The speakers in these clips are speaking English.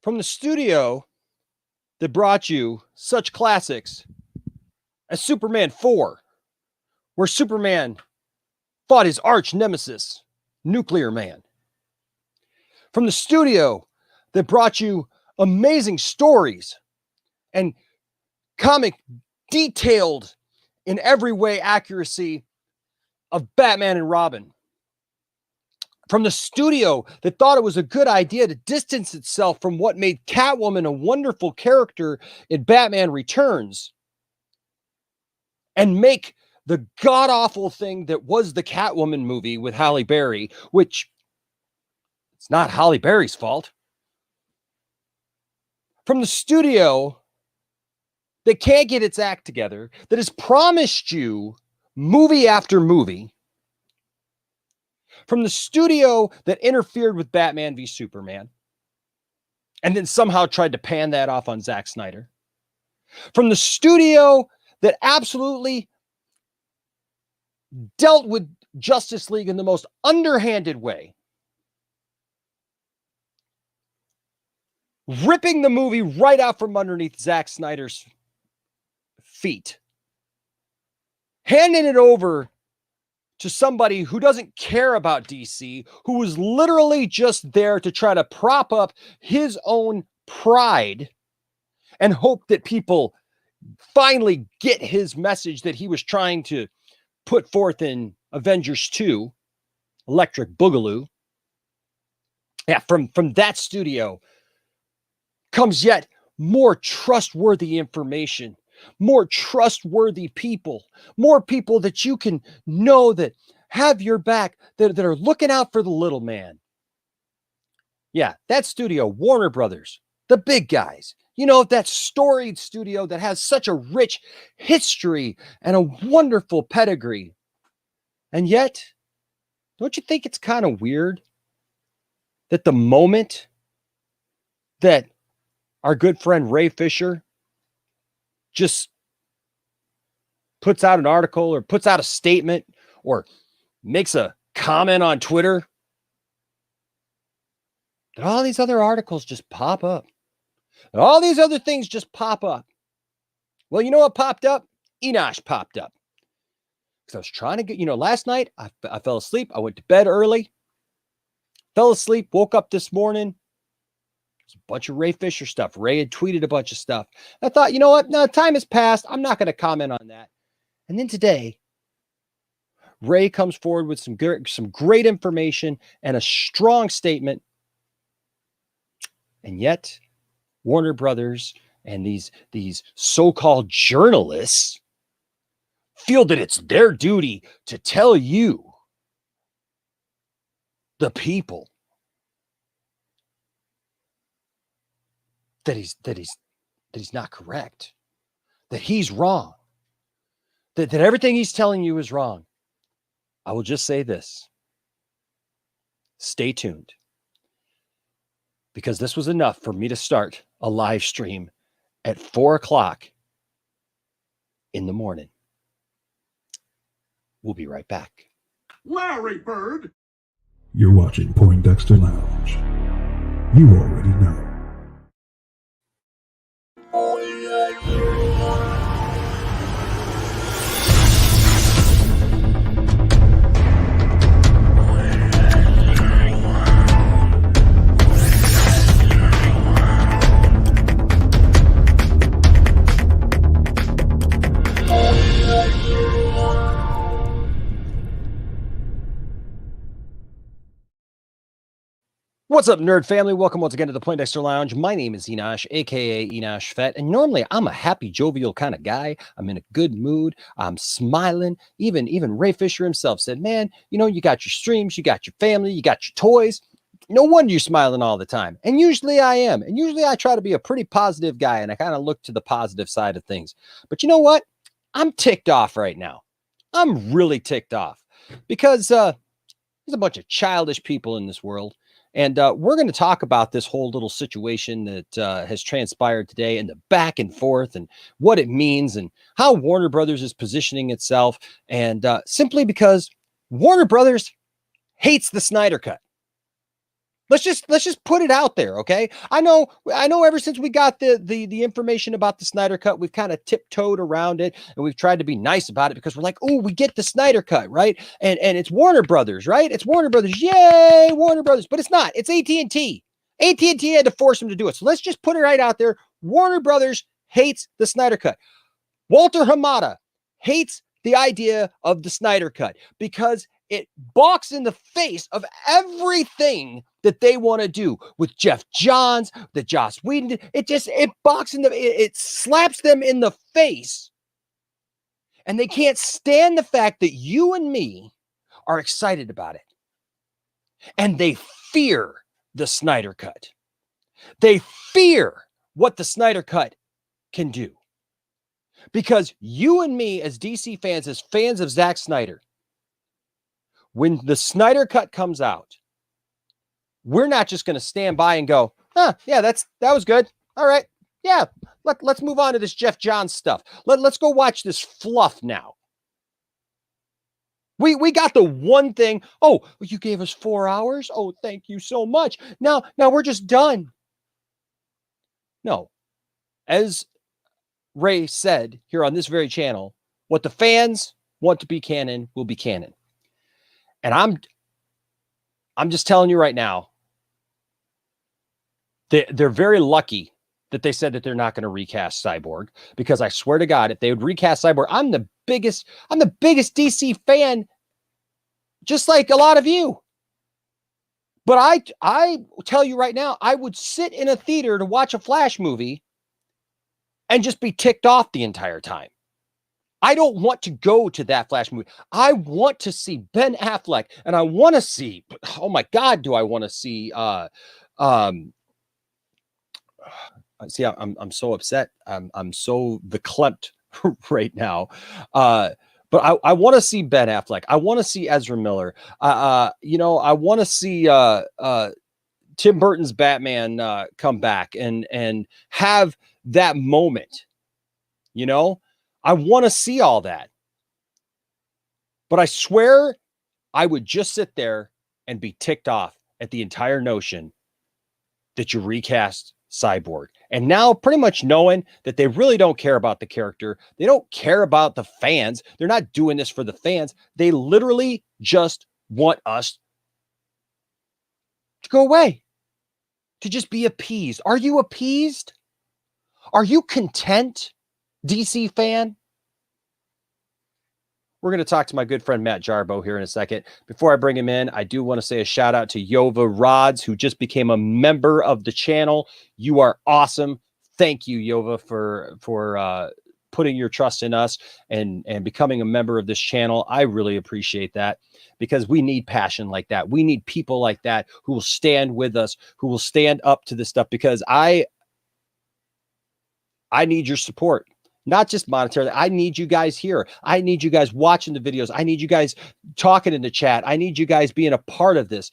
From the studio that brought you such classics as Superman 4, where Superman fought his arch nemesis, Nuclear Man. From the studio that brought you amazing stories and comic detailed in every way accuracy of Batman and Robin. From the studio that thought it was a good idea to distance itself from what made Catwoman a wonderful character in Batman Returns and make the god-awful thing that was the Catwoman movie with Halle Berry, which it's not Halle Berry's fault. From the studio that can't get its act together, that has promised you movie after movie. From the studio that interfered with Batman v Superman and then somehow tried to pan that off on Zack Snyder. From the studio that absolutely dealt with Justice League in the most underhanded way. Ripping the movie right out from underneath Zack Snyder's feet. Handing it over to somebody who doesn't care about DC, who was literally just there to try to prop up his own pride and hope that people finally get his message that he was trying to put forth in Avengers 2, Electric Boogaloo. Yeah, from that studio comes yet more trustworthy information, more trustworthy people, more people that you can know that have your back, that are looking out for the little man. Yeah, that studio, Warner Brothers, the big guys. You know, that storied studio that has such a rich history and a wonderful pedigree. And yet, don't you think it's kind of weird that the moment that our good friend Ray Fisher just puts out an article or puts out a statement or makes a comment on Twitter, that all these other articles just pop up? And all these other things just pop up. Well, you know what popped up? Enosh popped up. Because I was trying to get, last night I fell asleep. I went to bed early. Fell asleep, woke up this morning. There's a bunch of Ray Fisher stuff. Ray had tweeted a bunch of stuff. I thought, you know what? No, time has passed. I'm not going to comment on that. And then today, Ray comes forward with some great information and a strong statement. And yet, Warner Brothers and these so-called journalists feel that it's their duty to tell you, the people, that he's not correct, that he's wrong, that everything he's telling you is wrong. I will just say this. Stay tuned. Because this was enough for me to start a live stream at 4 o'clock in the morning. We'll be right back. Larry Bird! You're watching Poindexter Lounge. You already know. What's up, nerd family? Welcome once again to the Poindexter Lounge. My name is Enosh, aka Enosh Fett, and normally I'm a happy, jovial kind of guy. I'm in a good mood. I'm smiling. Even Ray Fisher himself said, man, you got your streams, you got your family, you got your toys. No wonder you're smiling all the time. And usually I am. And usually I try to be a pretty positive guy, and I kind of look to the positive side of things. But you know what? I'm ticked off right now. I'm really ticked off because there's a bunch of childish people in this world. And we're going to talk about this whole little situation that has transpired today and the back and forth and what it means and how Warner Brothers is positioning itself. And simply because Warner Brothers hates the Snyder Cut. Let's just put it out there, okay? I know ever since we got the information about the Snyder Cut, we've kind of tiptoed around it and we've tried to be nice about it because we're like, oh, we get the Snyder Cut, right? And it's Warner Brothers, right? It's Warner Brothers. Yay, Warner Brothers. But it's not. It's AT&T. AT&T had to force them to do it. So let's just put it right out there. Warner Brothers hates the Snyder Cut. Walter Hamada hates the idea of the Snyder Cut because it balks in the face of everything that they want to do with Jeff Johns, the Joss Whedon. It balks in it slaps them in the face. And they can't stand the fact that you and me are excited about it. And they fear the Snyder Cut. They fear what the Snyder Cut can do. Because you and me, as DC fans, as fans of Zack Snyder, when the Snyder Cut comes out, we're not just going to stand by and go, yeah, that was good. All right. Yeah, let's move on to this Jeff Johns stuff. Let's go watch this fluff now. We got the one thing. Oh, you gave us 4 hours? Oh, thank you so much. Now we're just done. No. As Ray said here on this very channel, what the fans want to be canon will be canon. And I'm just telling you right now, they're very lucky that they said that they're not going to recast Cyborg, because I swear to God, if they would recast Cyborg, I'm the biggest DC fan, just like a lot of you. But I tell you right now, I would sit in a theater to watch a Flash movie and just be ticked off the entire time. I don't want to go to that Flash movie. I want to see Ben Affleck, and I want to see, oh my God, do I want to see, see, I'm so upset. I'm so verklempt right now. But I want to see Ben Affleck. I want to see Ezra Miller. I want to see Tim Burton's Batman come back and have that moment. I want to see all that. But I swear I would just sit there and be ticked off at the entire notion that you recast Cyborg. And now pretty much knowing that they really don't care about the character. They don't care about the fans. They're not doing this for the fans. They literally just want us to go away, to just be appeased. Are you appeased? Are you content, DC fan? We're going to talk to my good friend Matt Jarbo here in a second. Before I bring him in, I do want to say a shout out to Yova Rods, who just became a member of the channel. You are awesome. Thank you, Yova, for putting your trust in us and becoming a member of this channel. I really appreciate that, because we need passion like that. We need people like that who will stand with us, who will stand up to this stuff, because I need your support. Not just monetarily. I need you guys here. I need you guys watching the videos. I need you guys talking in the chat. I need you guys being a part of this.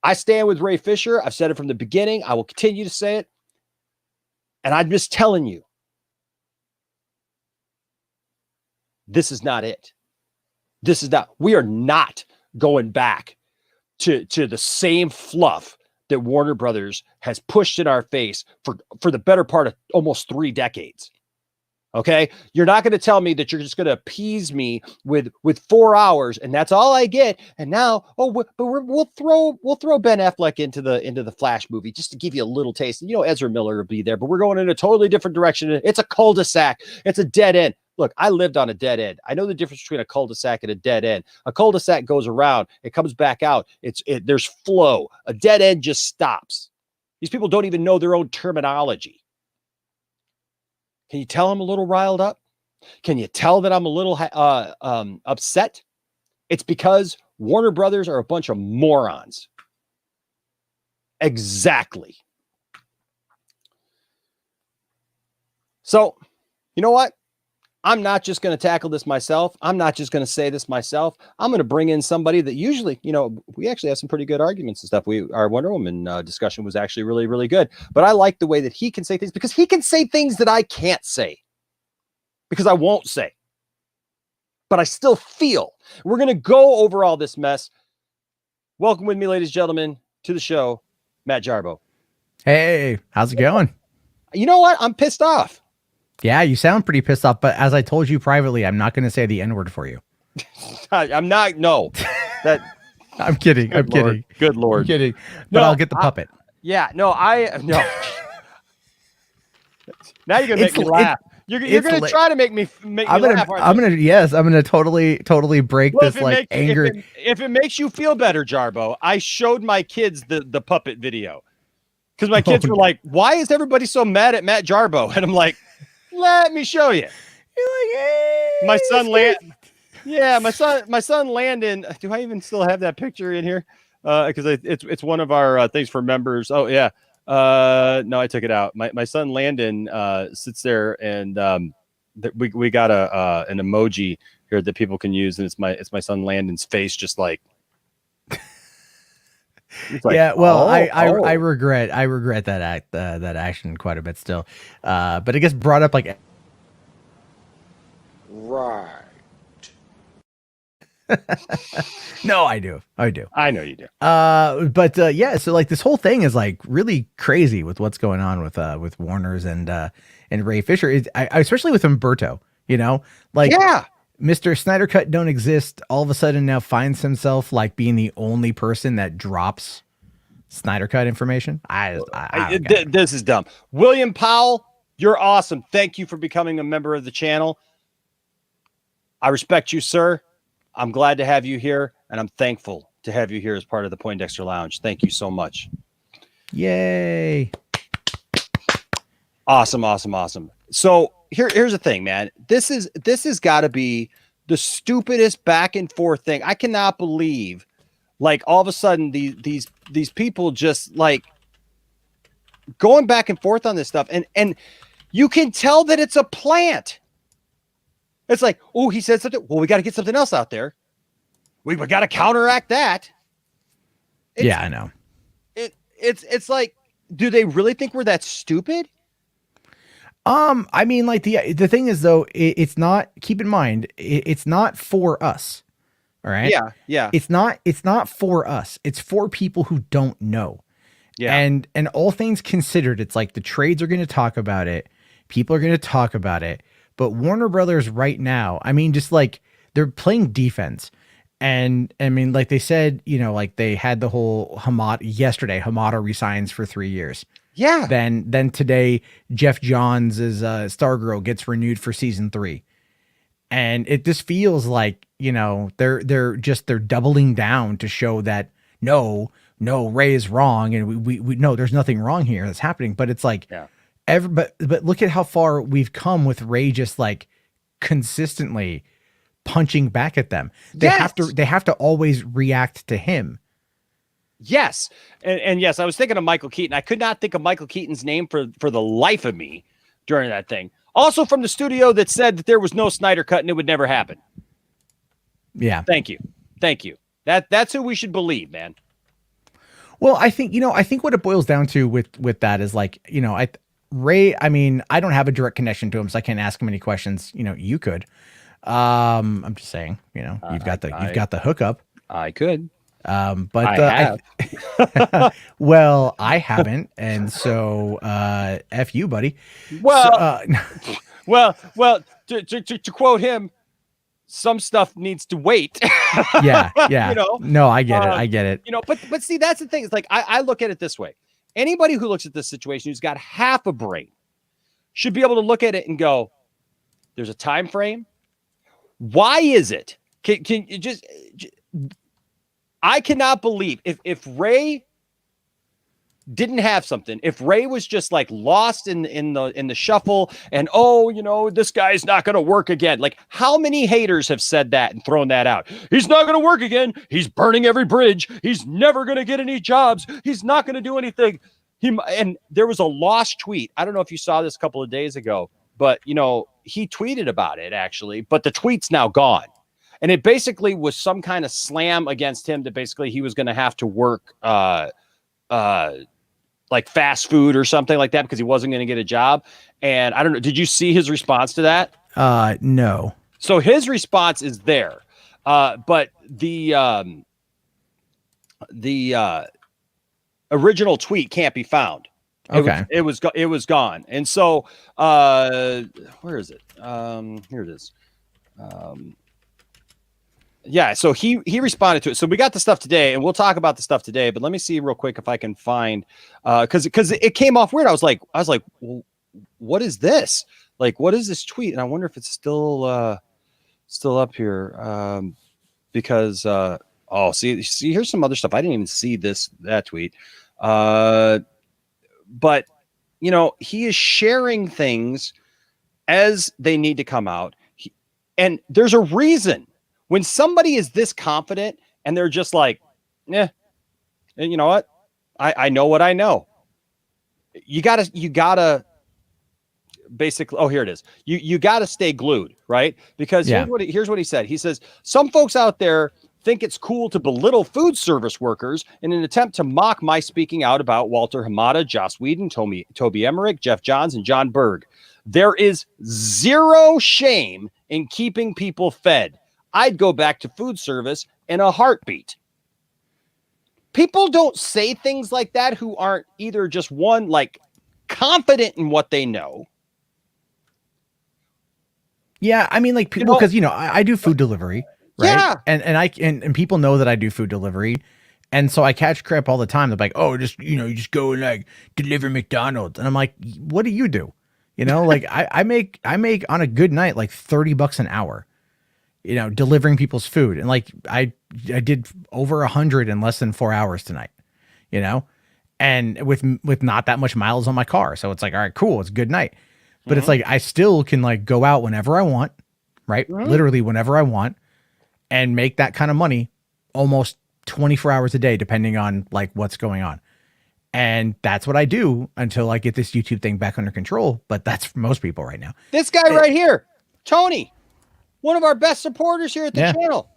I stand with Ray Fisher. I've said it from the beginning. I will continue to say it. And I'm just telling you, this is not it. We are not going back to the same fluff that Warner Brothers has pushed in our face for the better part of almost 3 decades. Okay, you're not going to tell me that you're just going to appease me with 4 hours and that's all I get. And now, but we'll throw Ben Affleck into the Flash movie just to give you a little taste. And Ezra Miller will be there, but we're going in a totally different direction. It's a cul-de-sac. It's a dead end. Look, I lived on a dead end. I know the difference between a cul-de-sac and a dead end. A cul-de-sac goes around, it comes back out. There's flow. A dead end just stops. These people don't even know their own terminology. Can you tell I'm a little riled up? Can you tell that I'm a little upset? It's because Warner Brothers are a bunch of morons. Exactly. So, you know what? I'm not just going to tackle this myself. I'm not just going to say this myself. I'm going to bring in somebody that usually, we actually have some pretty good arguments and stuff. Our Wonder Woman discussion was actually really, really good. But I like the way that he can say things, because he can say things that I can't say, because I won't say. But I still feel. We're going to go over all this mess. Welcome with me, ladies and gentlemen, to the show, Matt Jarbo. Hey, how's it going? You know what? I'm pissed off. Yeah, you sound pretty pissed off, but as I told you privately, I'm not going to say the N-word for you. I'm not. No, that. I'm kidding. Good Lord. Kidding. Good Lord. I'm kidding. But No, I'll get the puppet. Yeah. No. No. Now you're gonna make me laugh. You're gonna try to make me laugh. I'm gonna totally break this like anger. If it makes you feel better, Jarbo, I showed my kids the puppet video because my kids were like, "Why is everybody so mad at Matt Jarbo?" And I'm like, "Let me show you." You're like, hey, My son Landon. Do I even still have that picture in here? Because it's one of our things for members. Oh yeah. No, I took it out. My son Landon sits there, and we got an emoji here that people can use, and it's my son Landon's face, just like. Yeah, well, I regret that action quite a bit still, but it gets brought up like. Right. No, I do. I know you do. But yeah, so like this whole thing is like really crazy with what's going on with Warner's and Ray Fisher. Especially with Umberto, you know, like Mr. Snyder Cut don't exist. All of a sudden now finds himself like being the only person that drops Snyder Cut information. This is dumb. William Powell, you're awesome. Thank you for becoming a member of the channel. I respect you, sir. I'm glad to have you here, and I'm thankful to have you here as part of the Poindexter Lounge. Thank you so much. Yay. Awesome. So here's the thing, man. This has got to be the stupidest back and forth thing. I cannot believe, like, all of a sudden these people just like going back and forth on this stuff, and you can tell that it's a plant. It's like, oh, he said something. Well, we got to get something else out there. We got to counteract that. Yeah, I know. It's like, do they really think we're that stupid? I mean, like the thing is though, it's not. Keep in mind, it's not for us. All right. Yeah. It's not for us. It's for people who don't know. Yeah. And all things considered, it's like the trades are going to talk about it. People are going to talk about it. But Warner Brothers right now, I mean, just like they're playing defense. And I mean, like they said, you know, like they had the whole Hamada resigns for 3 years. Yeah. Then today, Jeff Johns' Stargirl gets renewed for season 3. And it just feels like, you know, they're doubling down to show that no, Ray is wrong. And we no, there's nothing wrong here that's happening. But it's like, but look at how far we've come with Ray just like consistently punching back at them. They have to always react to him. Yes. And yes, I was thinking of Michael Keaton. I could not think of Michael Keaton's name for the life of me during that thing. Also from the studio that said that there was no Snyder Cut and it would never happen. Yeah. Thank you. That's who we should believe, man. Well, I think what it boils down to with that is like, you know, Ray, I mean, I don't have a direct connection to him, so I can't ask him any questions. You know, you could. I'm just saying, you know, you've got the hookup. I could. But I have. Well, I haven't, and so F you, buddy. Well, well, to quote him, some stuff needs to wait. Yeah. You know? No, I get it. You know, but see, that's the thing. It's like I look at it this way. Anybody who looks at this situation who's got half a brain should be able to look at it and go, there's a time frame. Why is it? Can you just I cannot believe if Ray didn't have something, if Ray was just like lost in the shuffle and, oh, you know, this guy's not going to work again. Like, how many haters have said that and thrown that out? He's not going to work again. He's burning every bridge. He's never going to get any jobs. He's not going to do anything. And there was a lost tweet. I don't know if you saw this a couple of days ago, but, you know, he tweeted about it actually, but the tweet's now gone. And it basically was some kind of slam against him that basically he was going to have to work like fast food or something like that because he wasn't going to get a job. And I don't know. Did you see his response to that? No. So his response is there. But original tweet can't be found. Okay. It was gone. And so where is it? Here it is. Yeah, so he responded to it. So we got the stuff today, and we'll talk about the stuff today. But let me see real quick if I can find, because it came off weird. I was like, well, what is this? Like, what is this tweet? And I wonder if it's still up here. Because see, here's some other stuff. I didn't even see that tweet. But you know, he is sharing things as they need to come out, and there's a reason. When somebody is this confident and they're just like, yeah, and you know what? I know what I know. You gotta basically, oh, here it is. You gotta stay glued, right? Because here's what he said. He says, some folks out there think it's cool to belittle food service workers in an attempt to mock my speaking out about Walter Hamada, Joss Whedon, Toby Emmerich, Jeff Johns, and John Berg. There is zero shame in keeping people fed. I'd go back to food service in a heartbeat. People don't say things like that who aren't either just one, like confident in what they know. Yeah, I mean, like people, because I do food delivery, right? Yeah, and people know that I do food delivery, and so I catch crap all the time. They're like, "Oh, you just go and like deliver McDonald's," and I'm like, "What do you do?" Like I make on a good night like $30 an hour. Delivering people's food. And like, I did over 100 in less than 4 hours tonight, and with not that much miles on my car. So it's like, all right, cool. It's a good night, but it's like, I still can like go out whenever I want, right? Literally whenever I want, and make that kind of money almost 24 hours a day, depending on like what's going on. And that's what I do until I get this YouTube thing back under control. But that's for most people right now. This guy right here, Tony, one of our best supporters here at the channel.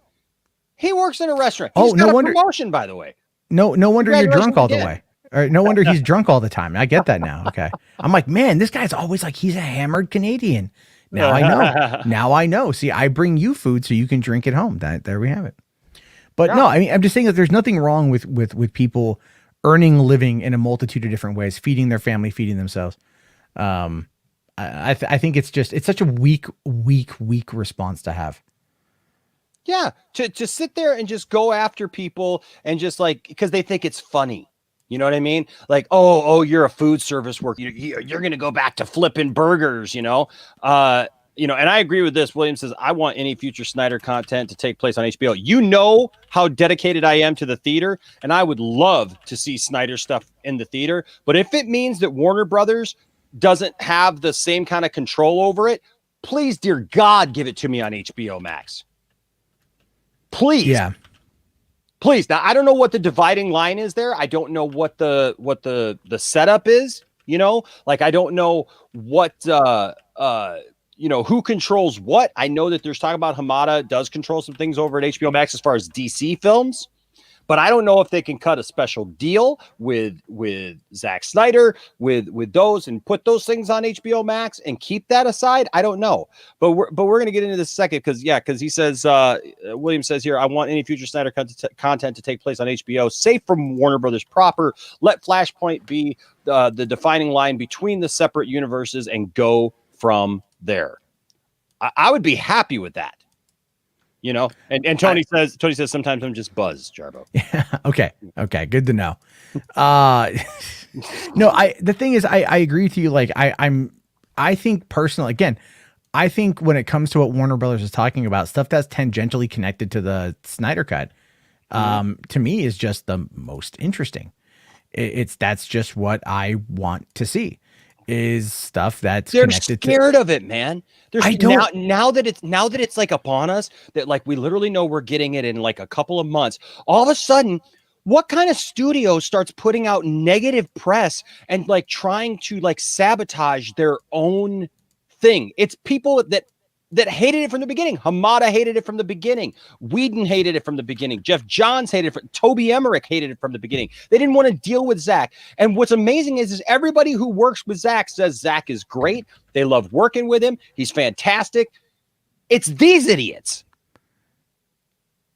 He works in a restaurant. He's got a promotion, by the way. No wonder you're drunk all the way. Or no wonder he's drunk all the time. I get that now. Okay. I'm like, man, this guy's always like, he's a hammered Canadian. Now I know. Now I know. See, I bring you food so you can drink at home. There we have it. But no, I mean, I'm just saying that there's nothing wrong with people earning a living in a multitude of different ways, feeding their family, feeding themselves. I think it's such a weak response to have. Yeah, to sit there and just go after people and just like, because they think it's funny. You know what I mean? Like, oh, you're a food service worker. You're going to go back to flipping burgers, and I agree with this. William says, I want any future Snyder content to take place on HBO. You know how dedicated I am to the theater, and I would love to see Snyder stuff in the theater. But if it means that Warner Brothers doesn't have the same kind of control over it, please, dear God, give it to me on HBO Max. Please. Yeah. Please. Now, I don't know what the dividing line is there. I don't know what the setup is, like, I don't know what, who controls what. I know that there's talk about Hamada does control some things over at HBO Max as far as DC films. But I don't know if they can cut a special deal with Zack Snyder with those and put those things on HBO Max and keep that aside. I don't know, but we're going to get into this second because he says William says here, I want any future Snyder content to take place on HBO, safe from Warner Brothers proper. Let Flashpoint be the defining line between the separate universes and go from there. I would be happy with that. And Tony says sometimes I'm just buzzed, Jarbo. Yeah. Okay. Good to know. No, the thing is, I agree with you. Like I think personally, again, I think when it comes to what Warner Brothers is talking about, stuff that's tangentially connected to the Snyder Cut, to me is just the most interesting. That's just what I want to see. Is stuff that's they're connected scared of it, man. Now that it's like upon us that like we literally know we're getting it in like a couple of months. All of a sudden, what kind of studio starts putting out negative press and like trying to like sabotage their own thing? It's people that hated it from the beginning. Hamada hated it from the beginning. Whedon hated it from the beginning. Jeff Johns hated it. Toby Emmerich hated it from the beginning. They didn't want to deal with Zack. And what's amazing is everybody who works with Zack says Zack is great. They love working with him. He's fantastic. It's these idiots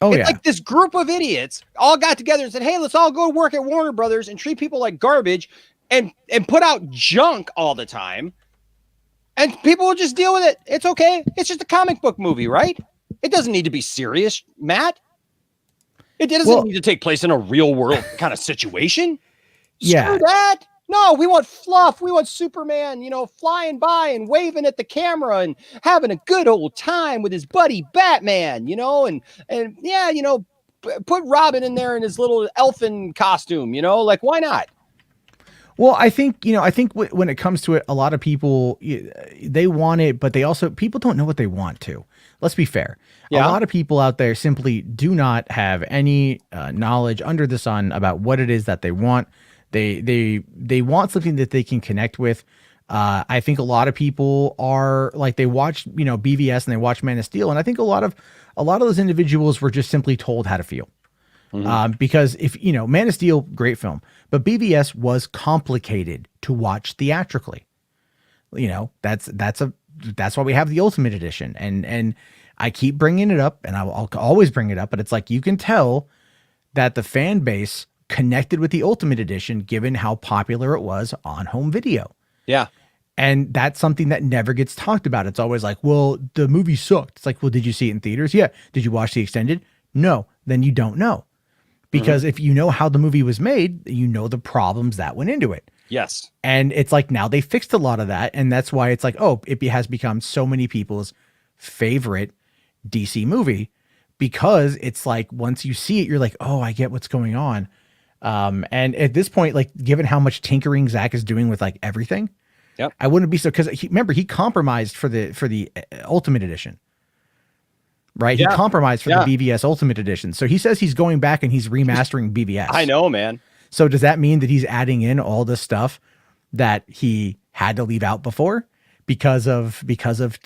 Oh, It's yeah. like this group of idiots all got together and said, hey, let's all go work at Warner Brothers and treat people like garbage and put out junk all the time. And people will just deal with it. It's okay. It's just a comic book movie, right? It doesn't need to be serious, Matt. It doesn't need to take place in a real world kind of situation. Yeah. Screw that. No, we want fluff. We want Superman, flying by and waving at the camera and having a good old time with his buddy Batman, and yeah, put Robin in there in his little elfin costume, like why not? Well, I think when it comes to it, a lot of people, they want it, but people don't know what they want to. Let's be fair. Yeah. A lot of people out there simply do not have any knowledge under the sun about what it is that they want. They want something that they can connect with. I think a lot of people are like, they watch, BVS and they watch Man of Steel. And I think a lot of those individuals were just simply told how to feel. Because if, Man of Steel, great film, but BVS was complicated to watch theatrically. That's why we have the Ultimate Edition. And I keep bringing it up, and I'll always bring it up, but it's like, you can tell that the fan base connected with the Ultimate Edition, given how popular it was on home video. Yeah. And that's something that never gets talked about. It's always like, well, the movie sucked. It's like, well, did you see it in theaters? Yeah. Did you watch the extended? No. Then you don't know. Because if you know how the movie was made, you know the problems that went into it. Yes. And it's like, now they fixed a lot of that. And that's why it's like, oh, it has become so many people's favorite DC movie, because it's like, once you see it, you're like, oh, I get what's going on. And at this point, like, given how much tinkering Zack is doing with like everything, yep, I wouldn't be so, because remember, he compromised for the Ultimate Edition, right? Yeah. He compromised for the BVS Ultimate Edition. So he says he's going back and he's remastering BVS. I know, man. So does that mean that he's adding in all the stuff that he had to leave out before because of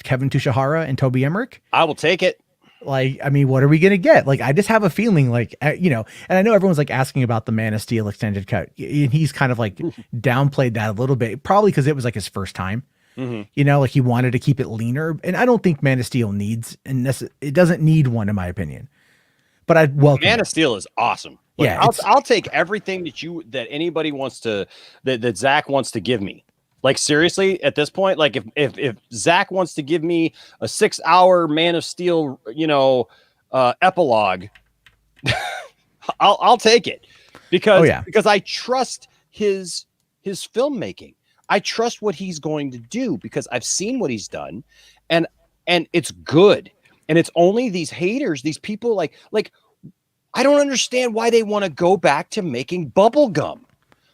Kevin Tushihara and Toby Emmerich? I will take it. Like, I mean, what are we going to get? Like, I just have a feeling like, and I know everyone's like asking about the Man of Steel extended cut, and he's kind of like downplayed that a little bit, probably because it was like his first time, like he wanted to keep it leaner. And I don't think Man of Steel it doesn't need one, in my opinion, but I'd welcome Man of Steel is awesome. Look, Yeah, I'll take everything that anybody wants to, that Zack wants to give me. Like, seriously, at this point, like if Zack wants to give me a 6-hour Man of Steel, epilogue, I'll take it because I trust his filmmaking. I trust what he's going to do because I've seen what he's done, and it's good. And it's only these haters, these people like I don't understand why they want to go back to making bubble gum.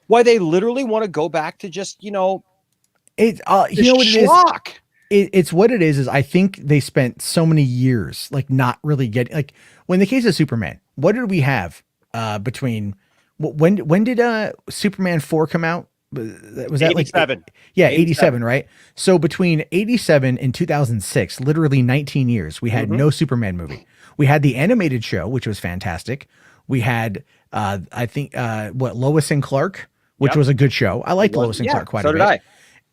Why they literally want to go back to just, it's what it is. It's what it is I think they spent so many years like not really getting, like, when the case of Superman, what did we have between when did Superman 4 come out? Was that 87? Like 87, right? So between 87 and 2006, literally 19 years, we had no Superman movie. We had the animated show, which was fantastic. We had I think Lois and Clark, which was a good show. I liked Lois and Clark quite a bit. So did I.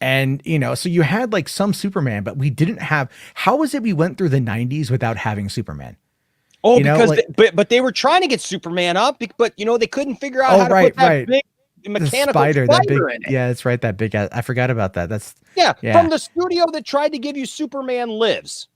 And, so you had like some Superman, but we didn't have, how was it we went through the 90s without having Superman? Oh, because but they were trying to get Superman up, but they couldn't figure out how to put that big mechanical spider that big, in it. Yeah, that's right. That big, I forgot about that. That's from the studio that tried to give you Superman Lives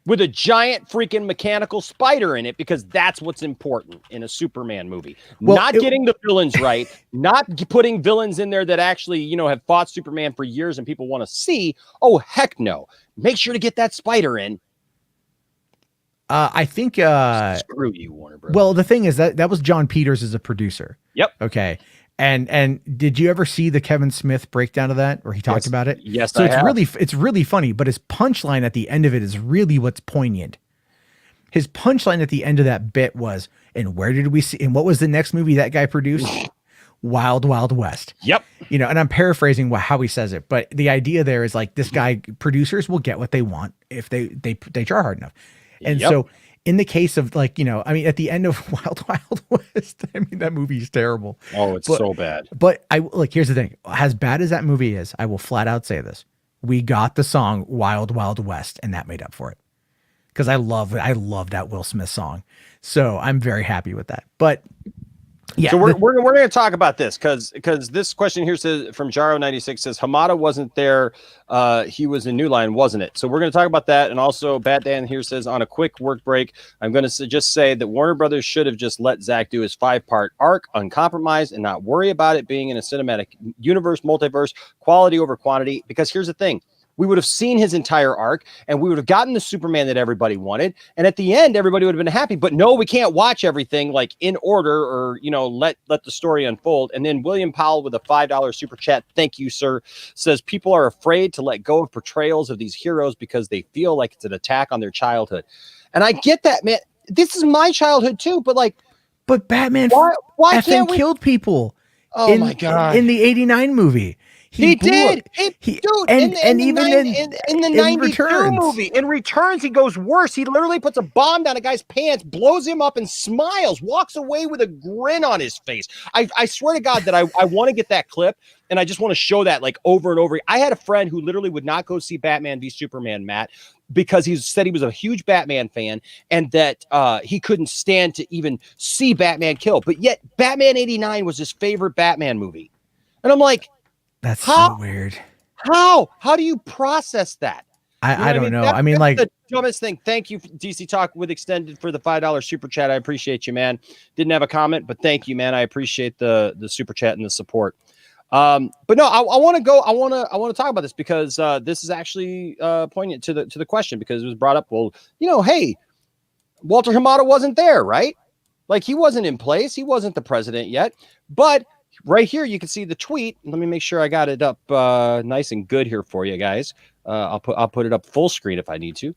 with a giant freaking mechanical spider in it, because that's what's important in a Superman movie. Not getting the villains right, not putting villains in there that actually, have fought Superman for years and people want to see. Oh, heck no. Make sure to get that spider in. I think screw you, Warner Bros. Well, the thing is that was John Peters as a producer. Yep. Okay. And did you ever see the Kevin Smith breakdown of that where he talked about it? Yes. So it's really funny, but his punchline at the end of it is really what's poignant. His punchline at the end of that bit was, and where did we see, and what was the next movie that guy produced? Wild Wild West. Yep. And I'm paraphrasing how he says it, but the idea there is like, this guy, producers will get what they want if they try hard enough. And so in the case of like, at the end of Wild Wild West, that movie is terrible. Oh, it's so bad. But here's the thing. As bad as that movie is, I will flat out say this. We got the song Wild Wild West, and that made up for it. because I love that Will Smith song. So I'm very happy with that. But yeah, so we're going to talk about this because this question here says from Jaro96 says Hamada wasn't there. He was in New Line, wasn't it? So we're going to talk about that. And also Bat Dan here says on a quick work break, I'm going to just say that Warner Brothers should have just let Zack do his 5-part arc uncompromised and not worry about it being in a cinematic universe, multiverse, quality over quantity. Because here's the thing. We would have seen his entire arc and we would have gotten the Superman that everybody wanted. And at the end, everybody would have been happy. But no, we can't watch everything like in order or, let the story unfold. And then William Powell with a $5 super chat. Thank you, sir. Says people are afraid to let go of portrayals of these heroes because they feel like it's an attack on their childhood. And I get that, man. This is my childhood too. But Batman why can't we killed people? Oh my God. In the 89 movie. He did. Dude, in the 92 movie, in Returns, he goes worse. He literally puts a bomb down a guy's pants, blows him up, and smiles, walks away with a grin on his face. I swear to God that I want to get that clip, and I just want to show that like over and over. I had a friend who literally would not go see Batman v Superman, Matt, because he said he was a huge Batman fan and that he couldn't stand to even see Batman kill. But yet Batman 89 was his favorite Batman movie. And I'm like, that's so weird. How do you process that? I don't know. That's like the dumbest thing. Thank you, DC Talk with Extended, for the $5 super chat. I appreciate you, man. Didn't have a comment, but thank you, man. I appreciate the super chat and the support. But no, I want to talk about this because this is actually poignant to the question because it was brought up. Well, hey, Walter Hamada wasn't there, right? Like he wasn't in place. He wasn't the president yet, but right here, you can see the tweet. Let me make sure I got it up nice and good here for you guys. I'll put it up full screen if I need to.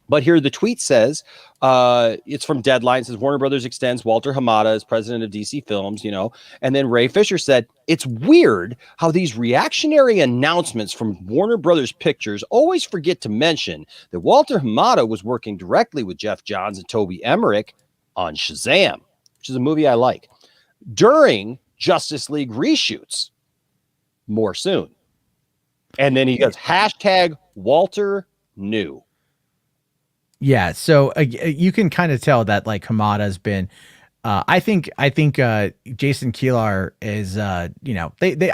But here the tweet says, it's from Deadline. It says Warner Brothers extends Walter Hamada as president of DC Films, And then Ray Fisher said, it's weird how these reactionary announcements from Warner Brothers Pictures always forget to mention that Walter Hamada was working directly with Jeff Johns and Toby Emmerich on Shazam, which is a movie I like, during Justice League reshoots. More soon. And then he goes, #Walter knew. Yeah, so you can kind of tell that like Hamada's been I think Jason Kilar is I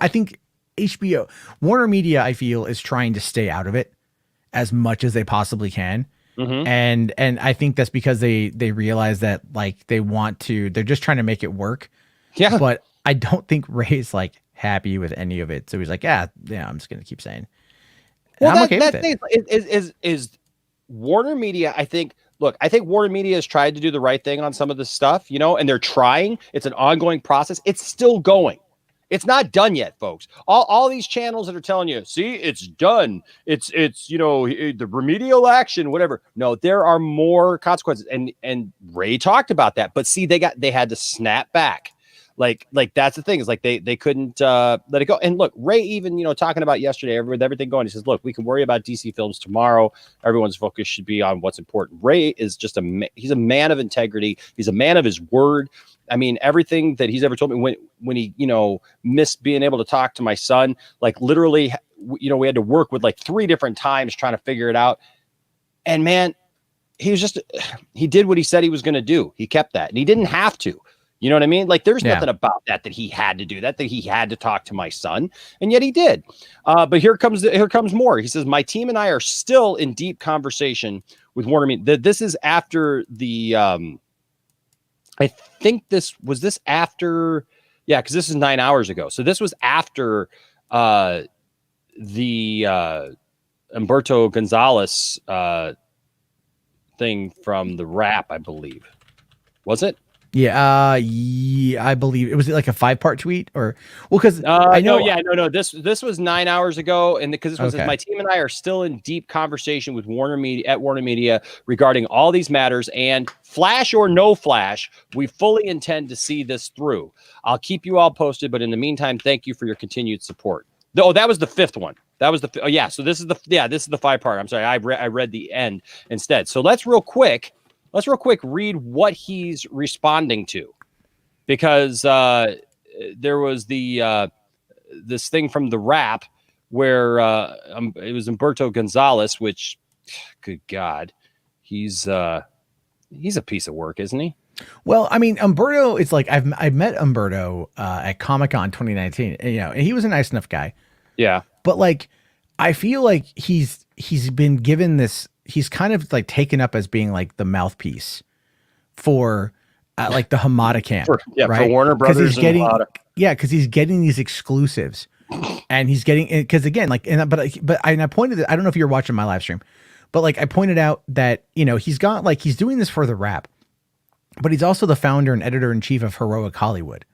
think HBO Warner Media I feel is trying to stay out of it as much as they possibly can. Mm-hmm. And I think that's because they realize that like they're just trying to make it work. Yeah. But I don't think Ray's like happy with any of it. So he's like, yeah, I'm just going to keep saying. Well, I'm okay with it. Is Warner Media, I think Warner Media has tried to do the right thing on some of this stuff, and they're trying. It's an ongoing process. It's still going. It's not done yet, folks. All these channels that are telling you, see, it's done. It's the remedial action, whatever. No, there are more consequences. And Ray talked about that. But see, they had to snap back. Like that's the thing is like they couldn't let it go. And look, Ray even talking about yesterday with everything going, he says, look, we can worry about DC Films tomorrow. Everyone's focus should be on what's important. Ray is just he's a man of integrity. He's a man of his word. I mean, everything that he's ever told me when he missed being able to talk to my son, like literally, we had to work with like 3 different times trying to figure it out. And man, he did what he said he was going to do. He kept that, and he didn't have to. You know what I mean? Like there's nothing about that he had to do that he had to talk to my son, and yet he did. But here comes more. He says, my team and I are still in deep conversation with Warner Media. This is after the, I think this after, because this is 9 hours ago. So this was after the Humberto Gonzalez thing from the rap, I believe. Was it? Yeah, I believe it was like a 5-part tweet because I know. No. This was 9 hours ago, and because this was my team and I are still in deep conversation with Warner Media regarding all these matters, and flash or no flash, we fully intend to see this through. I'll keep you all posted, but in the meantime, thank you for your continued support. Oh, that was the 5th one. That was the So this is the 5-part. I'm sorry, I read the end instead. So let's real quick read what he's responding to, because there was this thing from the rap where it was Humberto Gonzalez, which, good God, he's a piece of work, isn't he? Well, I mean, Umberto, it's like I've met Umberto at Comic-Con 2019, and, and he was a nice enough guy. Yeah. But like, I feel like he's been given this, he's kind of like taken up as being like the mouthpiece for like the Hamada camp. Right? For Warner Brothers. Because he's getting these exclusives. And he's getting, because again, like, but I pointed it, I don't know if you're watching my live stream, but like I pointed out that, he's got like, he's doing this for the rap, but he's also the founder and editor in chief of Heroic Hollywood,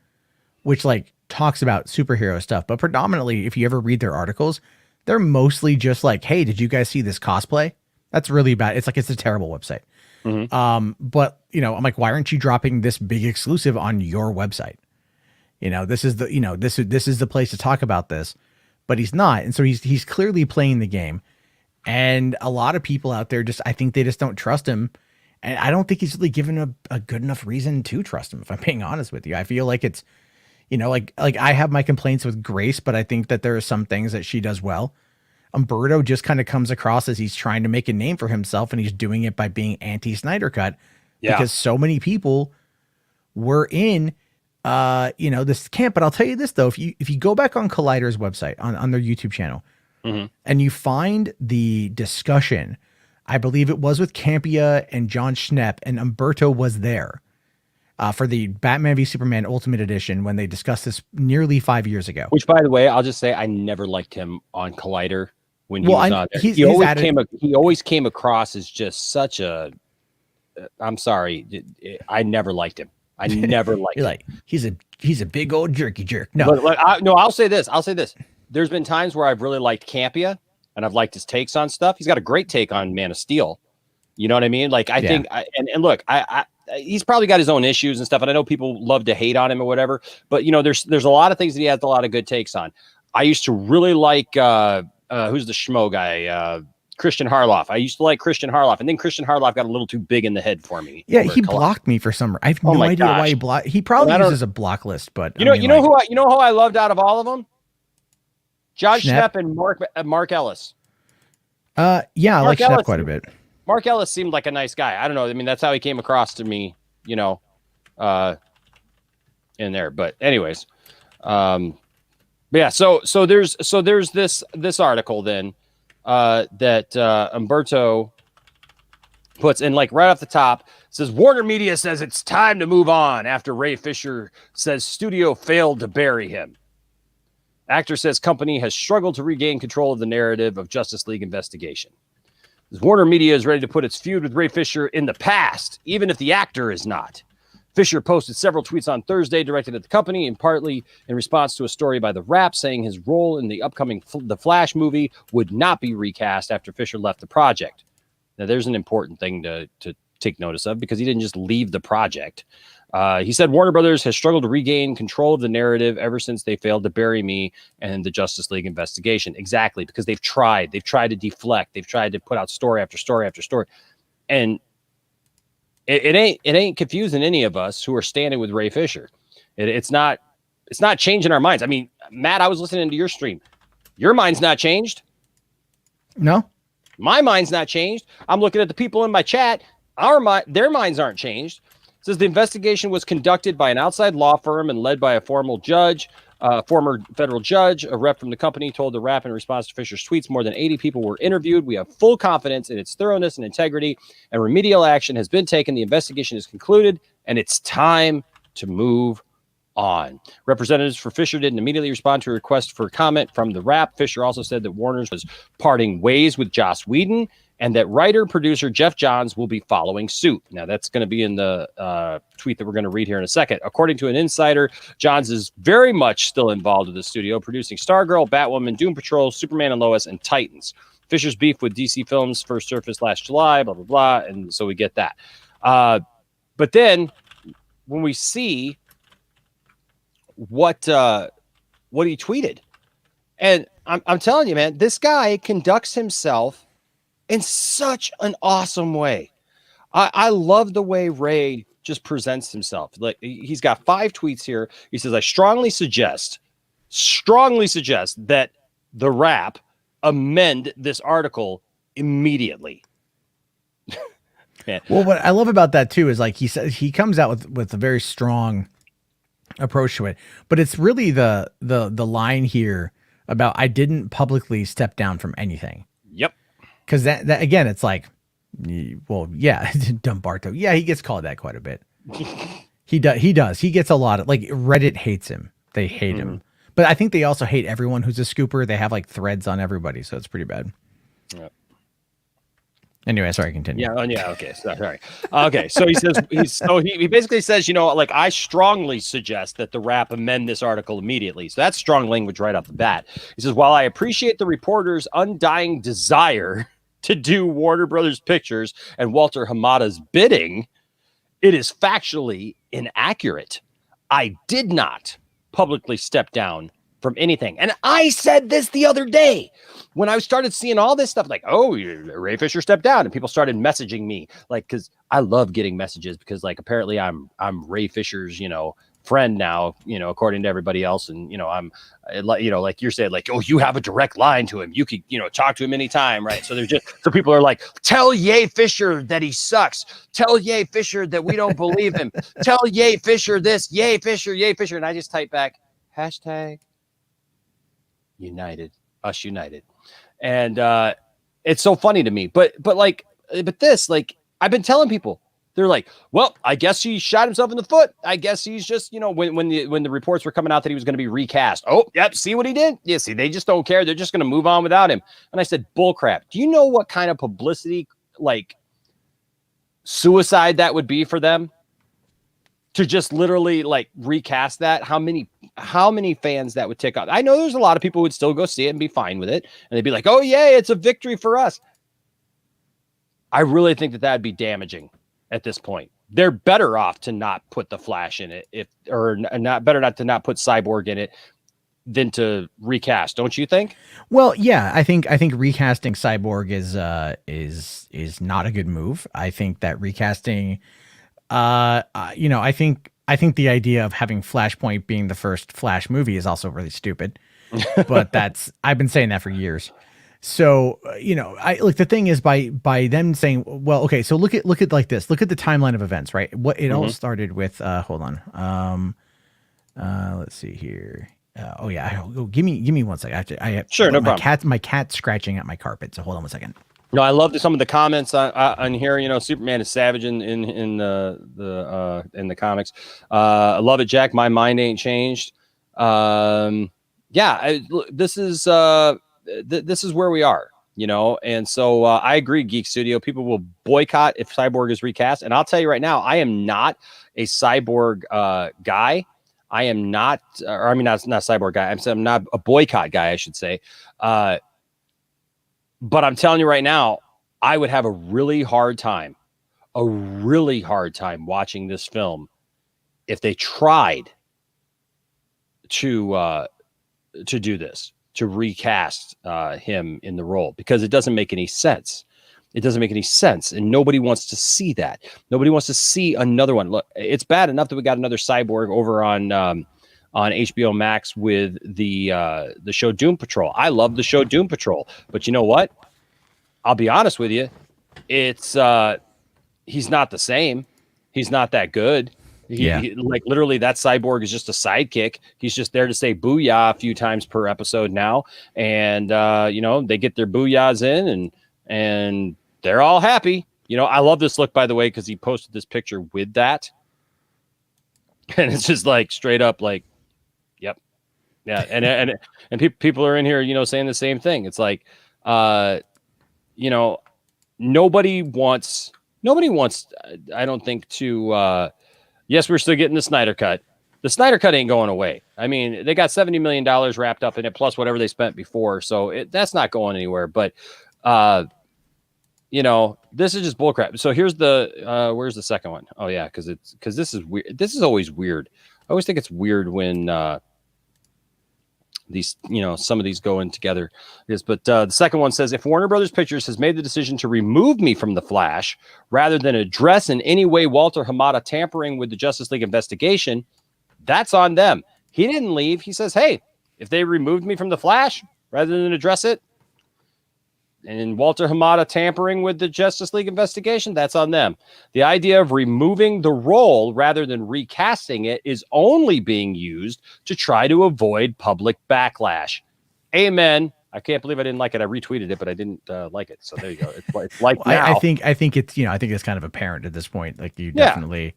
which like talks about superhero stuff. But predominantly, if you ever read their articles, they're mostly just like, hey, did you guys see this cosplay? That's really bad. It's like, it's a terrible website. Mm-hmm. But I'm like, why aren't you dropping this big exclusive on your website? This is the, this is the place to talk about this, but he's not. And so he's clearly playing the game. And a lot of people out there I think they just don't trust him. And I don't think he's really given a good enough reason to trust him, if I'm being honest with you. I feel like it's, like I have my complaints with Grace, but I think that there are some things that she does well. Umberto just kind of comes across as he's trying to make a name for himself, and he's doing it by being anti-Snyder Cut because so many people were in this camp. But I'll tell you this though, if you go back on Collider's website on their YouTube channel, and you find the discussion, I believe it was with Campia and John Schnepp, and Umberto was there for the Batman v Superman Ultimate Edition when they discussed this nearly 5 years ago. Which, by the way, I'll just say I never liked him on Collider when he was on there. He always came across as just such a. I'm sorry, I never liked him. I never liked him. Like he's a big old jerky jerk. No, but I'll say this. There's been times where I've really liked Campia and I've liked his takes on stuff. He's got a great take on Man of Steel. You know what I mean? Like I think, and look, he's probably got his own issues and stuff, and I know people love to hate on him or whatever. But there's a lot of things that he has a lot of good takes on. I used to really like who's the schmo guy. Christian Harloff. I used to like Christian Harloff, and then Christian Harloff got a little too big in the head for me. Yeah, he blocked me for some. I have no idea why he blocked. He probably uses a block list, but you know who I loved out of all of them? Josh Schnepp and Mark Ellis. I like Schnepp quite a bit. Mark Ellis seemed like a nice guy. I don't know. I mean, that's how he came across to me. In there. But anyways, yeah. So there's this article then. That Umberto puts in, like right off the top, says Warner Media says it's time to move on after Ray Fisher says studio failed to bury him. Actor says company has struggled to regain control of the narrative of Justice League investigation. Warner Media is ready to put its feud with Ray Fisher in the past, even if the actor is not. Fisher posted several tweets on Thursday directed at the company, and partly in response to a story by The Wrap saying his role in the upcoming The Flash movie would not be recast after Fisher left the project. Now, there's an important thing to take notice of, because he didn't just leave the project. He said Warner Brothers has struggled to regain control of the narrative ever since they failed to bury me and the Justice League investigation. Exactly, because they've tried to deflect. They've tried to put out story after story after story. And it ain't confusing any of us who are standing with Ray Fisher. It's not changing our minds. I mean, Matt, I was listening to your stream. Your mind's not changed. No, my mind's not changed. I'm looking at the people in my chat. Their minds aren't changed. It says the investigation was conducted by an outside law firm and led by a former federal judge. A rep from the company told The Wrap in response to Fisher's tweets, more than 80 people were interviewed. We have full confidence in its thoroughness and integrity, and remedial action has been taken. The investigation is concluded, and it's time to move on. Representatives for Fisher didn't immediately respond to a request for comment from The Wrap. Fisher also said that Warner's was parting ways with Joss Whedon, and that writer-producer Jeff Johns will be following suit. Now, that's going to be in the tweet that we're going to read here in a second. According to an insider, Johns is very much still involved with the studio, producing Stargirl, Batwoman, Doom Patrol, Superman and Lois, and Titans. Fisher's beef with DC Films first surfaced last July, blah, blah, blah, and so we get that. But then, when we see what he tweeted, and I'm telling you, man, this guy conducts himself in such an awesome way. I love the way Ray just presents himself. Like, he's got 5 tweets here. He says, I strongly suggest that The Wrap amend this article immediately. man. Well, what I love about that too is like he says he comes out with a very strong approach to it, but it's really the line here about I didn't publicly step down from anything. Yep. Because that again, it's like, well, yeah, Dumbarto. Yeah, he gets called that quite a bit. He does. He gets a lot of like Reddit hates him. They hate him. But I think they also hate everyone who's a scooper. They have like threads on everybody, so it's pretty bad. Yep. Anyway, sorry, continue. Yeah. Yeah. Okay. Sorry. Okay. So he says he basically says, like I strongly suggest that the Wrap amend this article immediately. So that's strong language right off the bat. He says, while I appreciate the reporter's undying desire to do Warner Brothers Pictures and Walter Hamada's bidding, it is factually inaccurate. I did not publicly step down from anything. And I said this the other day when I started seeing all this stuff like, oh, Ray Fisher stepped down, and people started messaging me like, because I love getting messages because like apparently I'm Ray Fisher's, friend now, according to everybody else. And, I'm like you're saying, like, oh, you have a direct line to him. You could, talk to him anytime. Right. So so people are like, tell Ye Fisher that he sucks. Tell Ye Fisher that we don't believe him. Tell Ye Fisher this, Ye Fisher. And I just type back, hashtag United, us United. And it's so funny to me. But this, like, I've been telling people, they're like, well, I guess he shot himself in the foot. I guess he's just, when the reports were coming out that he was going to be recast. Oh, yep. See what he did? Yeah. See, they just don't care. They're just going to move on without him. And I said, bullcrap. Do you know what kind of publicity, like suicide that would be for them to just literally like recast that? How many fans that would tick off? I know there's a lot of people who would still go see it and be fine with it. And they'd be like, oh yeah, it's a victory for us. I really think that that'd be damaging. At this point, they're better off to not put the Flash in it, not to not put Cyborg in it than to recast. Don't you think? Well, yeah, I think recasting Cyborg is not a good move. I think that recasting, I think the idea of having Flashpoint being the first Flash movie is also really stupid. But I've been saying that for years. So, the thing is by them saying, well, okay, so look at like this, look at the timeline of events, right? What it all started with, hold on. Let's see here. Give me 1 second. I have sure, no problem. My cat's scratching at my carpet. So hold on 1 second. No, I love some of the comments on here. Superman is savage in the comics. I love it, Jack. My mind ain't changed. This is where we are, and so I agree, Geek Studio. People will boycott if Cyborg is recast. And I'll tell you right now, I am not a Cyborg guy. I am not, not Cyborg guy. I'm not a boycott guy, I should say. But I'm telling you right now, I would have a really hard time watching this film if they tried to do this. To recast him in the role, because it doesn't make any sense. It doesn't make any sense, and nobody wants to see that. Nobody wants to see another one. Look, it's bad enough that we got another Cyborg over on HBO Max with the show Doom Patrol. I love the show Doom Patrol, but you know what? I'll be honest with you. It's he's not the same. He's not that good. He, like literally that Cyborg is just a sidekick. He's just there to say booyah a few times per episode now. And, they get their booyahs in and they're all happy. I love this look, by the way, because he posted this picture with that. And it's just like straight up like, yep. Yeah. And people are in here, saying the same thing. It's like, nobody wants, I don't think to, yes, we're still getting the Snyder Cut. The Snyder Cut ain't going away. I mean, they got $70 million wrapped up in it, plus whatever they spent before. So that's not going anywhere. But, this is just bullcrap. So here's where's the second one? Oh, yeah, because this is weird. This is always weird. I always think it's weird when these, some of these go in together. Yes, but the second one says, if Warner Brothers Pictures has made the decision to remove me from the Flash rather than address in any way Walter Hamada tampering with the Justice League investigation, that's on them. He didn't leave. He says, hey, if they removed me from the Flash rather than address it, And Walter Hamada tampering with the Justice League investigation, that's on them. The idea of removing the role rather than recasting it is only being used to try to avoid public backlash. Amen. I can't believe I didn't like it. I retweeted it, but I didn't like it. So there you go. It's like Well, now. I think it's I think it's kind of apparent at this point. Like you definitely.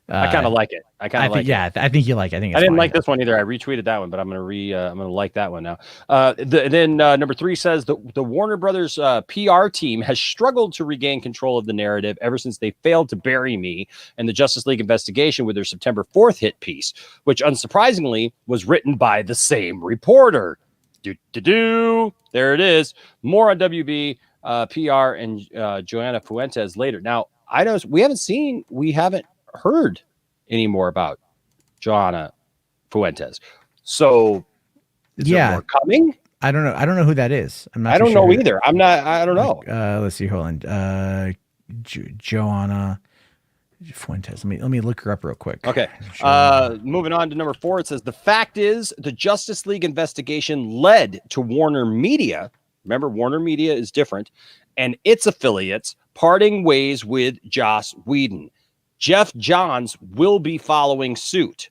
I kind of like it. I think I think you like it. I think it's I didn't fine. like this one either. I retweeted that one, but I'm gonna like that one now. Then number 3 says the Warner Brothers PR team has struggled to regain control of the narrative ever since they failed to bury me and the Justice League investigation with their September 4th hit piece, which unsurprisingly was written by the same reporter. There it is. More on WB PR and Joanna Fuentes later. Now I know we haven't heard any more about Joanna Fuentes. So is there more coming? I don't know who that is. I'm not. I don't know either. I don't know. Let's see. Hold on. Joanna Fuentes. Let me look her up real quick. Okay. Moving on to number 4. It says the fact is the Justice League investigation led to Warner Media. Remember, Warner Media is different, and its affiliates parting ways with Joss Whedon. Jeff Johns will be following suit.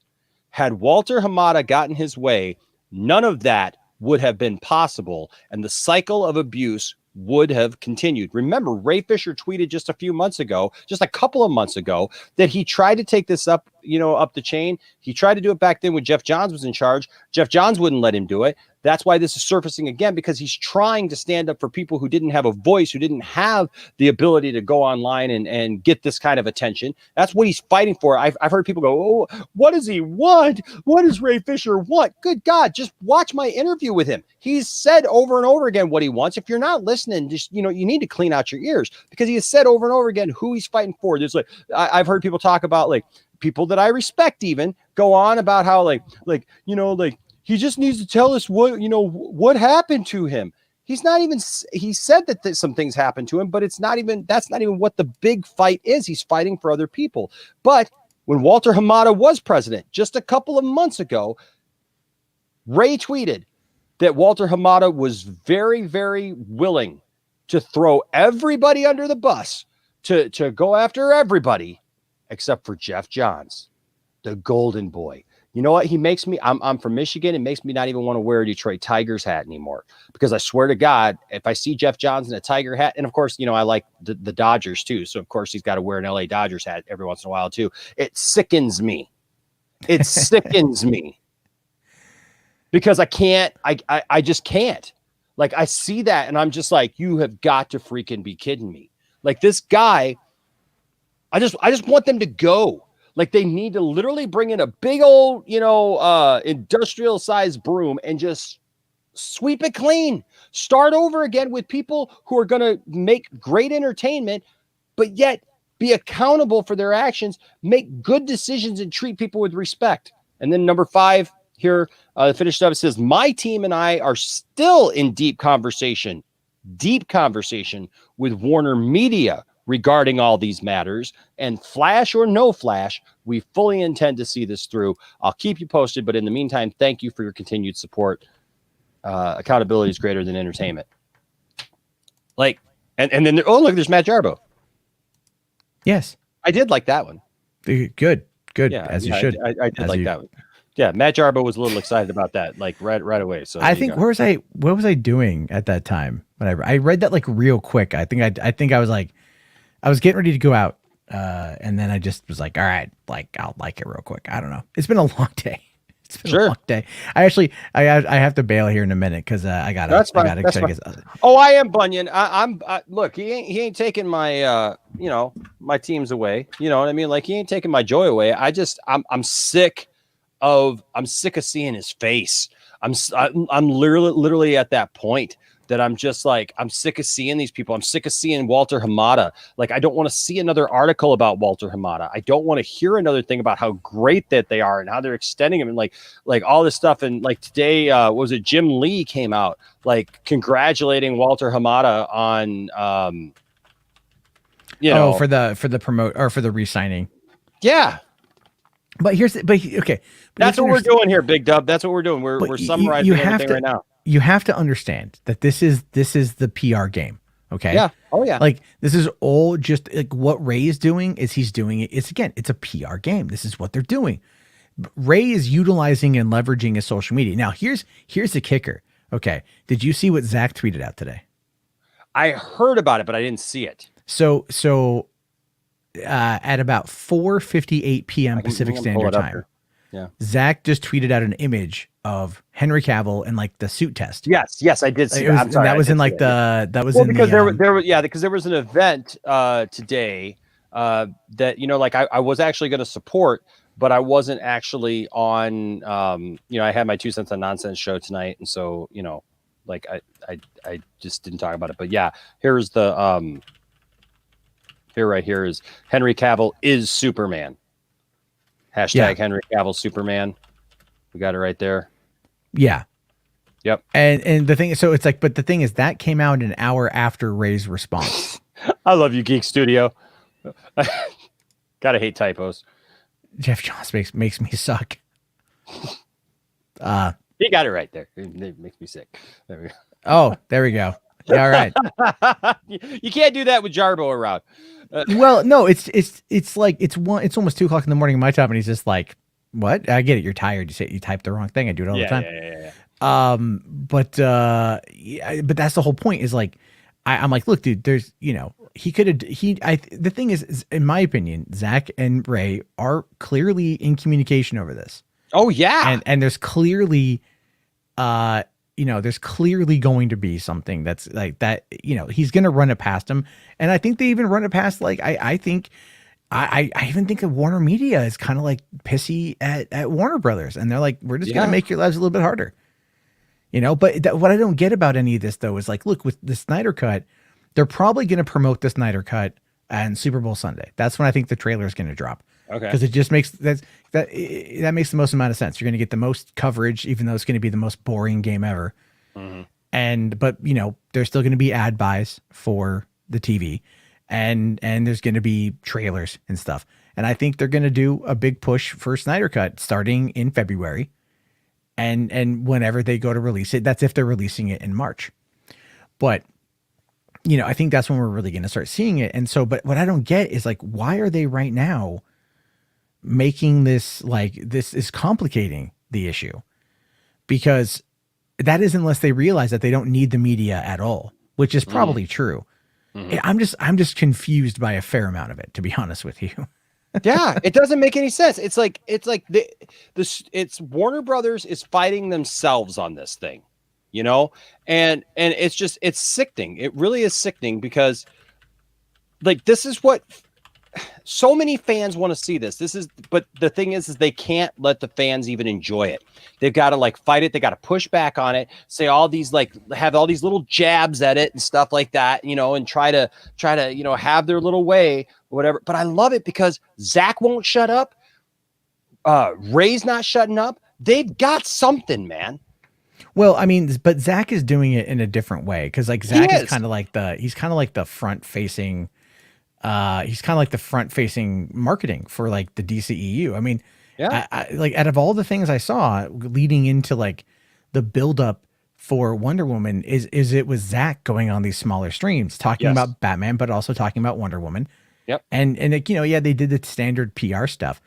Had Walter Hamada gotten his way, none of that would have been possible, and the cycle of abuse would have continued. Remember, Ray Fisher tweeted just a couple of months ago, that he tried to take this up the chain. He tried to do it back then when Jeff Johns was in charge. Jeff Johns wouldn't let him do it. That's why this is surfacing again, because he's trying to stand up for people who didn't have a voice, who didn't have the ability to go online and get this kind of attention. That's what he's fighting for. I've heard people go, oh, what does he want? What does Ray Fisher want? Good God, just watch my interview with him. He's said over and over again what he wants. If you're not listening, just, you need to clean out your ears, because he has said over and over again who he's fighting for. There's I've heard people talk about people that I respect even go on about how he just needs to tell us what happened to him. He said that some things happened to him, but that's not even what the big fight is. He's fighting for other people. But when Walter Hamada was president just a couple of months ago, Ray tweeted that Walter Hamada was very, very willing to throw everybody under the bus, to go after everybody except for Jeff Johns, the golden boy. You know what? He makes me, I'm from Michigan. It makes me not even want to wear a Detroit Tigers hat anymore, because I swear to God, if I see Jeff Johns in a Tiger hat, and of course, I like the Dodgers too. So of course he's got to wear an LA Dodgers hat every once in a while too. It sickens me. It sickens me, because I just can't. I see that and I'm just like, you have got to freaking be kidding me. This guy, I just want them to go. They need to literally bring in a big old, industrial sized broom and just sweep it clean. Start over again with people who are going to make great entertainment, but yet be accountable for their actions, make good decisions, and treat people with respect. And then number 5 here, finished up, it says, my team and I are still in deep conversation with Warner Media regarding all these matters, and flash or no flash, we fully intend to see this through. I'll keep you posted, but in the meantime, thank you for your continued support. Accountability is greater than entertainment. And then look, there's Matt Jarbo. Yes, I did like that one. Good. Yeah, as you should. I did like that one. Yeah, Matt Jarbo was a little excited about that, right away. So I think what was I doing at that time? Whenever I read that real quick, I think I was I was getting ready to go out, and then I just was like, all right, I'll like it real quick. I don't know. It's been a long day. It's been a long day. I have to bail here in a minute, because I got to. Oh, I am Bunyan. Look, he ain't taking my my teams away. You know what I mean? He ain't taking my joy away. I'm sick of seeing his face. I'm literally at that point that I'm just I'm sick of seeing these people. I'm sick of seeing Walter Hamada. I don't want to see another article about Walter Hamada. I don't want to hear another thing about how great that they are and how they're extending him and all this stuff. And today, was it Jim Lee came out congratulating Walter Hamada on, for the promote or for the re-signing. Yeah. Okay. That's what we're doing here, Big Dub. That's what we're doing. We're summarizing everything right now. you have to understand that this is the PR game. Okay. Yeah. Oh yeah. Like this is all just like what Ray is doing is he's doing it. It's a PR game. This is what they're doing. Ray is utilizing and leveraging his social media. Now here's the kicker. Okay. Did you see what Zack tweeted out today? I heard about it, but I didn't see it. So at about 4:58 p.m. Pacific Standard Time, yeah, Zack just tweeted out an image of Henry Cavill and like the suit test. Yes, I did see that. That was in like the that was in because the, because there was an event today that like I was actually going to support, but I wasn't actually on. I had my 2 cents on nonsense show tonight, and so like I just didn't talk about it. But yeah, here's the here is Henry Cavill is Superman. Hashtag Henry Cavill Superman. We got it right there. Yeah. Yep. And the thing is, so it's like, but the thing is that came out an hour after Ray's response. I love you, Geek Studio. Gotta hate typos. Jeff Johns makes me suck. He got it right there. It makes me sick. There we go. Oh, there we go. All right. You can't do that with Jarbo around. Well, no, it's like it's almost 2 o'clock in the morning in my time, and he's just like, "What? I get it. You're tired. You typed the wrong thing. I do it all the time." Yeah. But that's the whole point. Is like, I'm like, look, dude. There's he could have the thing is, in my opinion, Zack and Ray are clearly in communication over this. Oh yeah, and there's clearly, there's clearly going to be something that's like that. He's going to run it past him, and I think they even run it past. Like I think, I even think of Warner Media is kind of like pissy at Warner Brothers, and they're like, we're just going to make your lives a little bit harder. But what I don't get about any of this though is like, look, with the Snyder Cut, they're probably going to promote the Snyder Cut on Super Bowl Sunday. That's when I think the trailer is going to drop. Okay. Because it just makes that makes the most amount of sense. You're going to get the most coverage, even though it's going to be the most boring game ever. Mm-hmm. But there's still going to be ad buys for the TV, and there's going to be trailers and stuff. And I think they're going to do a big push for Snyder Cut starting in February, and whenever they go to release it, that's if they're releasing it in March. But I think that's when we're really going to start seeing it. And so, but what I don't get is like, why are they right now making this like this is complicating the issue? Because that is unless they realize that they don't need the media at all, which is probably true. Mm-hmm. I'm just confused by a fair amount of it, to be honest with you. Yeah, it doesn't make any sense. It's like it's Warner Brothers is fighting themselves on this thing, and it's sickening. It really is sickening because like this is what so many fans want to see but the thing is they can't let the fans even enjoy it. They've got to like fight it. They got to push back on it, say all these have all these little jabs at it and stuff like that, and try to, have their little way or whatever. But I love it because Zack won't shut up. Ray's not shutting up. They've got something, man. Well, I mean, but Zack is doing it in a different way. Cause like Zack is kind of like the front facing, he's kind of like the front-facing marketing for like the DCEU. I mean, I like out of all the things I saw leading into like the buildup for Wonder Woman is it was Zack going on these smaller streams talking about Batman, but also talking about Wonder Woman. Yep. And like, they did the standard PR stuff,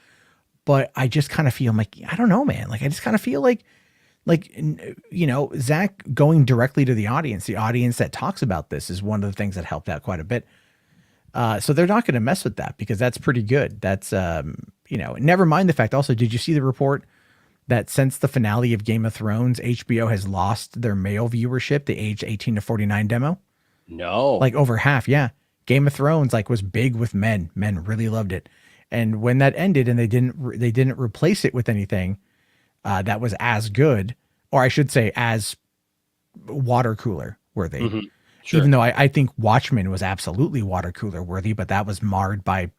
but I just kind of feel like, I don't know, man. Like, I just kind of feel like, Zack going directly to the audience that talks about this is one of the things that helped out quite a bit. So they're not going to mess with that because that's pretty good. That's, never mind the fact also, did you see the report that since the finale of Game of Thrones, HBO has lost their male viewership, the age 18 to 49 demo? No. Like over half. Yeah. Game of Thrones was big with men. Men really loved it. And when that ended and they didn't replace it with anything that was as good, or I should say as water cooler worthy. Mm-hmm. Sure. Even though I think Watchmen was absolutely water cooler worthy, but that was marred by,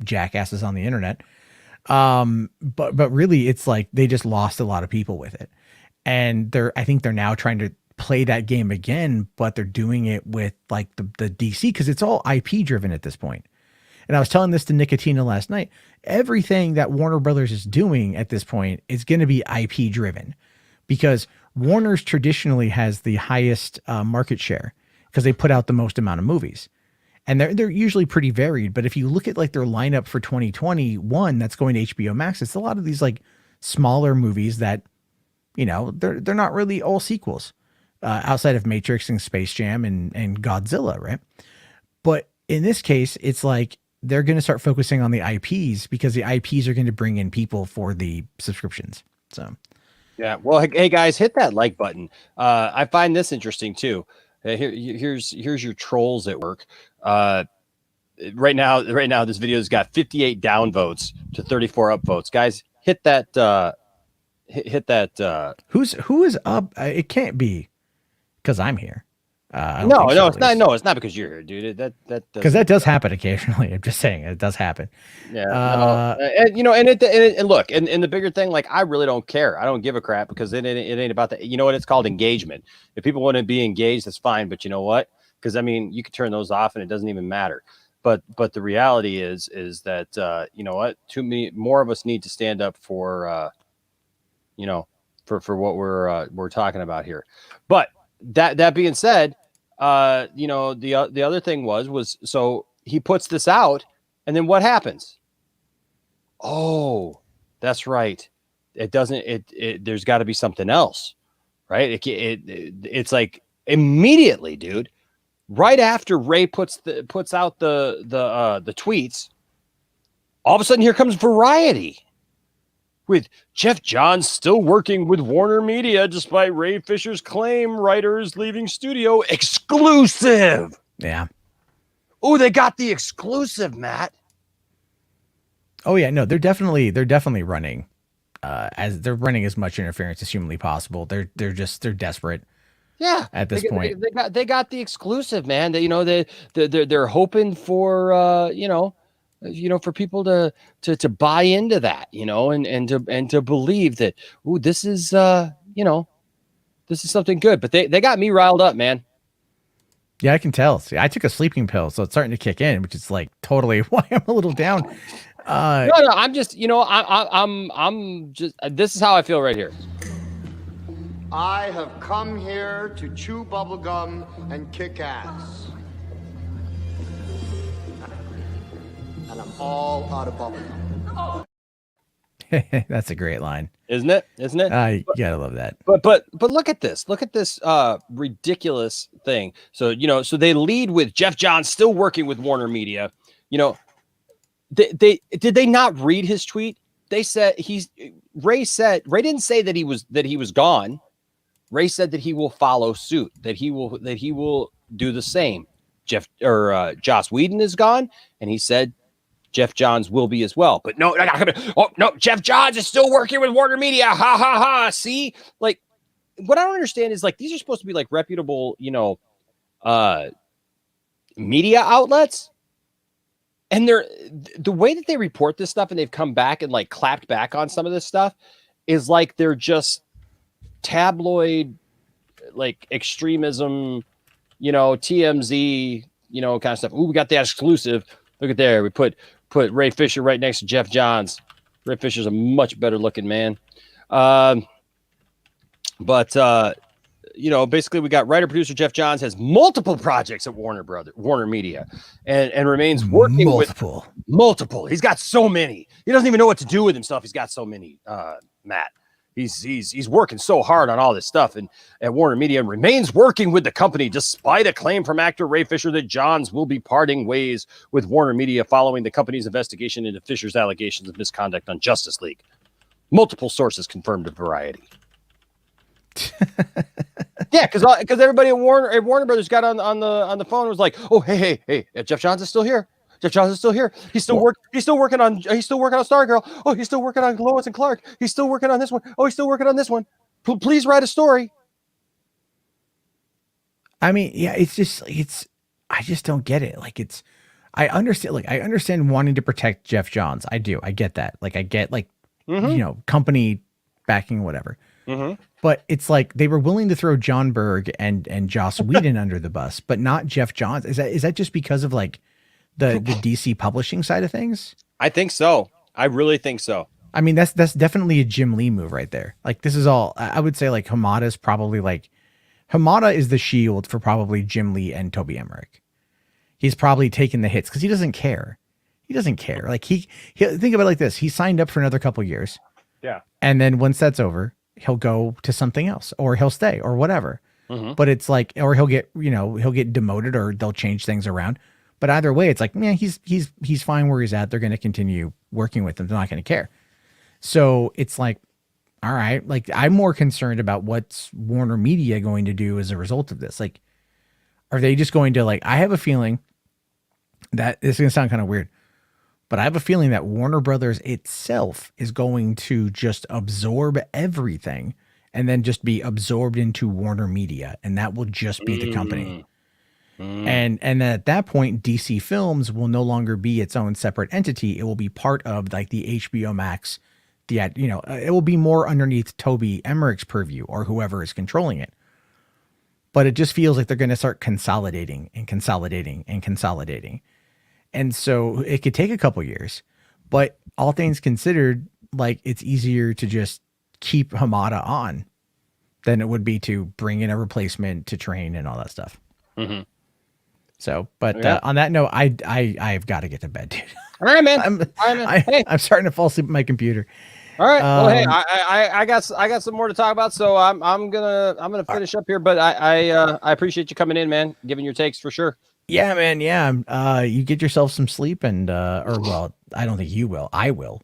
jackasses on the internet. But really it's like they just lost a lot of people with it. And I think they're now trying to play that game again, but they're doing it with like the DC because it's all IP driven at this point. And I was telling this to Nicotina last night. Everything that Warner Brothers is doing at this point is going to be IP driven because Warner's traditionally has the highest market share because they put out the most amount of movies. And they're usually pretty varied. But if you look at like their lineup for 2021 that's going to HBO Max, it's a lot of these like smaller movies that, you know, they're not really all sequels outside of Matrix and Space Jam and Godzilla, right? But in this case, it's like they're going to start focusing on the IPs because the IPs are going to bring in people for the subscriptions. So, yeah. Well, hey guys, hit that like button. I find this interesting too. Here's your trolls at work. Right now, this video's got 58 downvotes to 34 upvotes. Guys, hit that. Hit that. Who is up? It can't be because I'm here. No, it's not. No, it's not because you're here, dude. Because that does happen occasionally. I'm just saying it does happen. Yeah, and you know, and look, and the bigger thing, like, I really don't care. I don't give a crap because it ain't about that. You know what? It's called engagement. If people want to be engaged, that's fine. But you know what? Because I mean, you can turn those off and it doesn't even matter. But the reality is that you know what? Too many more of us need to stand up for you know, for what we're talking about here. But that being said, you know, the other thing was so he puts this out, and then what happens? Oh, that's right. It doesn't. There's got to be something else, right? It's like immediately, dude. Right after Ray puts out the tweets, all of a sudden here comes Variety with Jeff Johns still working with Warner Media despite Ray Fisher's claim writers leaving studio. Exclusive. Yeah. Oh, they got the exclusive, Matt. Oh yeah, no, they're definitely running they're running as much interference as humanly possible. They're desperate. Yeah. At this point. They got the exclusive, man. That, you know, they're hoping for you know, for people to buy into that, you know, and to believe that, ooh, this is you know, this is something good. But they got me riled up, man. Yeah, I can tell. See, I took a sleeping pill, so it's starting to kick in, which is like totally why I'm a little down. No, I'm just, you know, I'm just, this is how I feel right here. I have come here to chew bubblegum and kick ass. And I'm all out of bubblegum. That's a great line. Isn't it? Isn't it? You gotta love that. But look at this. Look at this ridiculous thing. So, you know, so they lead with Jeff Johns still working with Warner Media. You know, they did they not read his tweet? They said Ray didn't say that he was gone. Ray said that he will follow suit, that he will do the same. Joss Whedon is gone, and he said Jeff Johns will be as well. But no, Jeff Johns is still working with Warner Media. Ha ha ha. See, like, what I don't understand is, like, these are supposed to be like reputable, you know, media outlets. And the way that they report this stuff, and they've come back and like clapped back on some of this stuff, is like they're just tabloid, like extremism, you know, TMZ, you know, kind of stuff. Ooh, we got the exclusive. Look at there. We put Ray Fisher right next to Jeff Johns. Ray Fisher's a much better looking man. But you know, basically we got writer producer Jeff Johns has multiple projects at Warner Media and remains working with multiple. He's got so many. He doesn't even know what to do with himself. He's got so many, Matt. He's working so hard on all this stuff and at Warner Media and remains working with the company despite a claim from actor Ray Fisher that Johns will be parting ways with Warner Media following the company's investigation into Fisher's allegations of misconduct on Justice League. Multiple sources confirmed to Variety. Yeah, because everybody at Warner Brothers got on the phone and was like, "Oh, hey, Jeff Johns is still here. Jeff Johns is still here. He's still working on Stargirl. Oh, he's still working on Lois and Clark. He's still working on this one. Oh, he's still working on this one. Please write a story." I mean, yeah, I just don't get it. Like, I understand wanting to protect Jeff Johns. I do. I get that. Like, I get, like, you know, company backing, whatever. But it's like they were willing to throw John Berg and Joss Whedon under the bus, but not Jeff Johns. Is that just because of like the DC publishing side of things? I think so. I really think so. I mean, that's definitely a Jim Lee move right there. Like, this is all I would say. Like, Hamada's probably like Hamada is the shield for probably Jim Lee and Toby Emmerich. He's probably taking the hits because he doesn't care. He doesn't care. Like he think about it like this. He signed up for another couple years. Yeah. And then once that's over, he'll go to something else or he'll stay or whatever. But it's like, or he'll get demoted or they'll change things around. But either way, it's like, man, he's fine where he's at. They're going to continue working with him. They're not going to care. So it's like, all right, like I'm more concerned about what's Warner Media going to do as a result of this. Like, are they just going to I have a feeling that this is going to sound kind of weird, but I have a feeling that Warner Brothers itself is going to just absorb everything and then just be absorbed into Warner Media. And that will just be the company. And at that point, DC Films will no longer be its own separate entity. It will be part of like the HBO Max. It will be more underneath Toby Emmerich's purview or whoever is controlling it. But it just feels like they're going to start consolidating and consolidating and consolidating. And so it could take a couple years, but all things considered, like it's easier to just keep Hamada on than it would be to bring in a replacement to train and all that stuff. So, but on that note, I've got to get to bed, dude. All right, man. I'm starting to fall asleep at my computer. All right. Well, hey, I got some more to talk about, so I'm gonna finish up here. But I appreciate you coming in, man, giving your takes for sure. Yeah, man. Yeah. You get yourself some sleep and, well, I don't think you will. I will.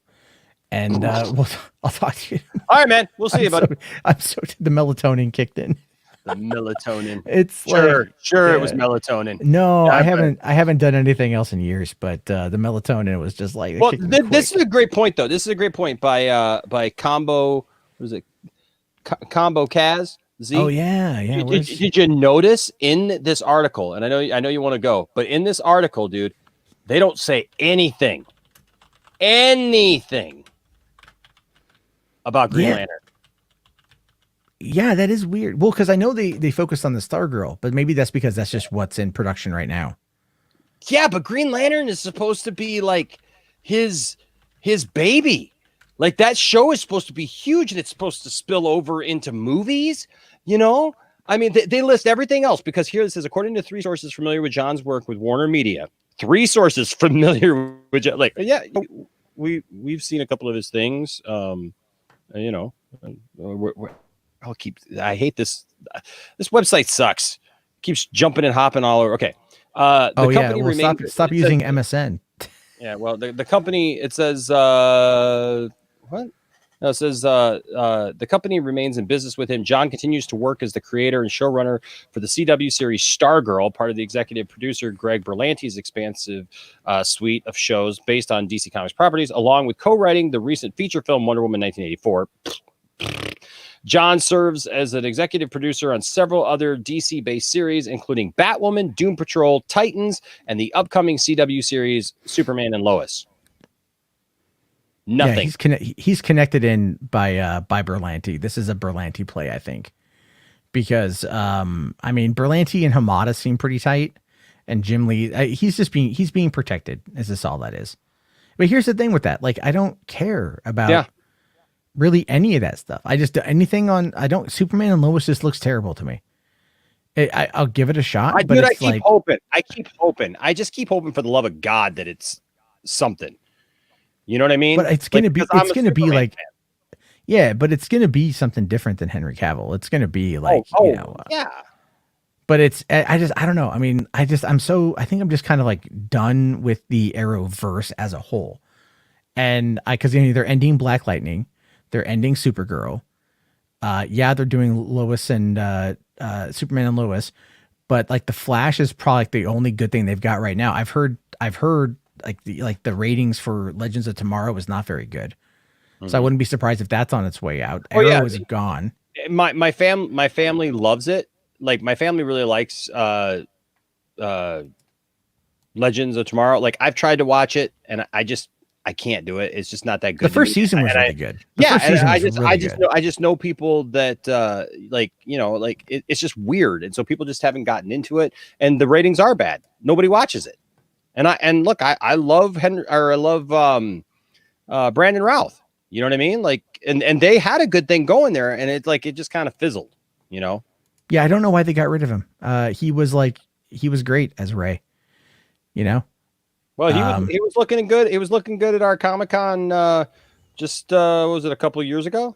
And I'll talk to you. All right, man. We'll see you, buddy. The melatonin kicked in. The melatonin. It's sure. It was melatonin. No, yeah, I haven't done anything else in years, but the melatonin was just like. Well, this is a great point, though. This is a great point by Combo. What was it? Combo Kaz. Z? Oh yeah. Did you notice in this article? And I know you want to go, but in this article, dude, they don't say anything about Green Lantern. Yeah, that is weird. Well, because I know they focused on the Stargirl, but maybe that's because that's just what's in production right now. Yeah, but Green Lantern is supposed to be like his baby. Like that show is supposed to be huge and it's supposed to spill over into movies, you know? I mean, they list everything else because here it says, according to 3 sources familiar with John's work with Warner Media, 3 sources familiar with John, like, yeah, we've seen a couple of his things. You know, I hate this. This website sucks. Keeps jumping and hopping all over. Okay. Company remains. Stop using MSN. Yeah. Well, the company, it says, what? No, it says the company remains in business with him. John continues to work as the creator and showrunner for the CW series Stargirl, part of the executive producer Greg Berlanti's expansive suite of shows based on DC Comics properties, along with co-writing the recent feature film Wonder Woman 1984. John serves as an executive producer on several other DC-based series, including Batwoman, Doom Patrol, Titans, and the upcoming CW series Superman and Lois. Nothing. Yeah, he's connected in by Berlanti. This is a Berlanti play, I think, because I mean Berlanti and Hamada seem pretty tight, and Jim Lee he's being protected. Is this all that is? But here's the thing with that: like I don't care about really any of that stuff. I just Superman and Lois just looks terrible to me. I'll give it a shot. I keep hoping. I just keep hoping for the love of God that it's something. You know what I mean? But it's gonna be like, yeah, but it's gonna be something different than Henry Cavill. It's gonna be like, yeah. But I don't know. I mean, I think I'm just kind of like done with the Arrowverse as a whole, and because they're ending Black Lightning, they're ending Supergirl. They're doing Lois and Superman and Lois, but like the Flash is probably like the only good thing they've got right now. I've heard. Like the ratings for Legends of Tomorrow was not very good, so I wouldn't be surprised if that's on its way out. Arrow is gone. My family loves it. Like my family really likes Legends of Tomorrow. Like I've tried to watch it, and I can't do it. It's just not that good. The first season was really good. I just know people that it's just weird, and so people just haven't gotten into it, and the ratings are bad. Nobody watches it. And look, I love Brandon Routh. You know what I mean? Like, and they had a good thing going there, and it just kind of fizzled, you know? Yeah, I don't know why they got rid of him. He was great as Ray, you know? Well, he was looking good. He was looking good at our Comic-Con what was it, a couple of years ago?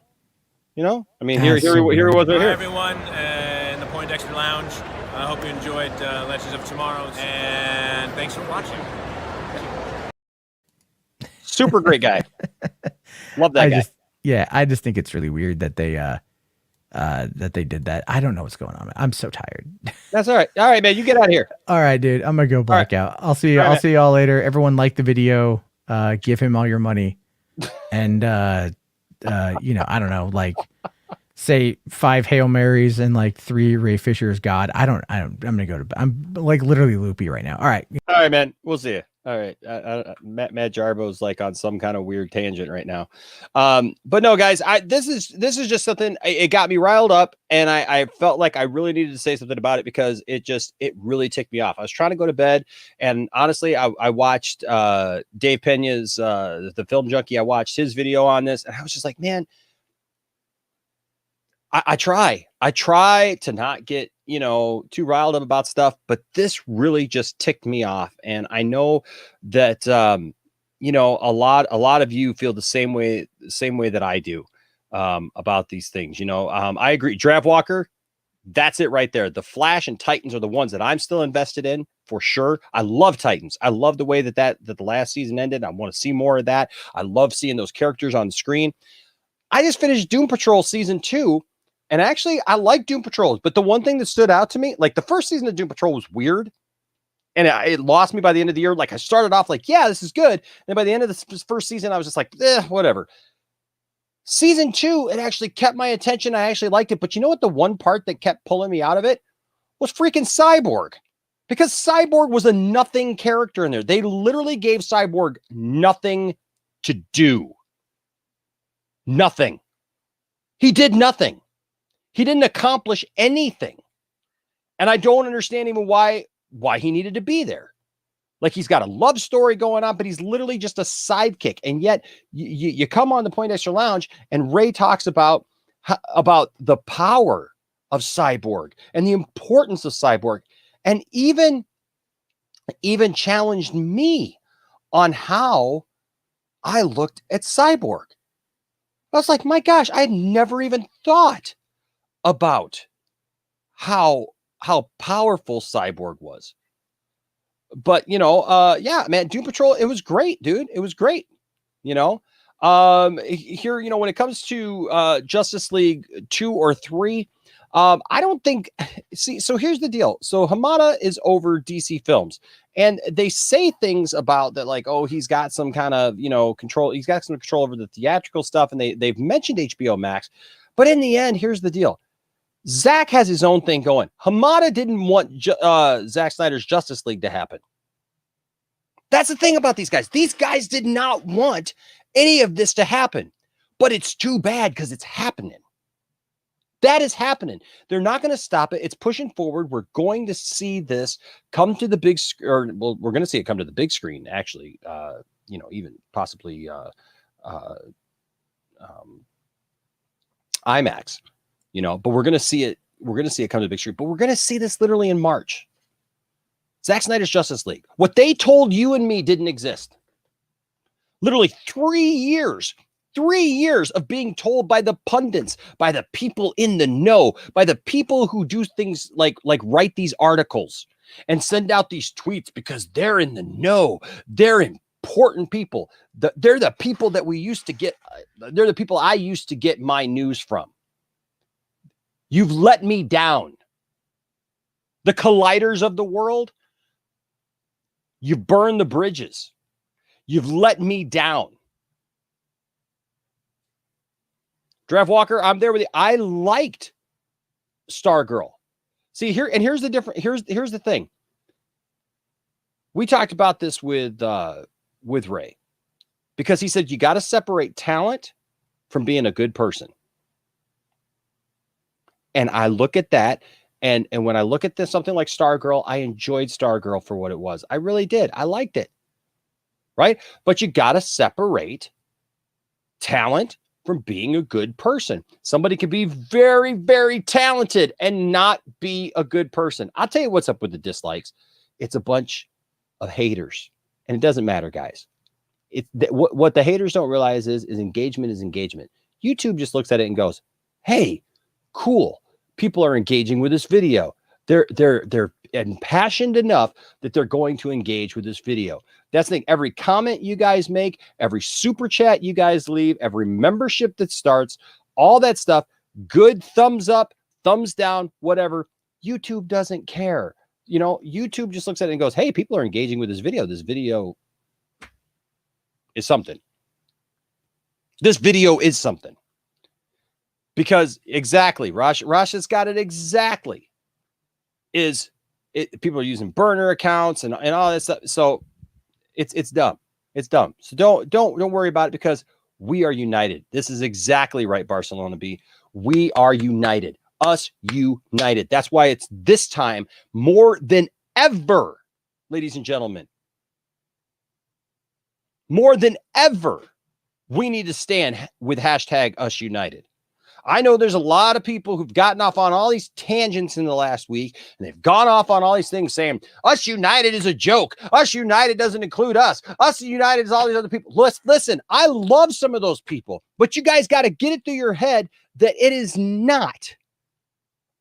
You know? I mean, here he was right Hi, here. everyone, in the Poindexter Lounge. I hope you enjoyed Legends of Tomorrow, and thanks for watching. Super great guy. Love that guy. I just think it's really weird that they did that. I don't know what's going on. I'm so tired. That's all right. All right, man. You get out of here. All right, dude. I'm gonna go black out. I'll see you. All right, I'll see y'all later. Everyone like the video. Give him all your money, and you know, I don't know, like say 5 Hail Marys and like 3 Ray Fisher's God. I'm gonna go to bed. I'm like literally loopy right now. All right, man. We'll see you. All right. Matt Jarbo's like on some kind of weird tangent right now. But no, guys, this is just something, it got me riled up, and I felt like I really needed to say something about it because it really ticked me off. I was trying to go to bed, and honestly, I watched Dave Pena's the Film Junkie. I watched his video on this, and I was just like, man, I try to not get, you know, too riled up about stuff, but this really just ticked me off. And I know that, you know, a lot of you feel the same way that I do, about these things. You know, I agree. Draft Walker, that's it right there. The Flash and Titans are the ones that I'm still invested in for sure. I love Titans. I love the way that the last season ended. I want to see more of that. I love seeing those characters on the screen. I just finished Doom Patrol season 2. And actually, I like Doom Patrol, but the one thing that stood out to me, like the first season of Doom Patrol was weird, and it lost me by the end of the year. Like I started off like, yeah, this is good. And by the end of the first season, I was just like, whatever. Season 2, it actually kept my attention. I actually liked it. But you know what? The one part that kept pulling me out of it was freaking Cyborg, because Cyborg was a nothing character in there. They literally gave Cyborg nothing to do. Nothing. He did nothing. He didn't accomplish anything. And I don't understand even why he needed to be there. Like, he's got a love story going on, but he's literally just a sidekick. And yet you come on the Poindexter Lounge and Ray talks about the power of Cyborg and the importance of Cyborg, and even challenged me on how I looked at Cyborg. I was like, my gosh, I had never even thought about how powerful Cyborg was. But, you know, yeah, man, Doom Patrol, it was great, dude. It was great. You know, here, you know, when it comes to Justice League 2 or 3, I don't think, so here's the deal. So Hamada is over DC Films, and they say things about that, like, oh, he's got some kind of, you know, control. He's got some control over the theatrical stuff, and they've mentioned HBO Max. But in the end, here's the deal. Zack has his own thing going. Hamada didn't want Zack Snyder's Justice League to happen. That's the thing about these guys. These guys did not want any of this to happen, but it's too bad because it's happening. That is happening. They're not going to stop it. It's pushing forward. We're going to see this come to the big screen, or well, we're going to see it come to the big screen, actually, you know, even possibly IMAX. You know, but we're going to see it. We're going to see it come to the big screen, but we're going to see this literally in March. Zack Snyder's Justice League. What they told you and me didn't exist. Literally 3 years. 3 years of being told by the pundits, by the people in the know, by the people who do things like write these articles and send out these tweets because they're in the know. They're important people. They're the people that we used to get. They're the people I used to get my news from. You've let me down. The colliders of the world, you burn the bridges. You've let me down. Draft Walker, I'm there with you. I liked Stargirl. See, here's the difference. Here's the thing. We talked about this with Ray, because he said you got to separate talent from being a good person. And I look at that, and when I look at this, something like Stargirl, I enjoyed Stargirl for what it was. I really did. I liked it. Right? But you got to separate talent from being a good person. Somebody could be very, very talented and not be a good person. I'll tell you what's up with the dislikes. It's a bunch of haters. And it doesn't matter, guys. What the haters don't realize is engagement is engagement. YouTube just looks at it and goes, hey, cool. People are engaging with this video. They're impassioned enough that they're going to engage with this video. That's the thing. Every comment you guys make, every super chat you guys leave, every membership that starts, all that stuff, good thumbs up, thumbs down, whatever. YouTube doesn't care. You know, YouTube just looks at it and goes, hey, people are engaging with this video. This video is something. This video is something. Because exactly, Rasha's got it exactly. People are using burner accounts and all that stuff. So it's dumb. It's dumb. So don't worry about it, because we are united. This is exactly right, Barcelona B. We are united. Us united. That's why it's this time more than ever, ladies and gentlemen. More than ever, we need to stand with hashtag Us United. I know there's a lot of people who've gotten off on all these tangents in the last week, and they've gone off on all these things saying, Us United is a joke. Us United doesn't include us. Us United is all these other people. Listen, I love some of those people, but you guys got to get it through your head that it is not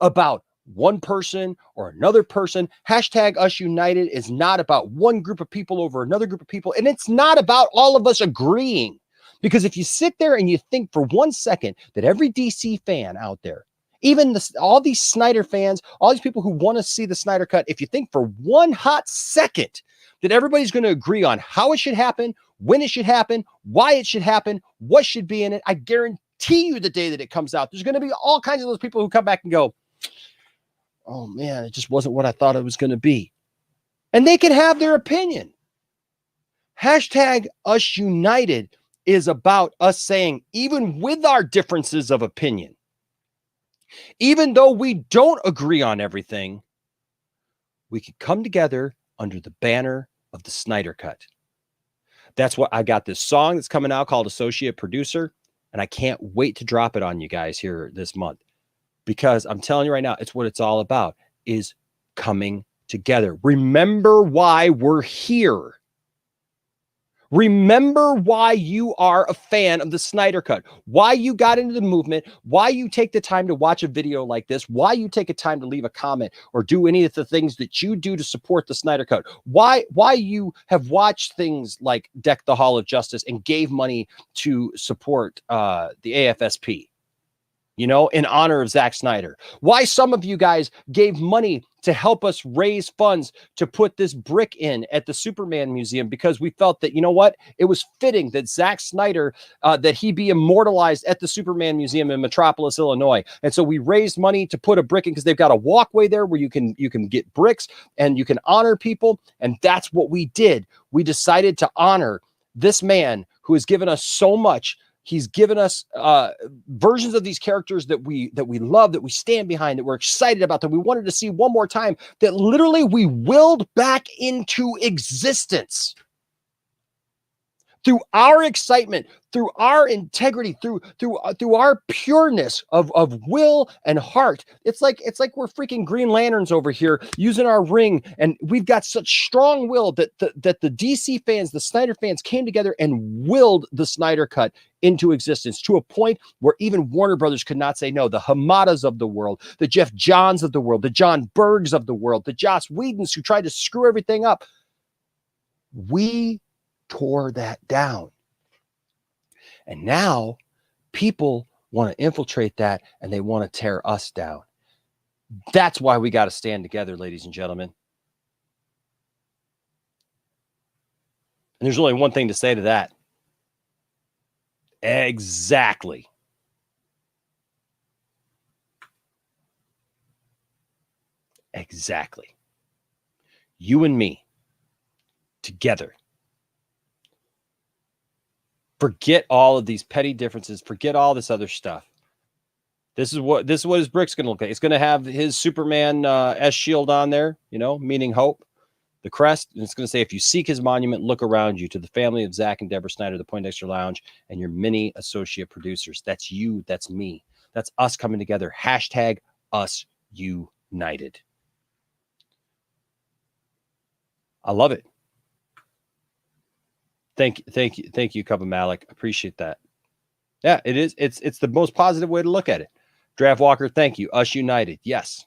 about one person or another person. Hashtag Us United is not about one group of people over another group of people, and it's not about all of us agreeing. Because if you sit there and you think for 1 second that every DC fan out there, even all these Snyder fans, all these people who want to see the Snyder Cut, if you think for one hot second that everybody's going to agree on how it should happen, when it should happen, why it should happen, what should be in it, I guarantee you the day that it comes out, there's going to be all kinds of those people who come back and go, oh man, it just wasn't what I thought it was going to be. And they can have their opinion. Hashtag Us United is about us saying, even with our differences of opinion, even though we don't agree on everything, we can come together under the banner of the Snyder Cut. That's what I got this song that's coming out called Associate Producer, and I can't wait to drop it on you guys here this month, because I'm telling you right now, it's what it's all about, is coming together. Remember why we're here. Remember why you are a fan of the Snyder Cut, why you got into the movement, why you take the time to watch a video like this, why you take a time to leave a comment or do any of the things that you do to support the Snyder Cut, why you have watched things like Deck the Hall of Justice and gave money to support the AFSP, you know, in honor of Zack Snyder. Why some of you guys gave money to help us raise funds to put this brick in at the Superman Museum, because we felt that, you know what, it was fitting that Zack Snyder, that he be immortalized at the Superman Museum in Metropolis, Illinois. And so we raised money to put a brick in, because they've got a walkway there where you can get bricks and you can honor people. And that's what we did. We decided to honor this man who has given us so much. He's given us versions of these characters that we love, that we stand behind, that we're excited about, that we wanted to see one more time, that literally we willed back into existence through our excitement, through our integrity, through our pureness of will and heart. It's like we're freaking Green Lanterns over here using our ring, and we've got such strong will that the DC fans, the Snyder fans, came together and willed the Snyder Cut into existence, to a point where even Warner Brothers could not say no. The Hamadas of the world, the Jeff Johns of the world, the John Bergs of the world, the Joss Whedons who tried to screw everything up, we tore that down. And now people want to infiltrate that, and they want to tear us down. That's why we got to stand together, ladies and gentlemen. And there's only one thing to say to that. Exactly. Exactly. You and me together. Forget all of these petty differences. Forget all this other stuff. This is what his brick's going to look like. It's going to have his Superman S shield on there, you know, meaning hope. the crest, and it's going to say, if you seek his monument, look around you, to the family of Zack and Deborah Snyder, the Poindexter Lounge, and your many associate producers. That's you. That's me. That's us coming together. Hashtag us united. I love it. Thank you, Cubba Malik. Appreciate that. Yeah, it is. It's the most positive way to look at it. Draft Walker, thank you. Us united. Yes.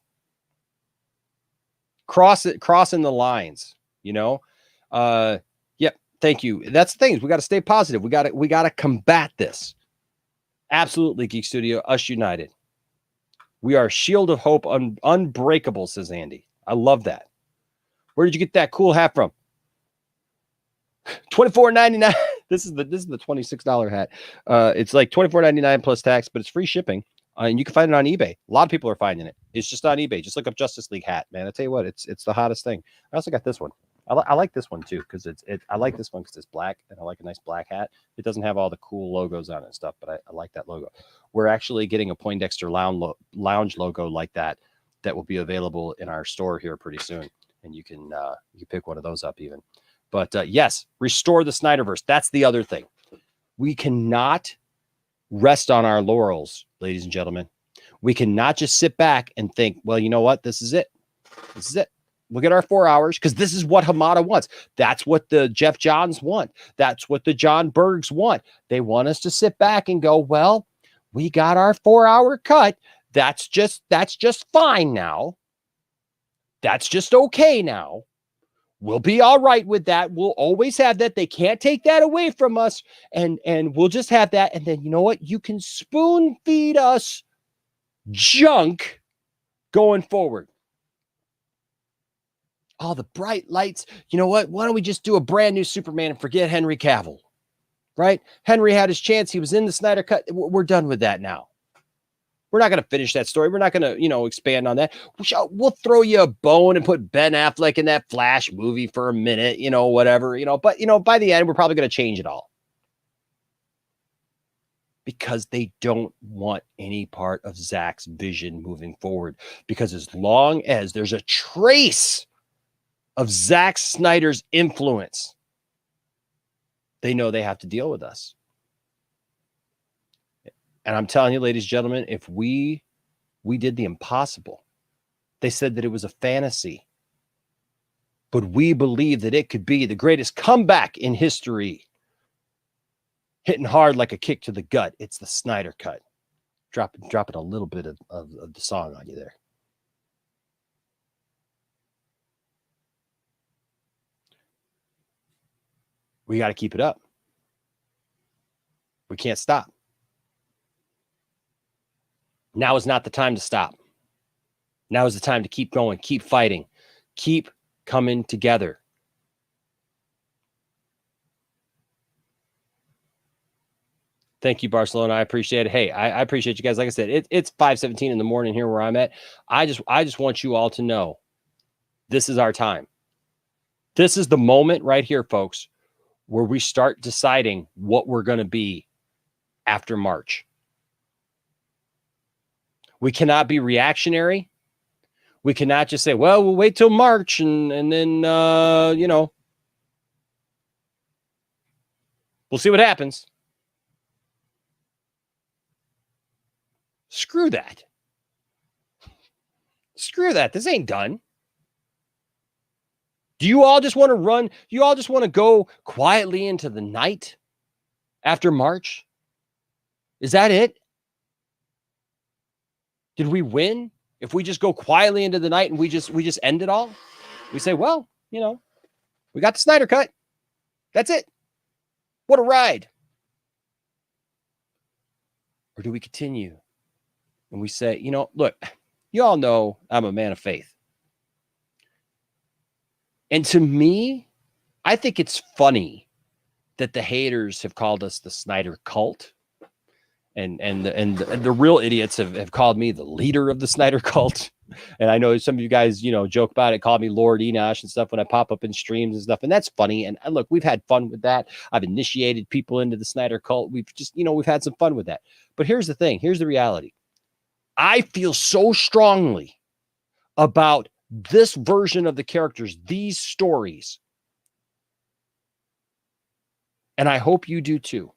Crossing the lines, you know. Yep, thank you. That's the thing. We got to stay positive. We got to combat this. Absolutely, Geek Studio, us united. We are a shield of hope, unbreakable, says Andy. I love that. Where did you get that cool hat from? $24.99. This is the $26 hat. It's like $24.99 plus tax, but it's free shipping. And you can find it on eBay. A lot of people are finding it. It's just on eBay. Just look up Justice League hat, man. I tell you what, it's the hottest thing. I also got this one. I like this one too because I like this one because it's black and I like a nice black hat. It doesn't have all the cool logos on it and stuff, but I like that logo. We're actually getting a Poindexter Lounge logo like that will be available in our store here pretty soon, and you can pick one of those up even. But yes, restore the Snyderverse. That's the other thing. We cannot rest on our laurels, ladies and gentlemen. We cannot just sit back and think, well, you know what? This is it. This is it. Look at our 4 hours, because this is what Hamada wants. That's what the Jeff Johns want. That's what the John Bergs want. They want us to sit back and go, well, we got our 4 hour cut. That's just fine now. That's just okay now. We'll be all right with that. We'll always have that. They can't take that away from us. And we'll just have that. And then, you know what? You can spoon feed us junk going forward. All the bright lights. You know what? Why don't we just do a brand new Superman and forget Henry Cavill? Right? Henry had his chance. He was in the Snyder Cut. We're done with that now. We're not going to finish that story. We're not going to, expand on that. We'll throw you a bone and put Ben Affleck in that Flash movie for a minute, whatever, but, by the end, we're probably going to change it all. Because they don't want any part of Zack's vision moving forward. Because as long as there's a trace of Zack Snyder's influence, they know they have to deal with us. And I'm telling you, ladies and gentlemen, if we did the impossible, they said that it was a fantasy, but we believe that it could be the greatest comeback in history. Hitting hard like a kick to the gut. It's the Snyder Cut. Dropping a little bit of the song on you there. We got to keep it up. We can't stop. Now is not the time to stop. Now is the time to keep going, keep fighting, keep coming together. Thank you, Barcelona. I appreciate it. Hey, I appreciate you guys. Like I said, it's 5:17 in the morning here where I'm at. I just want you all to know this is our time. This is the moment right here, folks, where we start deciding what we're going to be after March. We cannot be reactionary. We cannot just say, well, we'll wait till March and then, we'll see what happens. Screw that. Screw that. This ain't done. Do you all just want to run? You all just want to go quietly into the night after March? Is that it? Did we win? If we just go quietly into the night and we just end it all? We say, well, we got the Snyder Cut. That's it. What a ride. Or do we continue? And we say, look, you all know I'm a man of faith. And to me, I think it's funny that the haters have called us the Snyder cult. And the real idiots have called me the leader of the Snyder cult. And I know some of you guys, joke about it, call me Lord Enosh and stuff when I pop up in streams and stuff. And that's funny. And look, we've had fun with that. I've initiated people into the Snyder cult. We've just, we've had some fun with that. But here's the thing. Here's the reality. I feel so strongly about this version of the characters, these stories. And I hope you do too.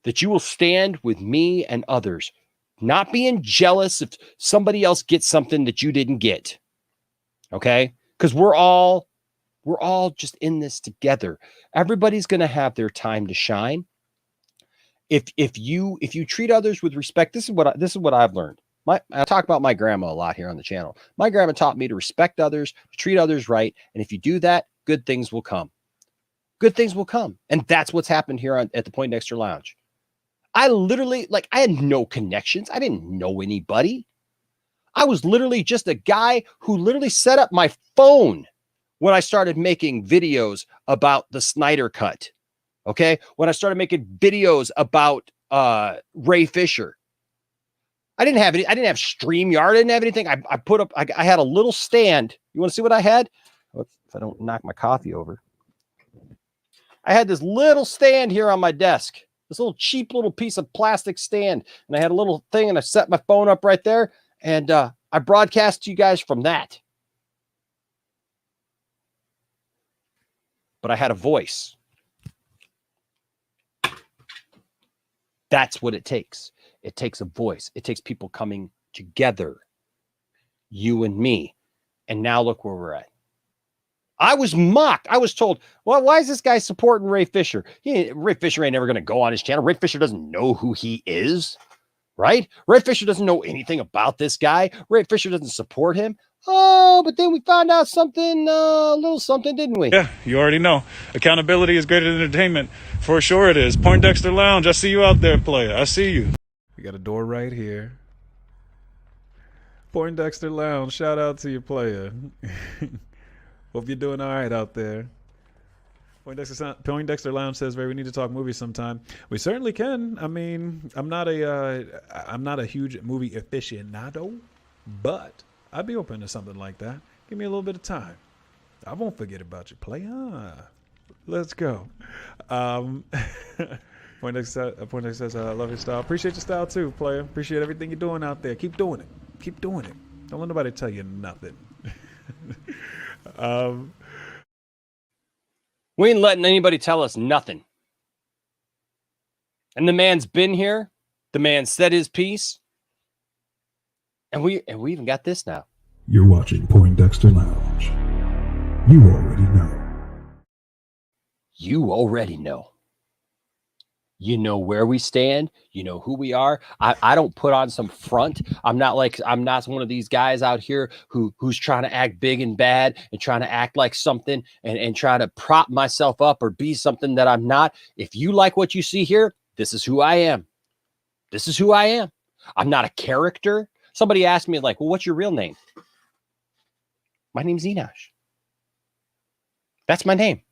That you will stand with me and others, not being jealous if somebody else gets something that you didn't get. Okay? Because we're all just in this together. Everybody's going to have their time to shine. If you treat others with respect, this is what I've learned. I talk about my grandma a lot here on the channel. My grandma taught me to respect others, to treat others right, and if you do that, good things will come. Good things will come, and that's what's happened here at the Poindexter Lounge. I literally, I had no connections. I didn't know anybody. I was literally just a guy who literally set up my phone when I started making videos about the Snyder Cut. Okay? When I started making videos about Ray Fisher. I didn't have StreamYard. I didn't have anything. I had a little stand. You want to see what I had? If I don't knock my coffee over. I had this little stand here on my desk. This little cheap little piece of plastic stand. And I had a little thing and I set my phone up right there. And I broadcast to you guys from that. But I had a voice. That's what it takes. It takes a voice. It takes people coming together. You and me. And now look where we're at. I was mocked. I was told, well, why is this guy supporting Ray Fisher? Ray Fisher ain't never going to go on his channel. Ray Fisher doesn't know who he is, right? Ray Fisher doesn't know anything about this guy. Ray Fisher doesn't support him. Oh, but then we found out something, a little something, didn't we? Yeah, you already know. Accountability is greater than entertainment. For sure it is. Poindexter Lounge, I see you out there, player. I see you. We got a door right here. Poindexter Lounge, shout out to you, player. Hope you're doing all right out there. Poindexter Lounge says, "Ray, we need to talk movies sometime." We certainly can. I mean, I'm not a huge movie aficionado, but I'd be open to something like that. Give me a little bit of time. I won't forget about you, player. Let's go. Poindexter says, "I love your style. Appreciate your style too, player. Appreciate everything you're doing out there. Keep doing it. Keep doing it. Don't let nobody tell you nothing." We ain't letting anybody tell us nothing. And the man's been here. The man said his piece. And we even got this now. You're watching Poindexter Lounge. You already know. You already know. You know where we stand. You know who we are. I don't put on some front. I'm not one of these guys out here who's trying to act big and bad and trying to act like something and trying to prop myself up or be something that I'm not. If you like what you see here, this is who I am. This is who I am. I'm not a character. Somebody asked me, well, what's your real name? My name's Enosh. That's my name.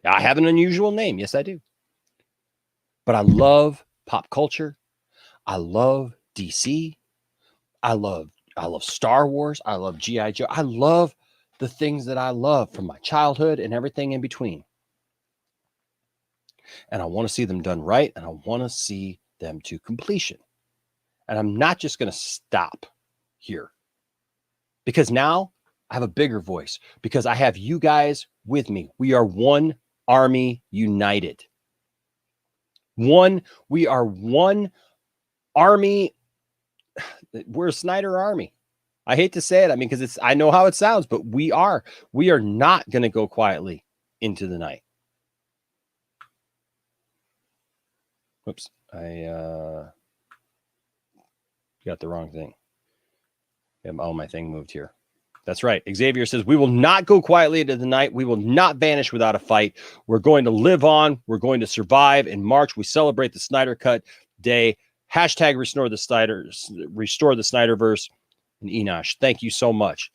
I have an unusual name. Yes, I do. But I love pop culture. I love DC. I love Star Wars. I love G.I. Joe. I love the things that I love from my childhood and everything in between. And I want to see them done right. And I want to see them to completion. And I'm not just going to stop here. Because now I have a bigger voice. Because I have you guys with me. We are one army united. We are one army. We're a Snyder army. I hate to say it. I mean, because I know how it sounds, but we are not going to go quietly into the night. Whoops. I got the wrong thing. Oh, my thing moved here. That's right. Xavier says, we will not go quietly into the night. We will not vanish without a fight. We're going to live on. We're going to survive. In March, we celebrate the Snyder Cut Day. Hashtag restore the Snyderverse. And Enosh, thank you so much.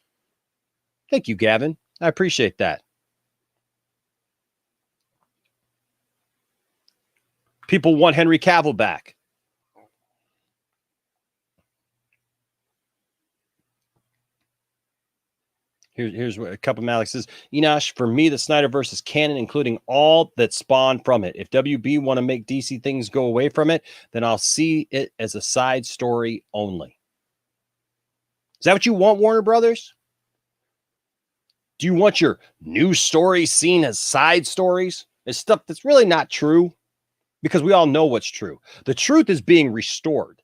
Thank you, Gavin. I appreciate that. People want Henry Cavill back. Here's what a couple of Alex says. Enosh, for me, the Snyderverse is canon, including all that spawned from it. If WB want to make DC things go away from it, then I'll see it as a side story only. Is that what you want, Warner Brothers? Do you want your news stories seen as side stories? As stuff that's really not true? Because we all know what's true. The truth is being restored.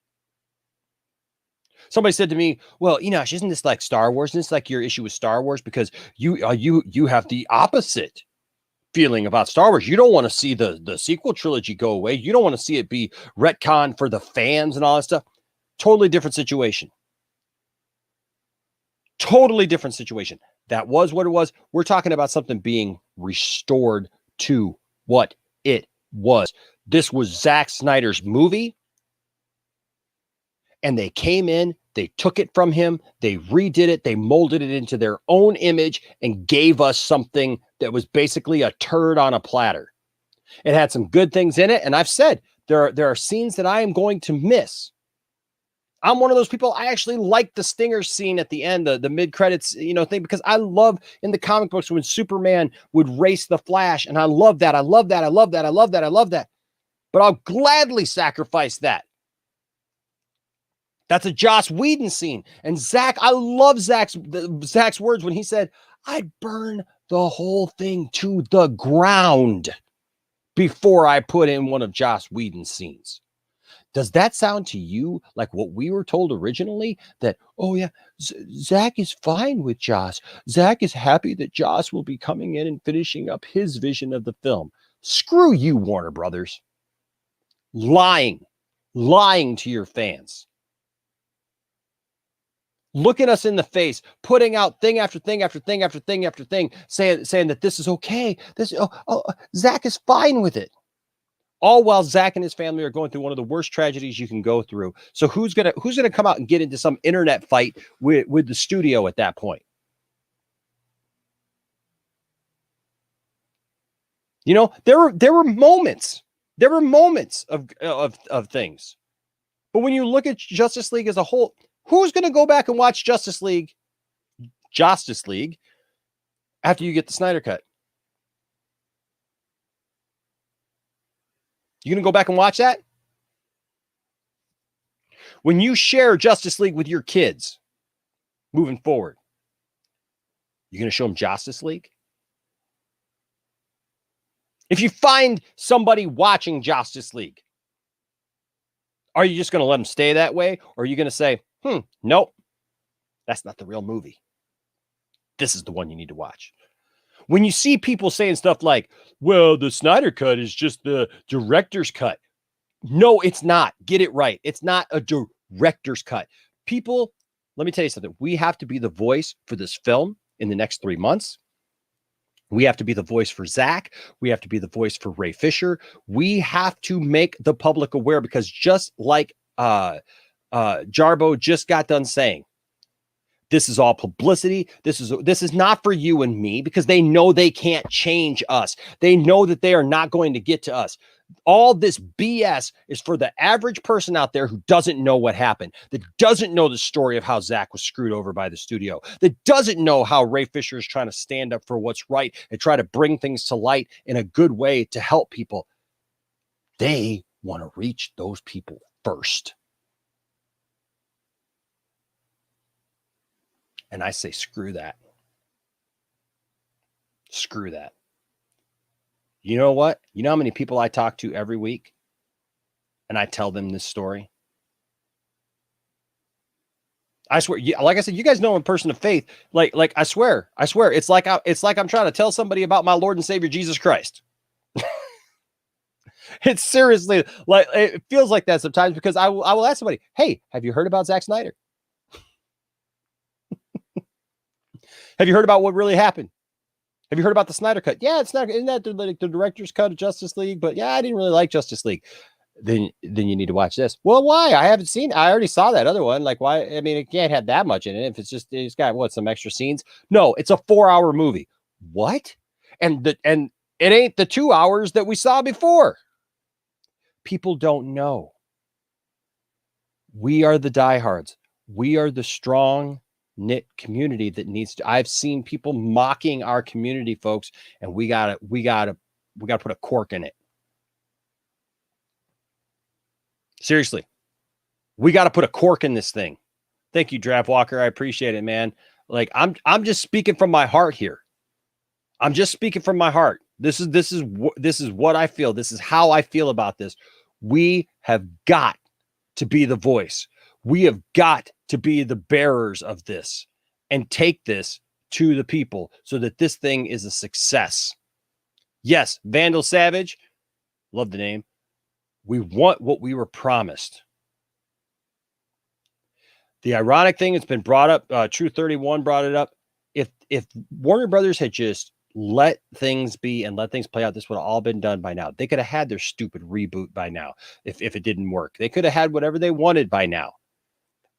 Somebody said to me, well, Enosh, isn't this like Star Wars? Isn't this like your issue with Star Wars? Because you have the opposite feeling about Star Wars. You don't want to see the sequel trilogy go away. You don't want to see it be retcon for the fans and all that stuff. Totally different situation. Totally different situation. That was what it was. We're talking about something being restored to what it was. This was Zack Snyder's movie. And they came in, they took it from him, they redid it, they molded it into their own image and gave us something that was basically a turd on a platter. It had some good things in it. And I've said there are scenes that I am going to miss. I'm one of those people. I actually like the Stinger scene at the end, the mid-credits, thing, because I love in the comic books when Superman would race the Flash, and I love that. I love that. I love that. I love that. I love that. But I'll gladly sacrifice that. That's a Joss Whedon scene. And Zach, I love Zach's words when he said, I'd burn the whole thing to the ground before I put in one of Joss Whedon's scenes. Does that sound to you like what we were told originally? That, oh yeah, Zach is fine with Joss. Zach is happy that Joss will be coming in and finishing up his vision of the film. Screw you, Warner Brothers. Lying to your fans. Looking us in the face, putting out thing after thing after thing after thing after thing, saying that this is okay. Zach is fine with it. All while Zach and his family are going through one of the worst tragedies you can go through. So who's gonna come out and get into some internet fight with the studio at that point? There were moments. There were moments of things. But when you look at Justice League as a whole, who's going to go back and watch Justice League after you get the Snyder Cut? You going to go back and watch that? When you share Justice League with your kids moving forward, you going to show them Justice League? If you find somebody watching Justice League, are you just going to let them stay that way? Or are you going to say, nope, that's not the real movie. This is the one you need to watch. When you see people saying stuff like, well, the Snyder Cut is just the director's cut. No, it's not. Get it right. It's not a director's cut. People, let me tell you something. We have to be the voice for this film in the next 3 months. We have to be the voice for Zach. We have to be the voice for Ray Fisher. We have to make the public aware, because just like Jarbo just got done saying, this is all publicity. This is not for you and me, because they know they can't change us. They know that they are not going to get to us. All this BS is for the average person out there who doesn't know what happened, that doesn't know the story of how Zach was screwed over by the studio, that doesn't know how Ray Fisher is trying to stand up for what's right and try to bring things to light in a good way to help people. They want to reach those people first. And I say, screw that. Screw that. You know what? You know how many people I talk to every week and I tell them this story? I swear, like I said, you guys know I'm a person of faith. Like I swear, it's like I'm trying to tell somebody about my Lord and Savior Jesus Christ. It's seriously like, it feels like that sometimes, because I will ask somebody, hey, have you heard about Zack Snyder? Have you heard about what really happened? Have you heard about the Snyder Cut? Yeah, it's not. Isn't that the director's cut of Justice League? But yeah, I didn't really like Justice League. Then you need to watch this. Well, why? I haven't seen. I already saw that other one. Like, why? I mean, it can't have that much in it. If it's got some extra scenes. No, it's a 4-hour movie. What? And it ain't the 2 hours that we saw before. People don't know. We are the diehards. We are the strong knit community that needs to. I've seen people mocking our community, folks, and we gotta put a cork in it. Seriously, we got to put a cork in this thing. Thank you, Draft Walker. I appreciate it, man. Like I'm just speaking from my heart here. I'm just speaking from my heart. This is what I feel. This is how I feel about this. We have got to be the voice. We have got to be the bearers of this and take this to the people so that this thing is a success. Yes, Vandal Savage, love the name. We want what we were promised. The ironic thing that's been brought up, True 31 brought it up. If Warner Brothers had just let things be and let things play out, this would have all been done by now. They could have had their stupid reboot by now if it didn't work. They could have had whatever they wanted by now.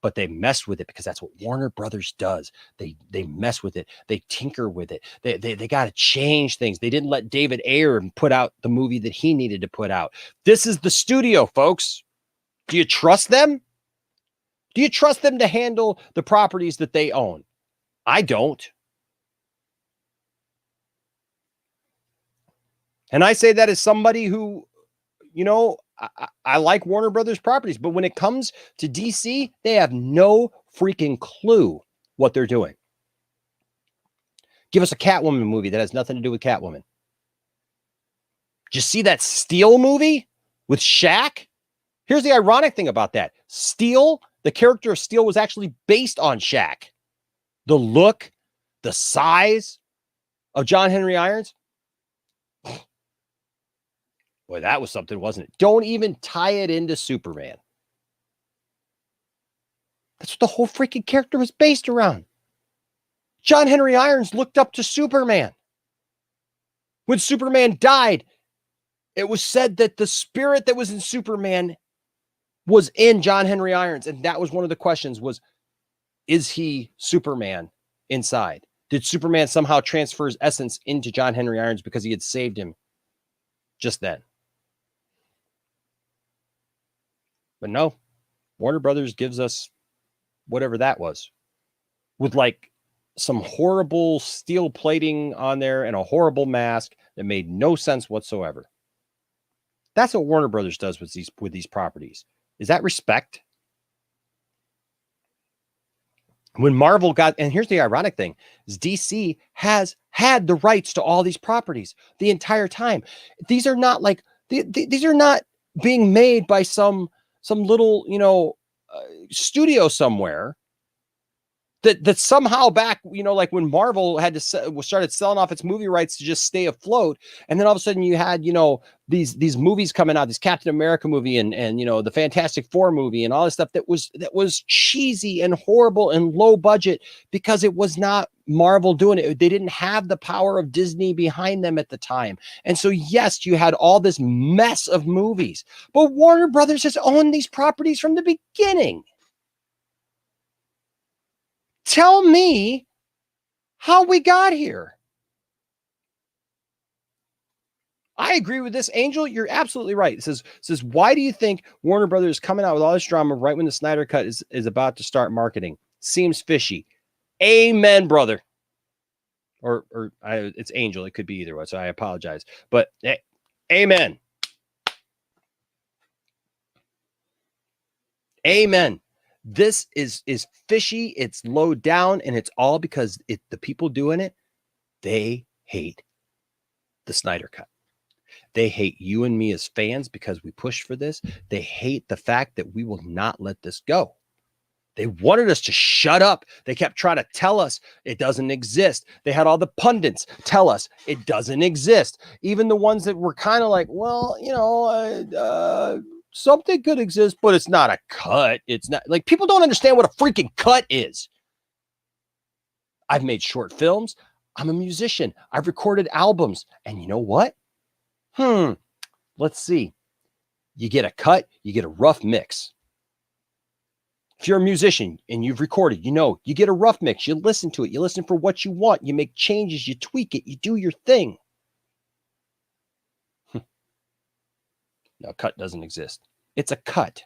But they messed with it because that's what Warner Brothers does. They mess with it. They tinker with it. They got to change things. They didn't let David Ayer put out the movie that he needed to put out. This is the studio, folks. Do you trust them? Do you trust them to handle the properties that they own? I don't. And I say that as somebody who, you know, I like Warner Brothers properties, but when it comes to DC, they have no freaking clue what they're doing. Give us a Catwoman movie that has nothing to do with Catwoman. Did you see that Steel movie with Shaq? Here's the ironic thing about that. Steel, the character of Steel, was actually based on Shaq. The look, the size of John Henry Irons. Boy, that was something, wasn't it? Don't even tie it into Superman. That's what the whole freaking character was based around. John Henry Irons looked up to Superman. When Superman died, it was said that the spirit that was in Superman was in John Henry Irons. And that was one of the questions was, is he Superman inside? Did Superman somehow transfer his essence into John Henry Irons because he had saved him just then? But no, Warner Brothers gives us whatever that was with like some horrible steel plating on there and a horrible mask that made no sense whatsoever. That's what Warner Brothers does with these properties. Is that respect? When Marvel got, and here's the ironic thing, is DC has had the rights to all these properties the entire time. These are not like, these are not being made by some little, studio somewhere that somehow back, like when Marvel had to started selling off its movie rights to just stay afloat. And then all of a sudden you had, these movies coming out, this Captain America movie and the Fantastic Four movie and all this stuff that was cheesy and horrible and low budget because it was not Marvel doing it. They didn't have the power of Disney behind them at the time. And so, yes, you had all this mess of movies, but Warner Brothers has owned these properties from the beginning. Tell me how we got here. I agree with this. Angel, you're absolutely right. It says, why do you think Warner Brothers is coming out with all this drama right when the Snyder Cut is about to start marketing? Seems fishy. Amen, brother. Or it's Angel. It could be either way, so I apologize. But amen. Amen. This is fishy. It's low down, and it's all because the people doing it, they hate the Snyder Cut. They hate you and me as fans because we pushed for this. They hate the fact that we will not let this go. They wanted us to shut up. They kept trying to tell us it doesn't exist. They had all the pundits tell us it doesn't exist. Even the ones that were kind of like, well, something could exist, but it's not a cut. It's not like people don't understand what a freaking cut is. I've made short films. I'm a musician. I've recorded albums. And you know what? Let's see. You get a cut, you get a rough mix. If you're a musician and you've recorded, you get a rough mix. You listen to it. You listen for what you want. You make changes. You tweak it. You do your thing. No, cut doesn't exist. It's a cut.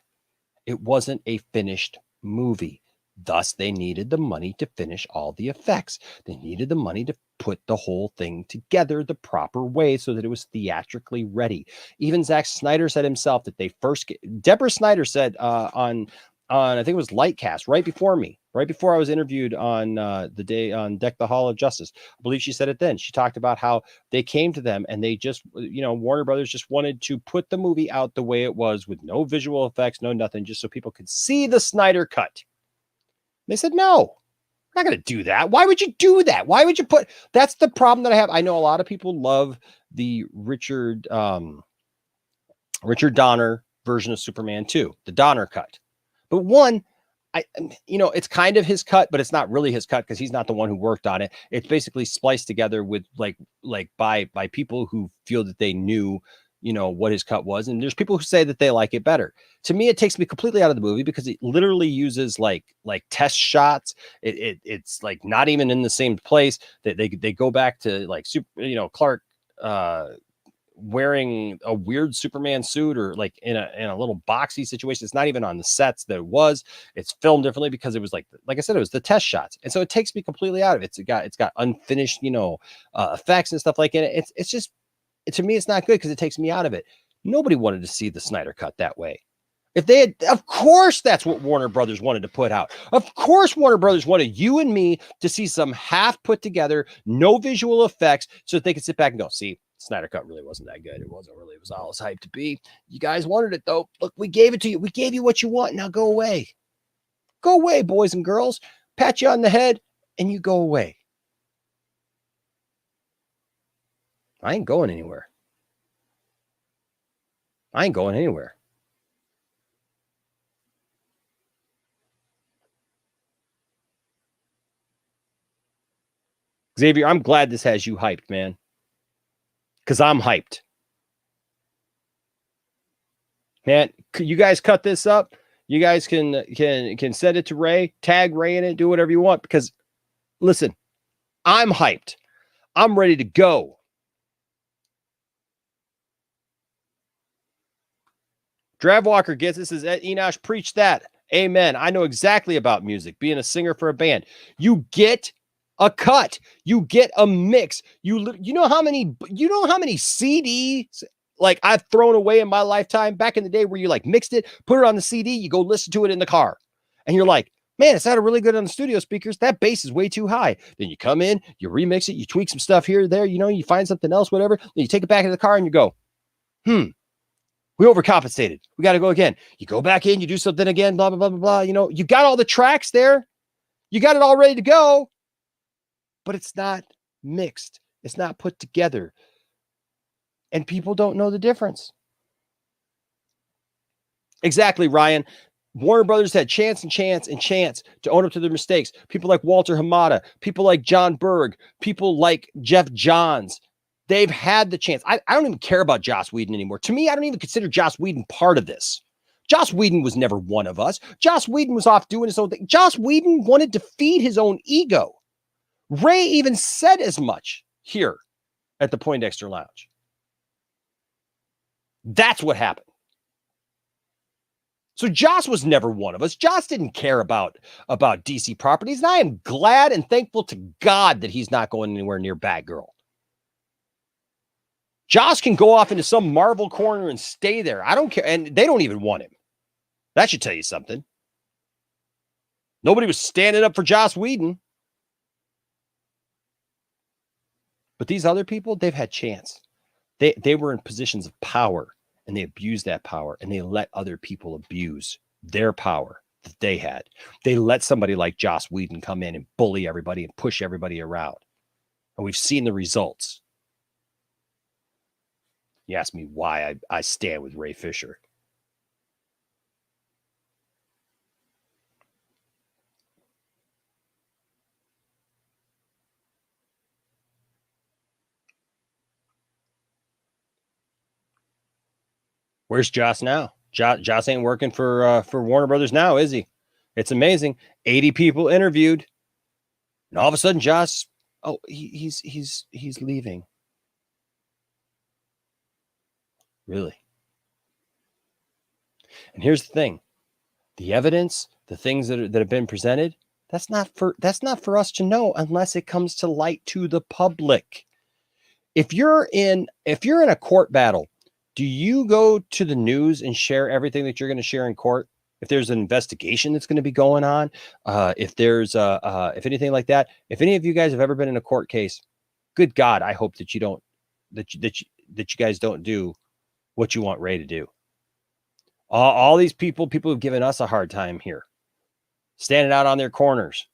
It wasn't a finished movie. Thus, they needed the money to finish all the effects. They needed the money to put the whole thing together the proper way so that it was theatrically ready. Even Zack Snyder said himself that Deborah Snyder said on I think it was Lightcast right before me. right before I was interviewed on the day on Deck the Hall of Justice. I believe she said it then. She talked about how they came to them and they just, Warner Brothers just wanted to put the movie out the way it was with no visual effects, no nothing, just so people could see the Snyder Cut. They said, no, we're not going to do that. Why would you do that? Why would you put, that's the problem that I have. I know a lot of people love the Richard Donner version of Superman 2, the Donner cut. But one, it's kind of his cut, but it's not really his cut because he's not the one who worked on it. It's basically spliced together with like by people who feel that they knew, what his cut was. And there's people who say that they like it better. To me, it takes me completely out of the movie because it literally uses like test shots. It's like not even in the same place that they go back to like Clark wearing a weird Superman suit or like in a little boxy situation. It's not even on the sets that it was. It's filmed differently because it was like I said, it was the test shots. And so it takes me completely out of it. It's got unfinished, effects and stuff like it. It's just, to me, it's not good because it takes me out of it. Nobody wanted to see the Snyder Cut that way. If they had, of course, that's what Warner Brothers wanted to put out. Of course, Warner Brothers wanted you and me to see some half put together, no visual effects, so that they could sit back and go, see, Snyder Cut really wasn't that good. It wasn't really, it was all it's hyped to be. You guys wanted it though. Look, we gave it to you. We gave you what you want. Now go away. Go away, boys and girls. Pat you on the head and you go away. I ain't going anywhere. I ain't going anywhere. Xavier, I'm glad this has you hyped, man. Because I'm hyped. Man, you guys cut this up. You guys can send it to Ray, tag Ray in it, do whatever you want. Because, listen, I'm hyped. I'm ready to go. Dravwalker gets this. Says Enosh, preach that. Amen. I know exactly about music, being a singer for a band. You get a cut, you get a mix. You know how many CDs like I've thrown away in my lifetime back in the day where you like mixed it, put it on the CD, you go listen to it in the car, and you're like, man, it sounded really good on the studio speakers. That bass is way too high. Then you come in, you remix it, you tweak some stuff here or there, you find something else, whatever. Then you take it back into the car and you go, we overcompensated. We got to go again. You go back in, you do something again, blah, blah, blah, blah, blah. You got all the tracks there. You got it all ready to go. But it's not mixed. It's not put together. And people don't know the difference. Exactly, Ryan. Warner Brothers had chance to own up to their mistakes. People like Walter Hamada, people like John Berg, people like Jeff Johns. They've had the chance. I don't even care about Joss Whedon anymore. To me, I don't even consider Joss Whedon part of this. Joss Whedon was never one of us. Joss Whedon was off doing his own thing. Joss Whedon wanted to feed his own ego. Ray even said as much here at the Poindexter Lounge. That's what happened. So Joss was never one of us. Joss didn't care about DC properties, and I am glad and thankful to God that he's not going anywhere near Batgirl. Joss can go off into some Marvel corner and stay there. I don't care, and they don't even want him. That should tell you something. Nobody was standing up for Joss Whedon. But these other people, they've had chance. They were in positions of power, and they abused that power, and they let other people abuse their power that they had. They let somebody like Joss Whedon come in and bully everybody and push everybody around. And we've seen the results. You ask me why I stand with Ray Fisher. Where's Joss now? Joss ain't working for Warner Brothers now, is he? It's amazing. 80 people interviewed, and all of a sudden, Joss, he's leaving. Really? And here's the thing: the evidence, the things that have been presented, that's not for us to know unless it comes to light to the public. If you're in a court battle, do you go to the news and share everything that you're going to share in court? if there's an investigation that's going to be going on, if there's if anything like that, if any of you guys have ever been in a court case, good God, I hope that you don't, that you guys don't do what you want Ray to do. All these people have given us a hard time here, standing out on their corners,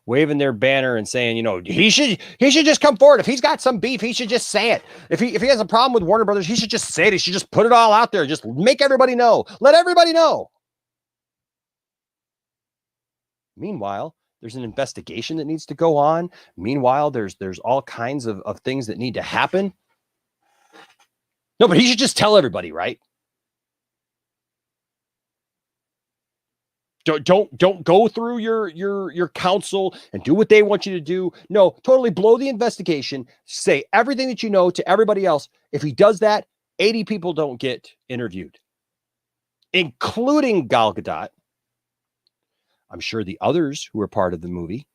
waving their banner and saying, he should just come forward. If he's got some beef, he should just say it. If he has a problem with Warner Brothers, he should just say it. He should just put it all out there. Just make everybody know. Let everybody know. Meanwhile, there's an investigation that needs to go on. Meanwhile, there's all kinds of things that need to happen. No, but he should just tell everybody, right? Don't go through your counsel and do what they want you to do. No, totally blow the investigation. Say everything that you know to everybody else. If he does that, 80 people don't get interviewed, including Gal Gadot. I'm sure the others who are part of the movie.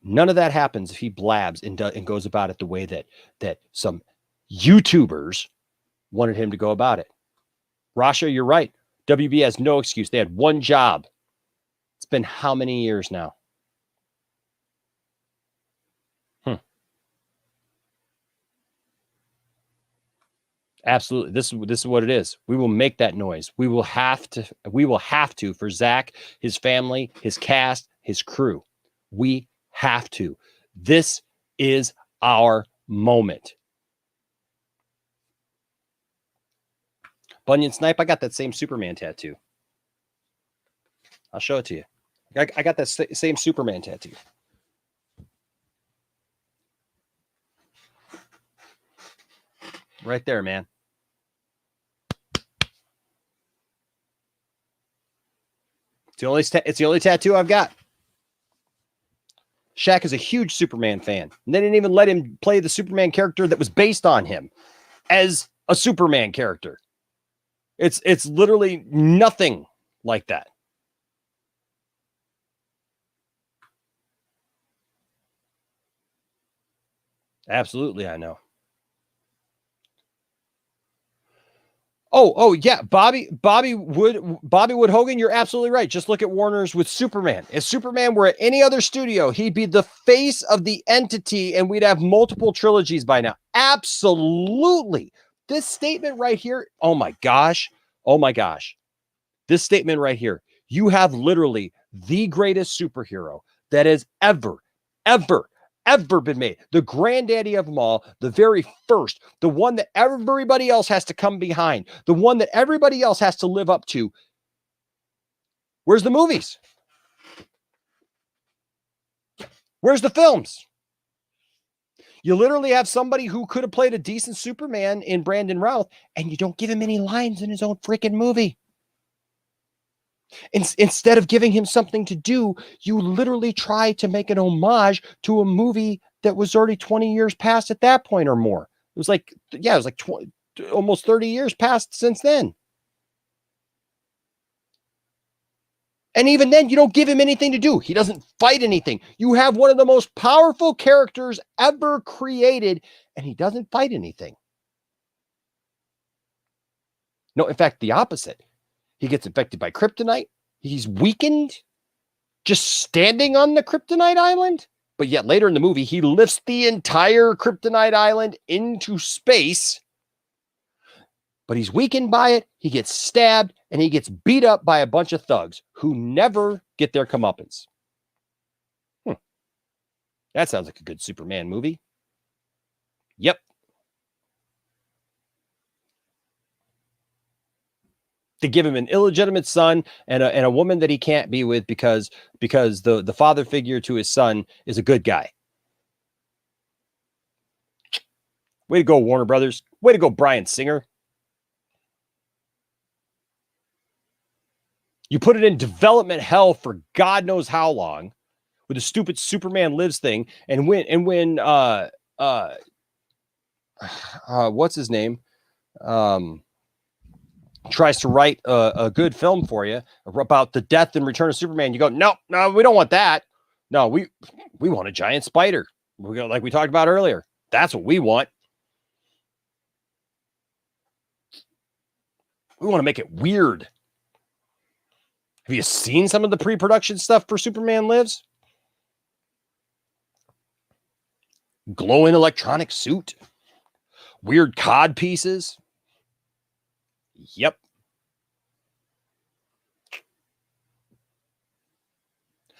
None of that happens if he blabs and goes about it the way that some YouTubers wanted him to go about it. Rasha, you're right. WB has no excuse. They had one job. It's been how many years now? Absolutely. This is what it is. We will make that noise. We will have to for Zack, his family, his cast, his crew. We have to. This is our moment. Bunyan Snipe, I got that same Superman tattoo. I'll show it to you. I got that same Superman tattoo. Right there, man. It's the only tattoo I've got. Shaq is a huge Superman fan. And they didn't even let him play the Superman character that was based on him as a Superman character. It's literally nothing like that. Absolutely, I know. Oh yeah, Bobby Wood Hogan, you're absolutely right. Just look at Warner's with Superman. If Superman were at any other studio, he'd be the face of the entity and we'd have multiple trilogies by now. Absolutely. This statement right here, oh my gosh. This statement right here, you have literally the greatest superhero that has ever been made. The granddaddy of them all, the very first, the one that everybody else has to come behind, the one that everybody else has to live up to. Where's the movies? Where's the films? You literally have somebody who could have played a decent Superman in Brandon Routh, and you don't give him any lines in his own freaking movie. Instead of giving him something to do, you literally try to make an homage to a movie that was already 20 years past at that point or more. It was like 20, almost 30 years past since then. And even then, you don't give him anything to do. He doesn't fight anything. You have one of the most powerful characters ever created, and he doesn't fight anything. No, in fact, the opposite. He gets infected by kryptonite. He's weakened just standing on the kryptonite island. But yet later in the movie, he lifts the entire kryptonite island into space. But he's weakened by it. He gets stabbed and he gets beat up by a bunch of thugs who never get their comeuppance. That sounds like a good Superman movie. Yep. To give him an illegitimate son and a woman that he can't be with because the father figure to his son is a good guy. Way to go, Warner Brothers. Way to go, Bryan Singer. You put it in development hell for God knows how long with the stupid Superman Lives thing. And when what's his name? Tries to write a good film for you about the death and return of Superman. You go, no, we don't want that. No, we want a giant spider. We go, like we talked about earlier. That's what we want. We want to make it weird. Have you seen some of the pre-production stuff for Superman Lives? Glowing electronic suit. Weird cod pieces. Yep.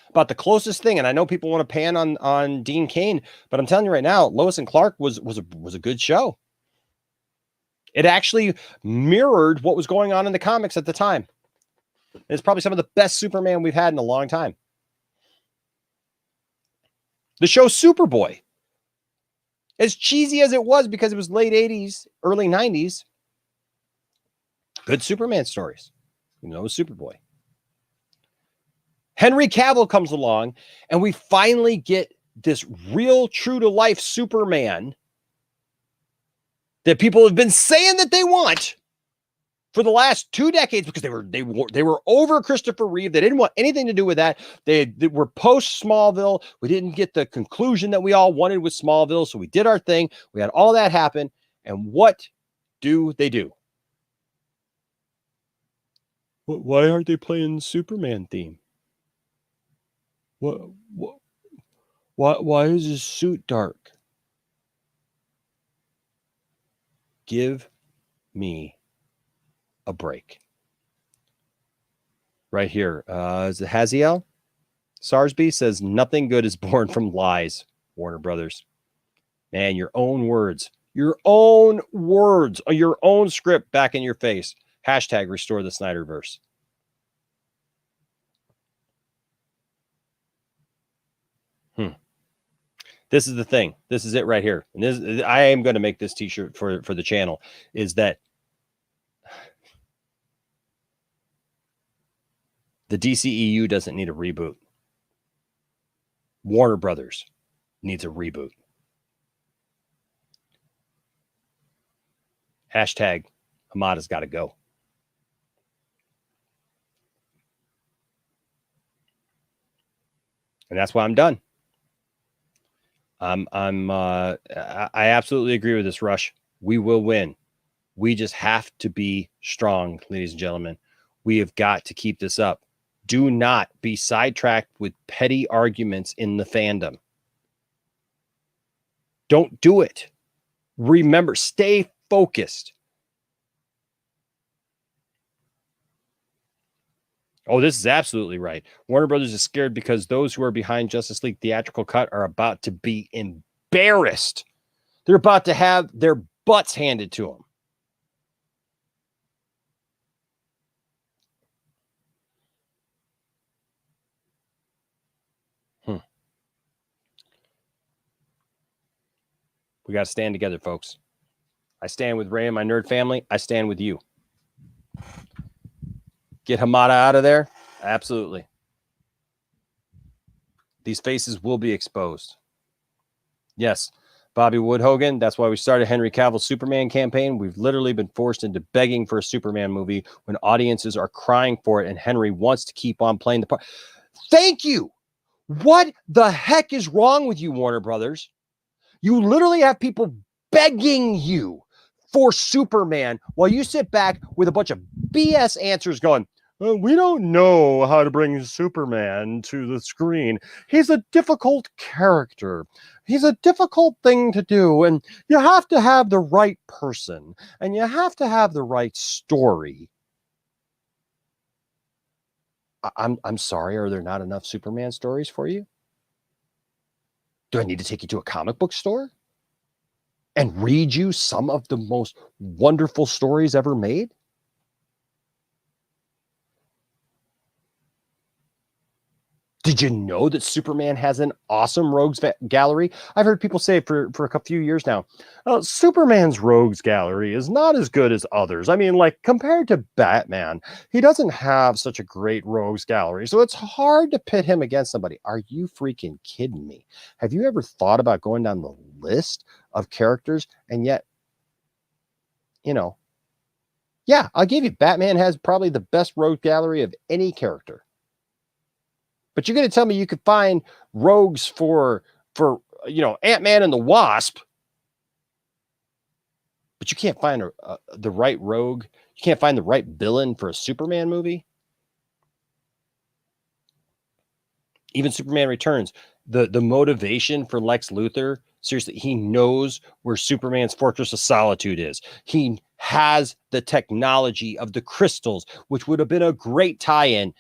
About the closest thing, and I know people want to pan on Dean Cain, but I'm telling you right now, Lois and Clark was a good show. It actually mirrored what was going on in the comics at the time. It's probably some of the best Superman we've had in a long time. The show Superboy, as cheesy as it was because it was late 80s, early 90s, good Superman stories. You know, Superboy. Henry Cavill comes along, and we finally get this real, true-to-life Superman that people have been saying that they want for the last 2 decades because they were over Christopher Reeve. They didn't want anything to do with that. They were post Smallville. We didn't get the conclusion that we all wanted with Smallville, so we did our thing. We had all that happen, and what do they do? Why aren't they playing the Superman theme? Why is his suit dark? Give me a break. Right here. Is it Haziel? Sarsby says, nothing good is born from lies, Warner Brothers. Man, your own words. Your own words. Your own script back in your face. Hashtag restore the Snyderverse. This is the thing. This is it right here. And this, I am going to make this t-shirt for the channel, is that the DCEU doesn't need a reboot. Warner Brothers needs a reboot. Hashtag Hamada's got to go. And that's why I'm done. I absolutely agree with this, Rush. We will win. We just have to be strong, ladies and gentlemen. We have got to keep this up. Do not be sidetracked with petty arguments in the fandom. Don't do it. Remember, stay focused. Oh, this is absolutely right. Warner Brothers is scared because those who are behind Justice League theatrical cut are about to be embarrassed. They're about to have their butts handed to them. We got to stand together, folks. I stand with Ray and my nerd family. I stand with you. Get Hamada out of there? Absolutely. These faces will be exposed. Yes, Bobby Woodhogan. That's why we started Henry Cavill's Superman campaign. We've literally been forced into begging for a Superman movie when audiences are crying for it, and Henry wants to keep on playing the part. Thank you. What the heck is wrong with you, Warner Brothers? You literally have people begging you for Superman while you sit back with a bunch of BS answers going, we don't know how to bring Superman to the screen. He's a difficult character. He's a difficult thing to do. And you have to have the right person. And you have to have the right story. I'm sorry, are there not enough Superman stories for you? Do I need to take you to a comic book store and read you some of the most wonderful stories ever made? Did you know that Superman has an awesome rogues gallery? I've heard people say for a few years now, Superman's rogues gallery is not as good as others. I mean, like compared to Batman, he doesn't have such a great rogues gallery. So it's hard to pit him against somebody. Are you freaking kidding me? Have you ever thought about going down the list of characters? And yet, you know, yeah, I'll give you Batman has probably the best rogue gallery of any character. But you're going to tell me you could find rogues for Ant-Man and the Wasp, but you can't find the right rogue. You can't find the right villain for a Superman movie. Even Superman Returns, the motivation for Lex Luthor, seriously, he knows where Superman's Fortress of Solitude is. He has the technology of the crystals, which would have been a great tie-in.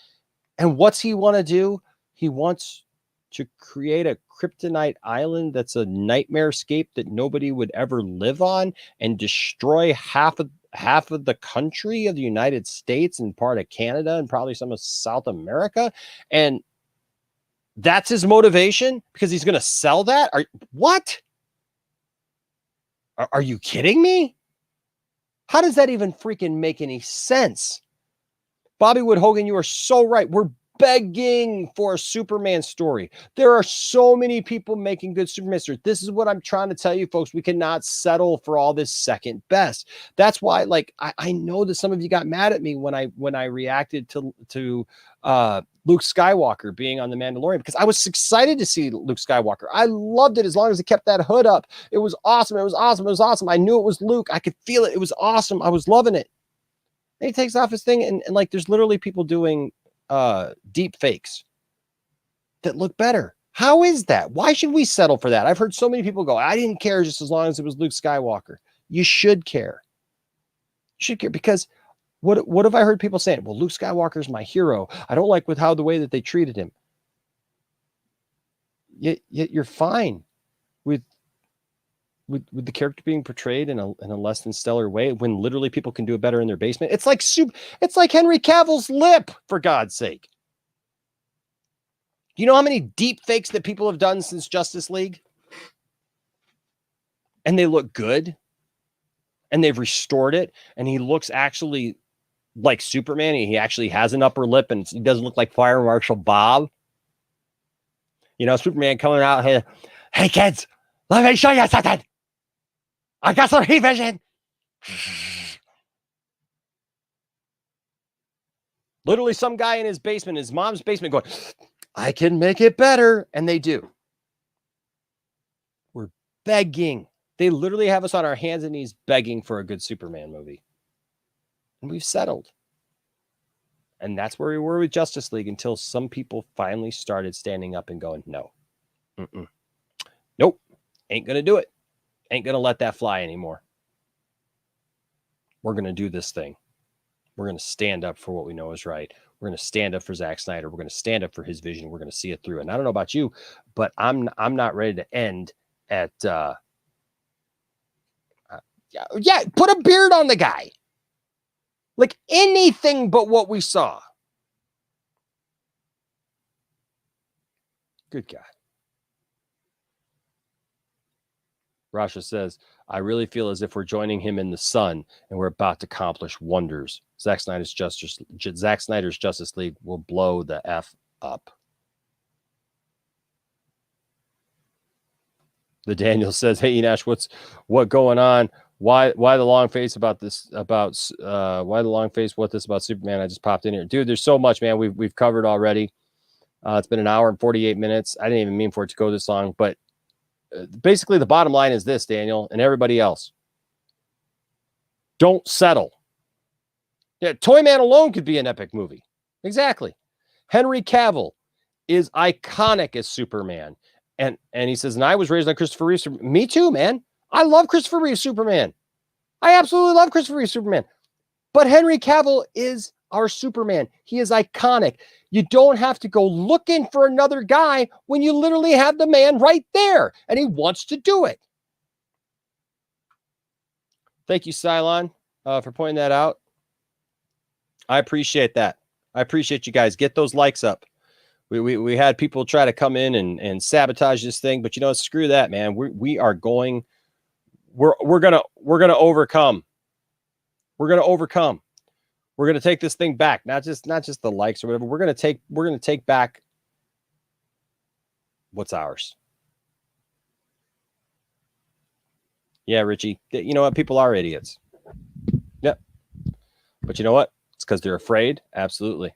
And what's he want to do? He wants to create a kryptonite island that's a nightmare scape that nobody would ever live on, and destroy half of the country of the United States and part of Canada and probably some of South America. And that's his motivation because he's going to sell that? What? Are you kidding me? How does that even freaking make any sense? Bobby Wood Hogan, you are so right. We're begging for a Superman story. There are so many people making good Superman stories. This is what I'm trying to tell you, folks. We cannot settle for all this second best. That's why, like, I know that some of you got mad at me when I reacted to Luke Skywalker being on The Mandalorian, because I was excited to see Luke Skywalker. I loved it as long as he kept that hood up. It was awesome. It was awesome. It was awesome. I knew it was Luke. I could feel it. It was awesome. I was loving it. And he takes off his thing, and like, there's literally people doing deep fakes that look better. How is that? Why should we settle for that? I've heard so many people go, I didn't care just as long as it was Luke Skywalker. You should care. You should care, because what have I heard people saying? Well, Luke Skywalker is my hero. I don't like the way that they treated him. Yet you're fine with the character being portrayed in a less than stellar way, when literally people can do it better in their basement. It's like Henry Cavill's lip, for God's sake. You know how many deep fakes that people have done since Justice League? And they look good. And they've restored it. And he looks actually like Superman. He actually has an upper lip, and he doesn't look like Fire Marshal Bob. You know, Superman coming out here, hey kids, let me show you something. I got some heat vision. Literally some guy in his basement, his mom's basement, going, I can make it better. And they do. We're begging. They literally have us on our hands and knees begging for a good Superman movie. And we've settled. And that's where we were with Justice League, until some people finally started standing up and going, no. Nope. Ain't going to do it. Ain't going to let that fly anymore. We're going to do this thing. We're going to stand up for what we know is right. We're going to stand up for Zack Snyder. We're going to stand up for his vision. We're going to see it through. And I don't know about you, but I'm not ready to end at put a beard on the guy. Like anything but what we saw. Good God. Rasha says, I really feel as if we're joining him in the sun and we're about to accomplish wonders. Zack Snyder's Justice League will blow the F up. The Daniel says, hey, Enash, what going on? Why the long face about this, why the long face, what this about Superman? I just popped in here. Dude, there's so much, man. We've covered already. It's been an hour and 48 minutes. I didn't even mean for it to go this long, but basically the bottom line is this, Daniel, and everybody else. Don't settle. Yeah, Toyman alone could be an epic movie. Exactly. Henry Cavill is iconic as Superman. And he says, and I was raised on Christopher Reeve. Me too, man. I love Christopher Reeve Superman. I absolutely love Christopher Reeve Superman. But Henry Cavill is our Superman. He is iconic. You don't have to go looking for another guy when you literally have the man right there, and he wants to do it. Thank you, Cylon, for pointing that out. I appreciate that. I appreciate you guys. Get those likes up. We had people try to come in and sabotage this thing, but you know, screw that, man. We're gonna overcome. We're gonna overcome. We're gonna take this thing back. Not just the likes or whatever. We're gonna take back what's ours. Yeah, Richie. You know what? People are idiots. Yep. But you know what? It's because they're afraid. Absolutely.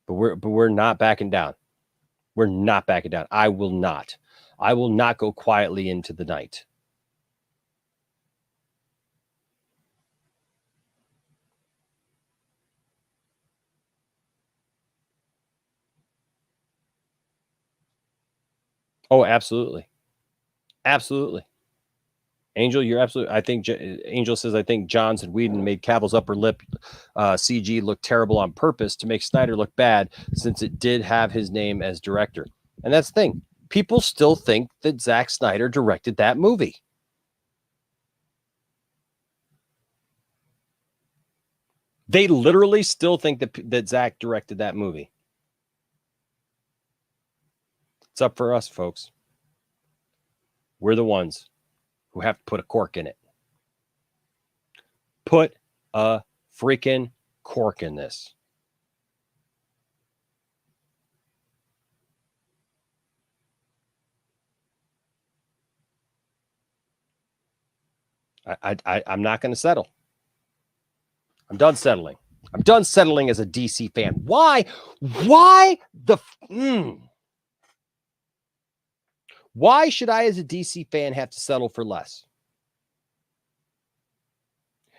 But we're not backing down. We're not backing down. I will not go quietly into the night. Oh, absolutely. Absolutely. Angel, you're absolutely. I think Angel says, I think Johns and Whedon made Cavill's upper lip CG look terrible on purpose to make Snyder look bad, since it did have his name as director. And that's the thing. People still think that Zack Snyder directed that movie. They literally still think that Zack directed that movie. It's up for us, folks. We're the ones who have to put a cork in it. Put a freaking cork in this. I'm not going to settle. I'm done settling. I'm done settling as a DC fan. Why? Why the? Why should I, as a DC fan, have to settle for less?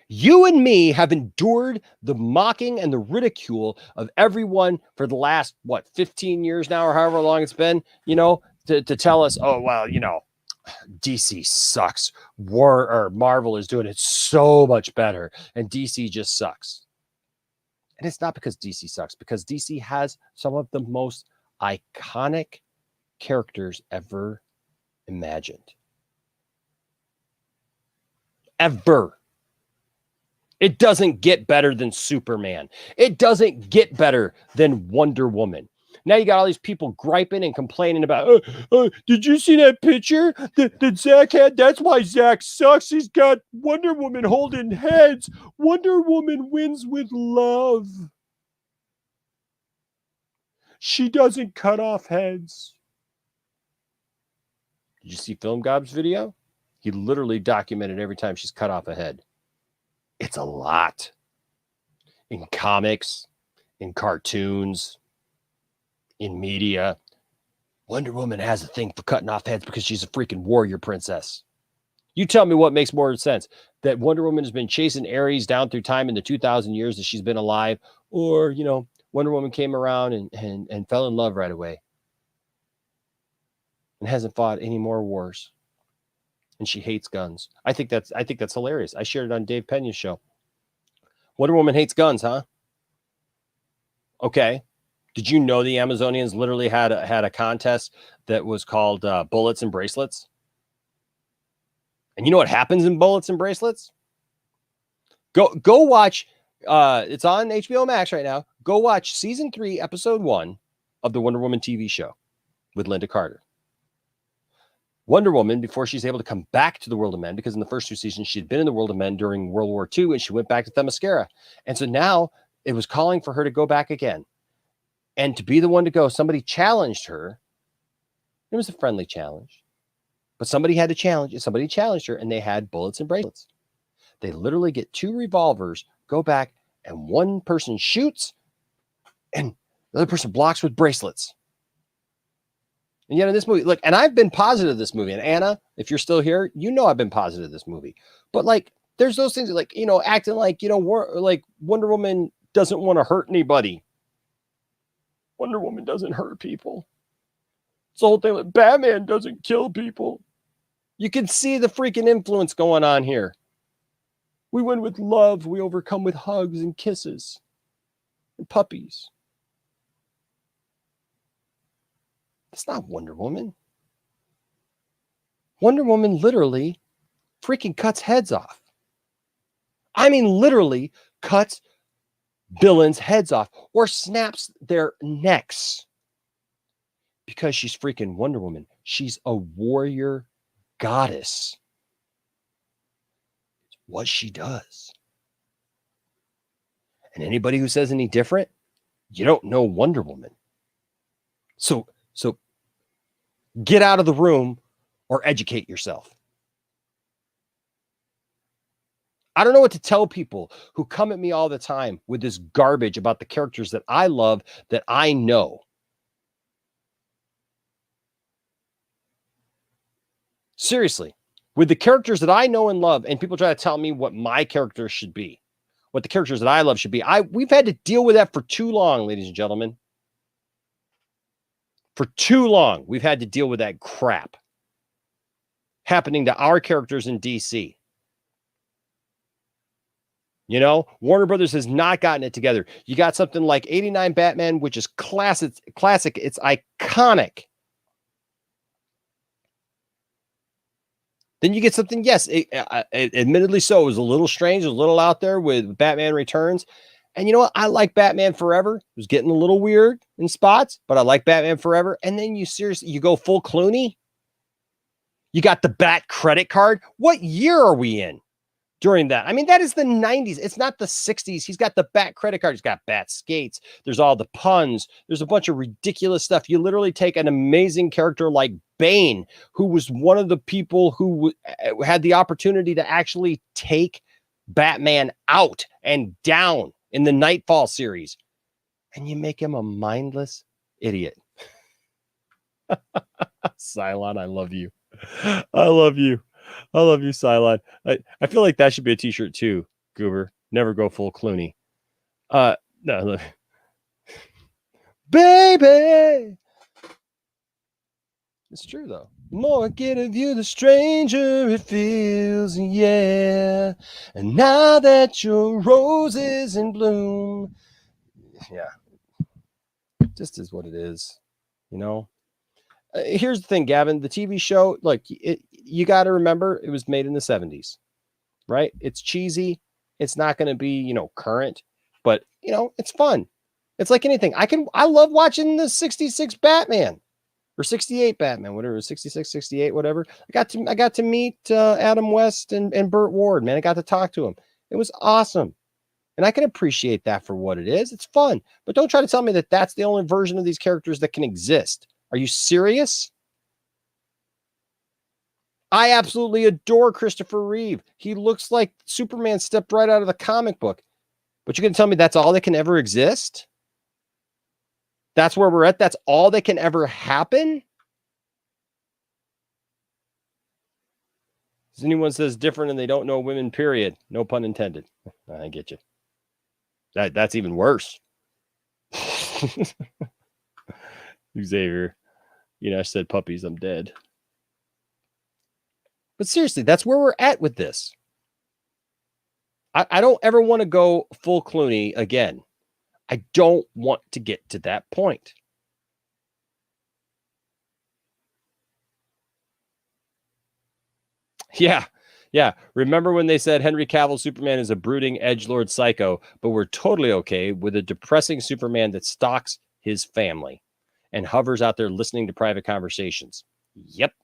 You and me have endured the mocking and the ridicule of everyone for the last, 15 years now, or however long it's been, to tell us, oh, well, DC sucks. Marvel is doing it so much better, and DC just sucks. And it's not because DC sucks, because DC has some of the most iconic characters ever imagined. Ever. It doesn't get better than Superman. It doesn't get better than Wonder Woman. Now you got all these people griping and complaining about, did you see that picture that Zack had? That's why Zack sucks. He's got Wonder Woman holding heads. Wonder Woman wins with love. She doesn't cut off heads. Did you see Film Gob's video? He literally documented every time she's cut off a head. It's a lot. In comics, in cartoons, in media. Wonder Woman has a thing for cutting off heads because she's a freaking warrior princess. You tell me what makes more sense. That Wonder Woman has been chasing Ares down through time in the 2,000 years that she's been alive. Or, Wonder Woman came around and fell in love right away. And hasn't fought any more wars. And she hates guns. I think that's hilarious. I shared it on Dave Pena's show. Wonder Woman hates guns, huh? Okay. Did you know the Amazonians literally had a contest that was called Bullets and Bracelets? And you know what happens in Bullets and Bracelets? Go watch. It's on HBO Max right now. Go watch season 3, episode 1 of the Wonder Woman TV show with Linda Carter. Wonder Woman, before she's able to come back to the world of men, because in the first 2 seasons she'd been in the world of men during World War II, and she went back to Themyscira. And so now it was calling for her to go back again. And to be the one to go, somebody challenged her. It was a friendly challenge. But somebody had to challenge. Somebody challenged her, and they had bullets and bracelets. They literally get 2 revolvers, go back, and one person shoots, and the other person blocks with bracelets. And yet in this movie, look, and I've been positive of this movie. And Anna, if you're still here, I've been positive of this movie. But there's those things acting like, like Wonder Woman doesn't want to hurt anybody. Wonder Woman doesn't hurt people. It's the whole thing. Like, Batman doesn't kill people. You can see the freaking influence going on here. We win with love. We overcome with hugs and kisses and puppies. It's not Wonder Woman. Wonder Woman literally freaking cuts heads off. I mean, literally cuts villains' heads off or snaps their necks because she's freaking Wonder Woman. She's a warrior goddess. It's what she does. And anybody who says any different, you don't know Wonder Woman. So get out of the room or educate yourself. I don't know what to tell people who come at me all the time with this garbage about the characters that I love, that I know. Seriously, with the characters that I know and love, and people try to tell me what my characters should be, what the characters that I love should be. We've had to deal with that for too long, ladies and gentlemen. For too long, we've had to deal with that crap happening to our characters in DC. You know, Warner Brothers has not gotten it together. You got something like 89 Batman, which is classic. It's iconic. Then you get something, yes, admittedly so, it was a little strange, a little out there with Batman Returns. And you know what? I like Batman Forever. It was getting a little weird in spots, but I like Batman Forever. And then you go full Clooney. You got the Bat credit card. What year are we in during that? I mean, that is the 90s. It's not the 60s. He's got the Bat credit card. He's got Bat skates. There's all the puns. There's a bunch of ridiculous stuff. You literally take an amazing character like Bane, who was one of the people who had the opportunity to actually take Batman out and down in the Nightfall series, and you make him a mindless idiot. Cylon, I love you. I love you. I love you, Cylon. I feel like that should be a t-shirt too, Goober. Never go full Clooney. No, look. Baby. It's true though. The more I get of you, the stranger it feels, yeah. And now that your rose is in bloom, yeah, just is what it is, you know. Here's the thing, Gavin. The TV show, look, you got to remember it was made in the 70s, right? It's cheesy. It's not going to be, you know, current, but you know, it's fun. It's like anything. I love watching the 66 Batman. Or 68 Batman, whatever, 66, 68, whatever. I got to meet Adam West and Burt Ward, man. I got to talk to him. It was awesome. And I can appreciate that for what it is. It's fun. But don't try to tell me that that's the only version of these characters that can exist. Are you serious? I absolutely adore Christopher Reeve. He looks like Superman stepped right out of the comic book. But you're going to tell me that's all that can ever exist? That's where we're at. That's all that can ever happen. If anyone says different and they don't know women, period. No pun intended. I get you. That's even worse. Xavier, you know, I said puppies, I'm dead. But seriously, that's where we're at with this. I don't ever want to go full Clooney again. I don't want to get to that point. Yeah. Remember when they said Henry Cavill Superman is a brooding edgelord psycho, but we're totally okay with a depressing Superman that stalks his family and hovers out there listening to private conversations. Yep.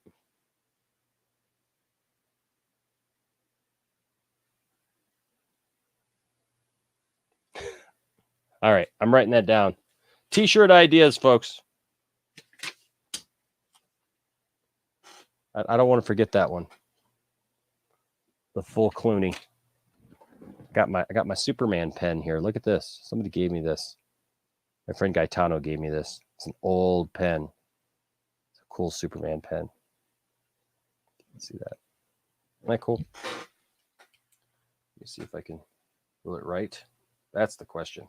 All right, I'm writing that down. T-shirt ideas, folks. I don't want to forget that one. The full Clooney. I got my Superman pen here. Look at this. Somebody gave me this. My friend Gaetano gave me this. It's an old pen. It's a cool Superman pen. Let's see that. Isn't that cool? Let me see if I can will it right. That's the question.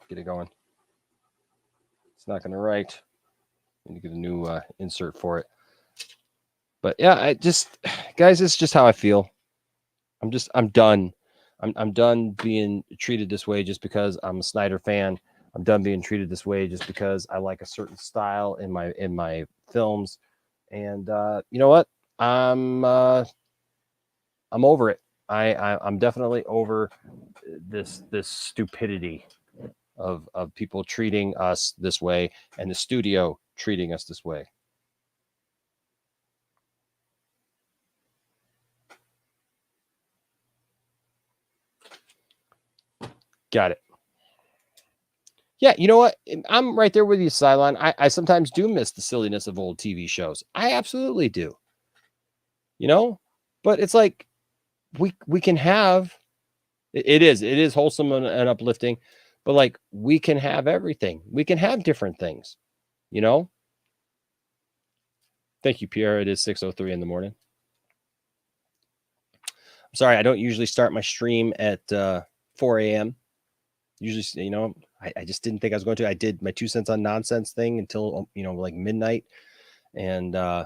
Get it going. It's not going to write. I need to get a new insert for it. But yeah, guys, it's just how I feel. I'm done. I'm done being treated this way just because I'm a Snyder fan. I'm done being treated this way just because I like a certain style in my films. And you know what? I'm over it. I'm definitely over this stupidity of people treating us this way and the studio treating us this way. Got it. Yeah, you know what? I'm right there with you, Cylon. I sometimes do miss the silliness of old TV shows. I absolutely do. You know? But it's like we can have it is wholesome and uplifting, but like we can have everything. We can have different things, you know? Thank you, Pierre. It is 6:03 in the morning. I'm sorry, I don't usually start my stream at 4 a.m. Usually, you know, I just didn't think I was going to. I did my 2 cents on nonsense thing until, like midnight. And yeah,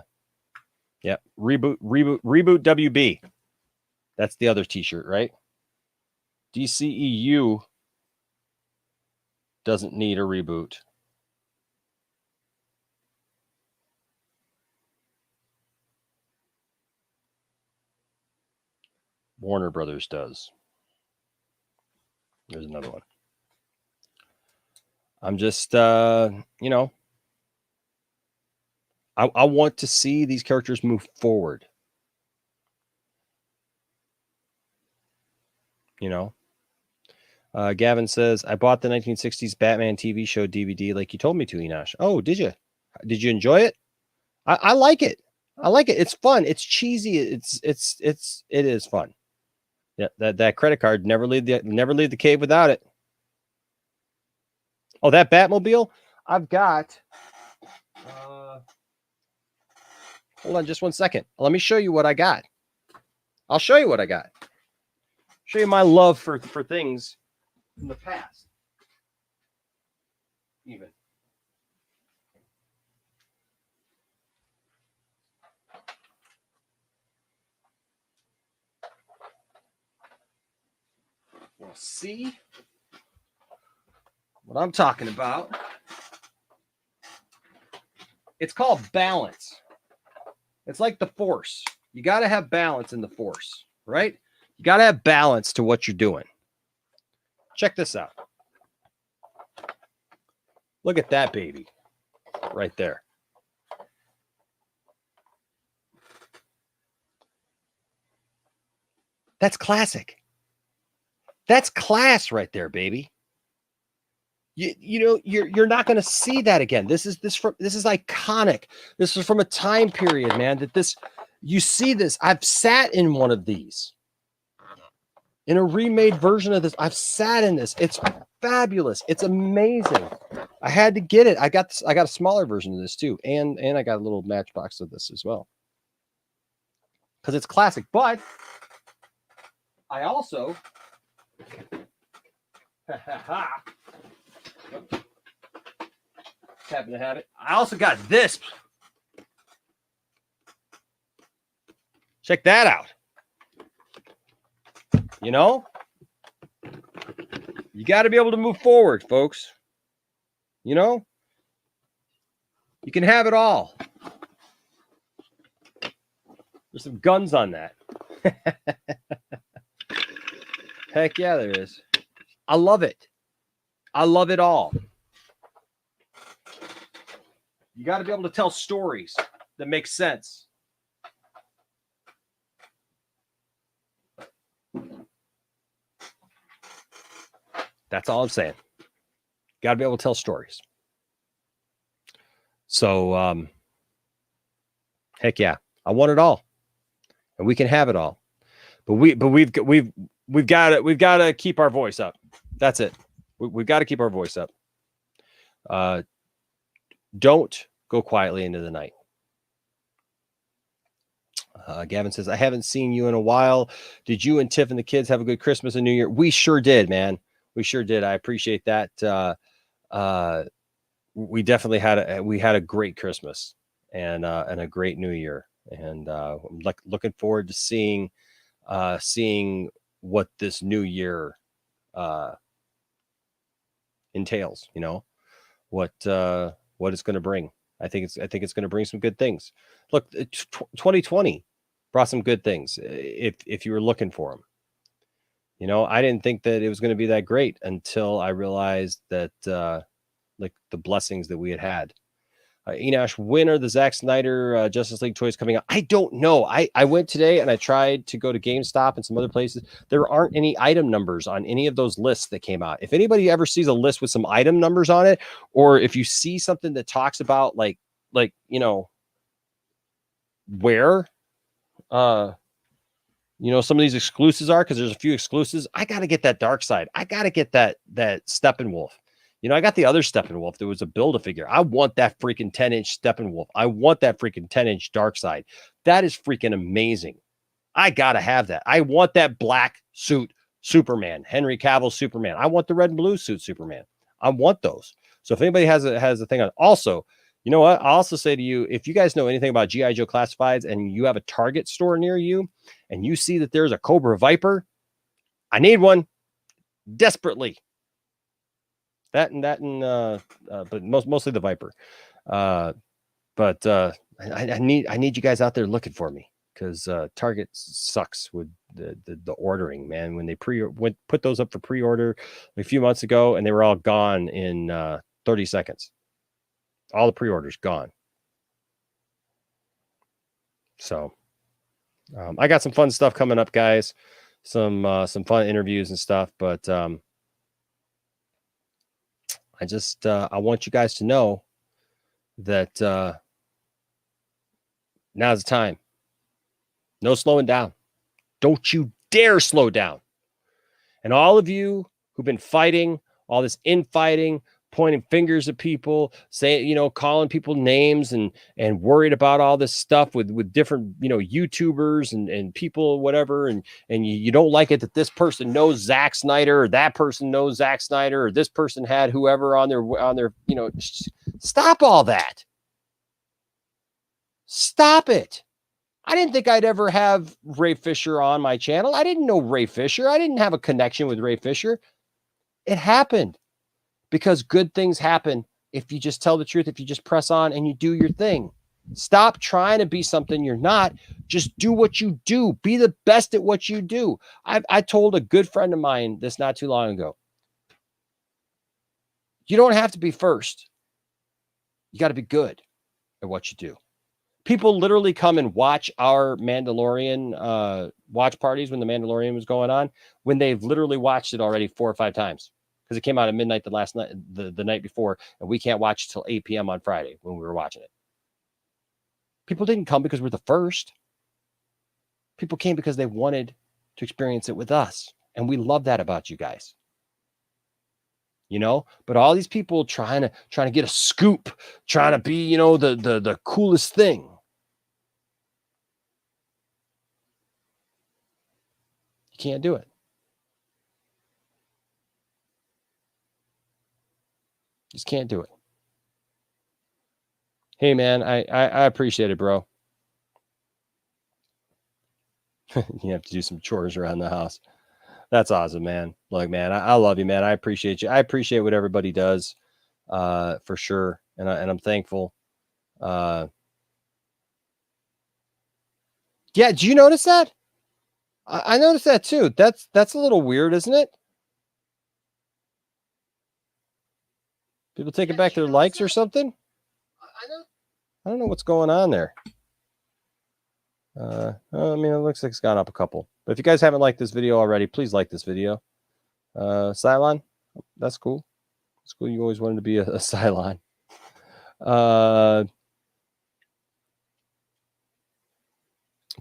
reboot WB. That's the other t-shirt, right? DCEU doesn't need a reboot. Warner Brothers does. There's another one. I'm just, I want to see these characters move forward. Gavin says, I bought the 1960s Batman TV show DVD like you told me to, Enosh. Oh, did you? Did you enjoy it? I like it. I like it. It's fun. It's cheesy. It is fun. Yeah, that credit card, never leave the cave without it. Oh, that Batmobile? I've got hold on just 1 second. Let me show you what I got. I'll show you what I got. Show you my love for things in the past. Even. Well, see what I'm talking about. It's called balance. It's like the Force. You got to have balance in the Force, right? You got to have balance to what you're doing. Check this out. Look at that baby right there. That's classic. That's class right there, baby. You're not going to see that again. This is iconic. This is from a time period, man, you see this. I've sat in one of these. In a remade version of this, I've sat in this. It's fabulous. It's amazing. I had to get it. I got a smaller version of this too, and I got a little matchbox of this as well because it's classic. But I also happen to have it. I also got this. Check that out. You got to be able to move forward, folks. You can have it all. There's some guns on that. Heck yeah, there is. I love it. I love it all. You got to be able to tell stories that make sense. That's all I'm saying. Got to be able to tell stories. So, heck yeah, I want it all, and we can have it all. But we've got to keep our voice up. That's it. We've got to keep our voice up. Don't go quietly into the night. Gavin says, I haven't seen you in a while. Did you and Tiff and the kids have a good Christmas and New Year? We sure did, man. We sure did. I appreciate that. We definitely had a great Christmas and a great New Year. And I'm looking forward to seeing what this new year entails, what it's going to bring. I think it's going to bring some good things. Look, 2020 brought some good things if you were looking for them. I didn't think that it was going to be that great until I realized that like the blessings that we had. Enosh, when are the Zack Snyder Justice League toys coming out? I don't know. I went today and I tried to go to GameStop and some other places. There aren't any item numbers on any of those lists that came out. If anybody ever sees a list with some item numbers on it, or if you see something that talks about like where some of these exclusives are, because there's a few exclusives. I got to get that Dark Side. I got to get that Steppenwolf. I got the other Steppenwolf. There was a Build-A-Figure. I want that freaking 10-inch Steppenwolf. I want that freaking 10-inch Dark Side. That is freaking amazing. I got to have that. I want that black suit Superman, Henry Cavill Superman. I want the red and blue suit Superman. I want those. So if anybody has a thing on, also, you know what? I'll also say to you, if you guys know anything about G.I. Joe classifieds and you have a Target store near you and you see that there's a Cobra Viper, I need one desperately. But mostly the Viper. But I need you guys out there looking for me, because Target sucks with the ordering, man. When they put those up for pre-order a few months ago, and they were all gone in 30 seconds. All the pre-orders gone. So I got some fun stuff coming up, guys. Some fun interviews and stuff, but I want you guys to know that now's the time. No slowing down. Don't you dare slow down. And all of you who've been fighting, all this infighting, pointing fingers at people, saying, calling people names and worried about all this stuff with different, YouTubers and people, whatever. And you don't like it that this person knows Zack Snyder, or that person knows Zack Snyder, or this person had whoever on their, stop all that. Stop it. I didn't think I'd ever have Ray Fisher on my channel. I didn't know Ray Fisher. I didn't have a connection with Ray Fisher. It happened because good things happen if you just tell the truth, if you just press on and you do your thing. Stop trying to be something you're not. Just do what you do. Be the best at what you do. I told a good friend of mine this not too long ago. You don't have to be first. You got to be good at what you do. People literally come and watch our Mandalorian watch parties when the Mandalorian was going on, when they've literally watched it already 4 or 5 times, because it came out at midnight the last night, the night before, and we can't watch till 8 p.m. on Friday when we were watching it. People didn't come because we're the first. People came because they wanted to experience it with us, and we love that about you guys. But all these people trying to get a scoop, trying to be, the coolest thing. You can't do it. Just can't do it. Hey, man, I appreciate it, bro. You have to do some chores around the house. That's awesome, man. Look, man, I love you, man. I appreciate you. I appreciate what everybody does, for sure. And I'm thankful. Yeah, did you notice that? I noticed that too. That's a little weird, isn't it? People taking back their likes or something? I don't know what's going on there. I mean, it looks like it's gone up a couple. But if you guys haven't liked this video already, please like this video. Cylon, that's cool. It's cool. You always wanted to be a Cylon.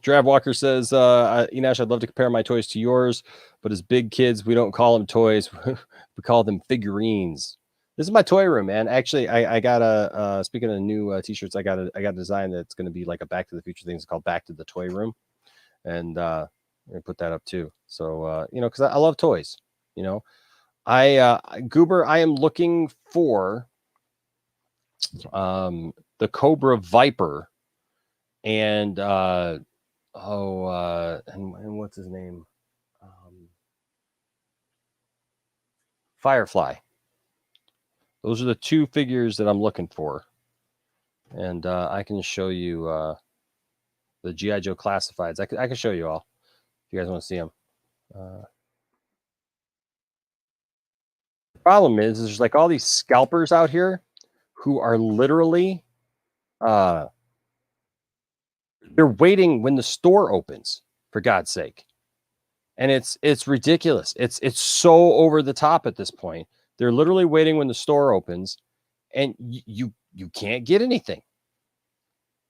Drav Walker says, Enash, I'd love to compare my toys to yours, but as big kids, we don't call them toys. We call them figurines. This is my toy room, man. Actually, I got a speaking of new t-shirts, I got a design that's going to be like a Back to the Future thing. It's called Back to the Toy Room, and I'm gonna put that up too. So because I love toys. Goober, I am looking for the Cobra Viper and and what's his name? Firefly. Those are the 2 figures that I'm looking for. And I can show you the G.I. Joe classifieds. I can show you all if you guys want to see them. The problem is there's like all these scalpers out here who are literally they're waiting when the store opens, for God's sake. And it's ridiculous. It's so over the top at this point. They're literally waiting when the store opens, and you can't get anything.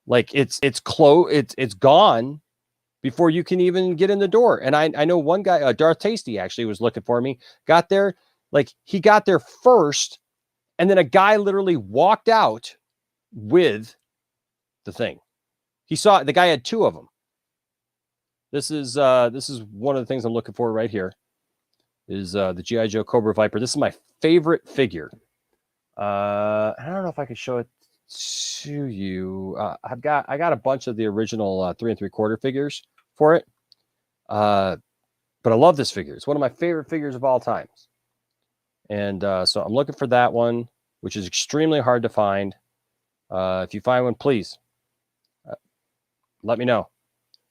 Like it's gone before you can even get in the door. And I know one guy, Darth Tasty, actually was looking for me. Got there, like he got there first, and then a guy literally walked out with the thing. He saw the guy had 2 of them. This is one of the things I'm looking for right here. is the G.I. Joe Cobra Viper. This is my favorite figure. I don't know if I can show it to you. I got a bunch of the original 3 3/4 figures for it. But I love this figure. It's one of my favorite figures of all times. And so I'm looking for that one, which is extremely hard to find. If you find one, please let me know,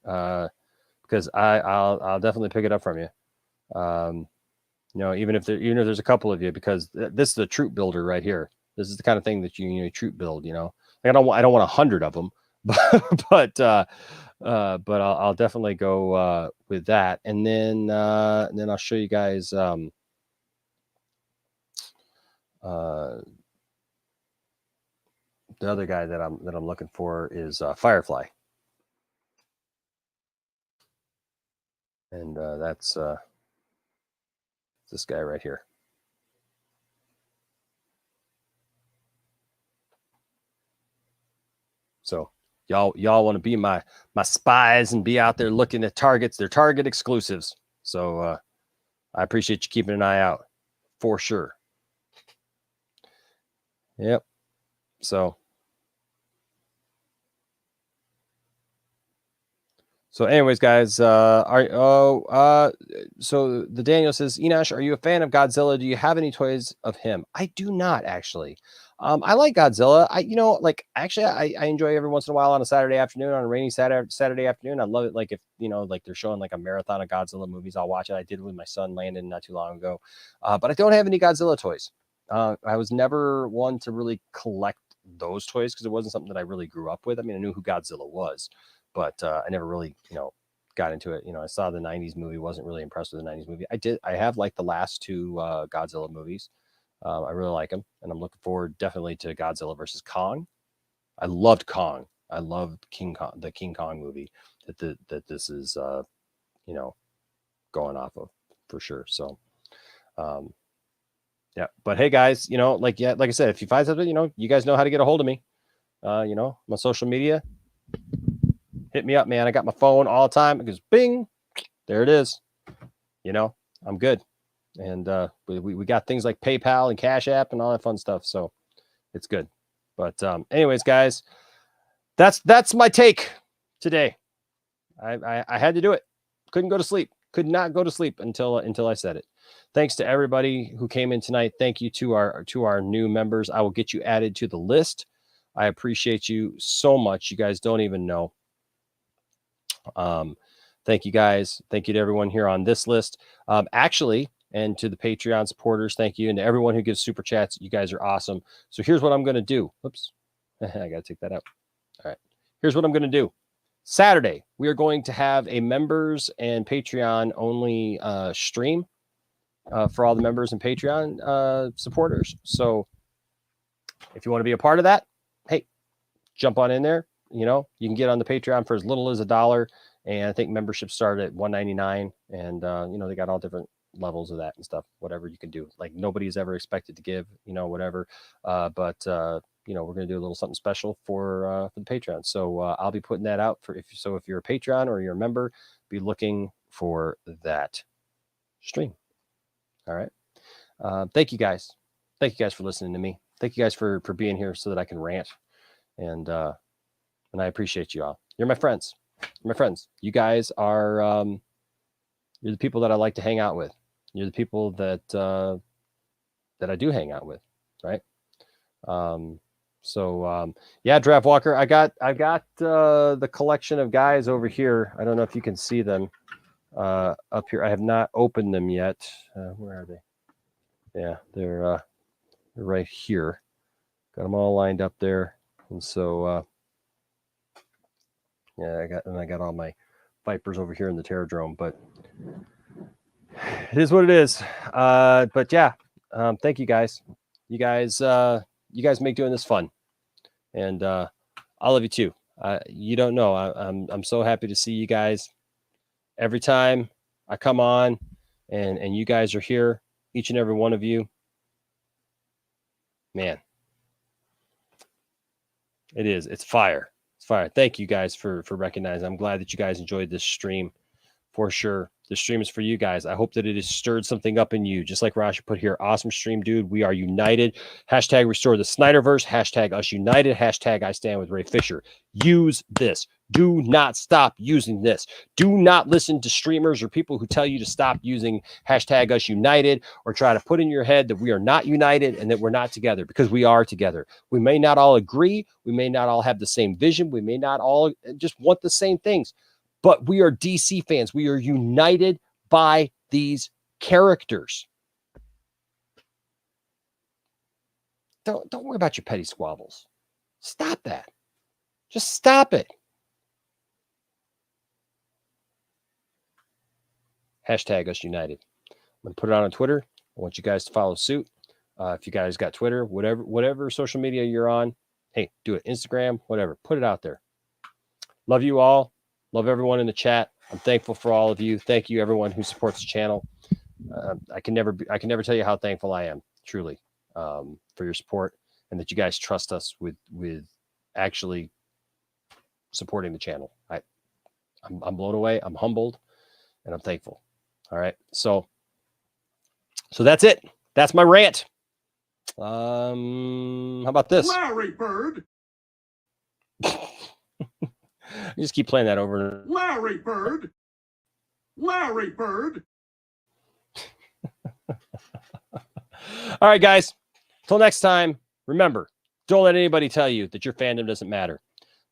because I'll definitely pick it up from you. Even if there's a couple of you, because this is a troop builder right here. This is the kind of thing that you troop build. Like I don't want 100 of them, but I'll definitely go with that, and then I'll show you guys the other guy that I'm looking for is Firefly, and that's this guy right here. So y'all want to be my spies and be out there looking at targets. They're Target exclusives. So I appreciate you keeping an eye out for sure. Yep. So anyways, guys, so the Daniel says, Enosh, are you a fan of Godzilla? Do you have any toys of him? I do not, actually. I like Godzilla. I enjoy every once in a while on a Saturday afternoon, on a rainy Saturday afternoon. I love it. Like if, they're showing like a marathon of Godzilla movies, I'll watch it. I did with my son Landon not too long ago. But I don't have any Godzilla toys. I was never one to really collect those toys because it wasn't something that I really grew up with. I mean, I knew who Godzilla was, but I never really, got into it. I saw the 90s movie, wasn't really impressed with the 90s movie. I have like the last two Godzilla movies. I really like them, and I'm looking forward definitely to Godzilla versus Kong. I loved Kong. I loved the King Kong movie that this is, going off of for sure. So, yeah, but hey guys, like I said, if you find something, you guys know how to get a hold of me. My social media, hit me up, man. I got my phone all the time. It goes bing, there it is. I'm good. And we got things like PayPal and Cash App and all that fun stuff. So it's good. But anyways, guys, that's my take today. I had to do it. Couldn't go to sleep. Could not go to sleep until I said it. Thanks to everybody who came in tonight. Thank you to our new members. I will get you added to the list. I appreciate you so much. You guys don't even know. Thank you guys. Thank you to everyone here on this list. Actually, and to the Patreon supporters, thank you. And to everyone who gives super chats, you guys are awesome. So here's what I'm going to do. Oops. I got to take that out. All right. Here's what I'm going to do. Saturday, we are going to have a members and Patreon only stream for all the members and Patreon supporters. So if you want to be a part of that, hey, jump on in there. You can get on the Patreon for as little as $1. And I think memberships start at $1.99. And, they got all different levels of that and stuff, whatever you can do. Like nobody's ever expected to give, whatever. But we're going to do a little something special for the Patreon. So I'll be putting that out if you're a Patreon or you're a member, be looking for that stream. All right. Thank you guys. Thank you guys for listening to me. Thank you guys for being here so that I can rant. And I appreciate you all. You're my friends. You're my friends. You guys are, you're the people that I like to hang out with. You're the people that I do hang out with. Right. Yeah, Draft Walker, I got the collection of guys over here. I don't know if you can see them up here. I have not opened them yet. Where are they? Yeah, they're right here. Got them all lined up there. And so, yeah, I got all my Vipers over here in the Terradrome, but it is what it is. But yeah, thank you guys. You guys make doing this fun. And I love you too. You don't know. I'm so happy to see you guys every time I come on, and you guys are here, each and every one of you. Man, it is. It's fire. It's fire. Thank you guys for recognizing. I'm glad that you guys enjoyed this stream For sure. The stream is for you guys. I hope that it has stirred something up in you. Just like Rasha put here, awesome stream, dude. We are united. Hashtag restore the Snyderverse. Hashtag us united. Hashtag I stand with Ray Fisher. Use this. Do not stop using this. Do not listen to streamers or people who tell you to stop using hashtag us united or try to put in your head that we are not united and that we're not together, because we are together. We may not all agree. We may not all have the same vision. We may not all just want the same things. But we are DC fans. We are united by these characters. Don't worry about your petty squabbles. Stop that. Just stop it. Hashtag us united. I'm going to put it on Twitter. I want you guys to follow suit. If you guys got Twitter, whatever social media you're on, hey, do it. Instagram, whatever. Put it out there. Love you all. Love everyone in the chat. I'm thankful for all of you. Thank you, everyone who supports the channel. I can never tell you how thankful I am, truly, for your support and that you guys trust us with actually supporting the channel. I'm blown away. I'm humbled, and I'm thankful. All right, so that's it. That's my rant. How about this? Larry Bird. You just keep playing that over. Larry Bird. Larry Bird. All right, guys. Till next time, remember, don't let anybody tell you that your fandom doesn't matter.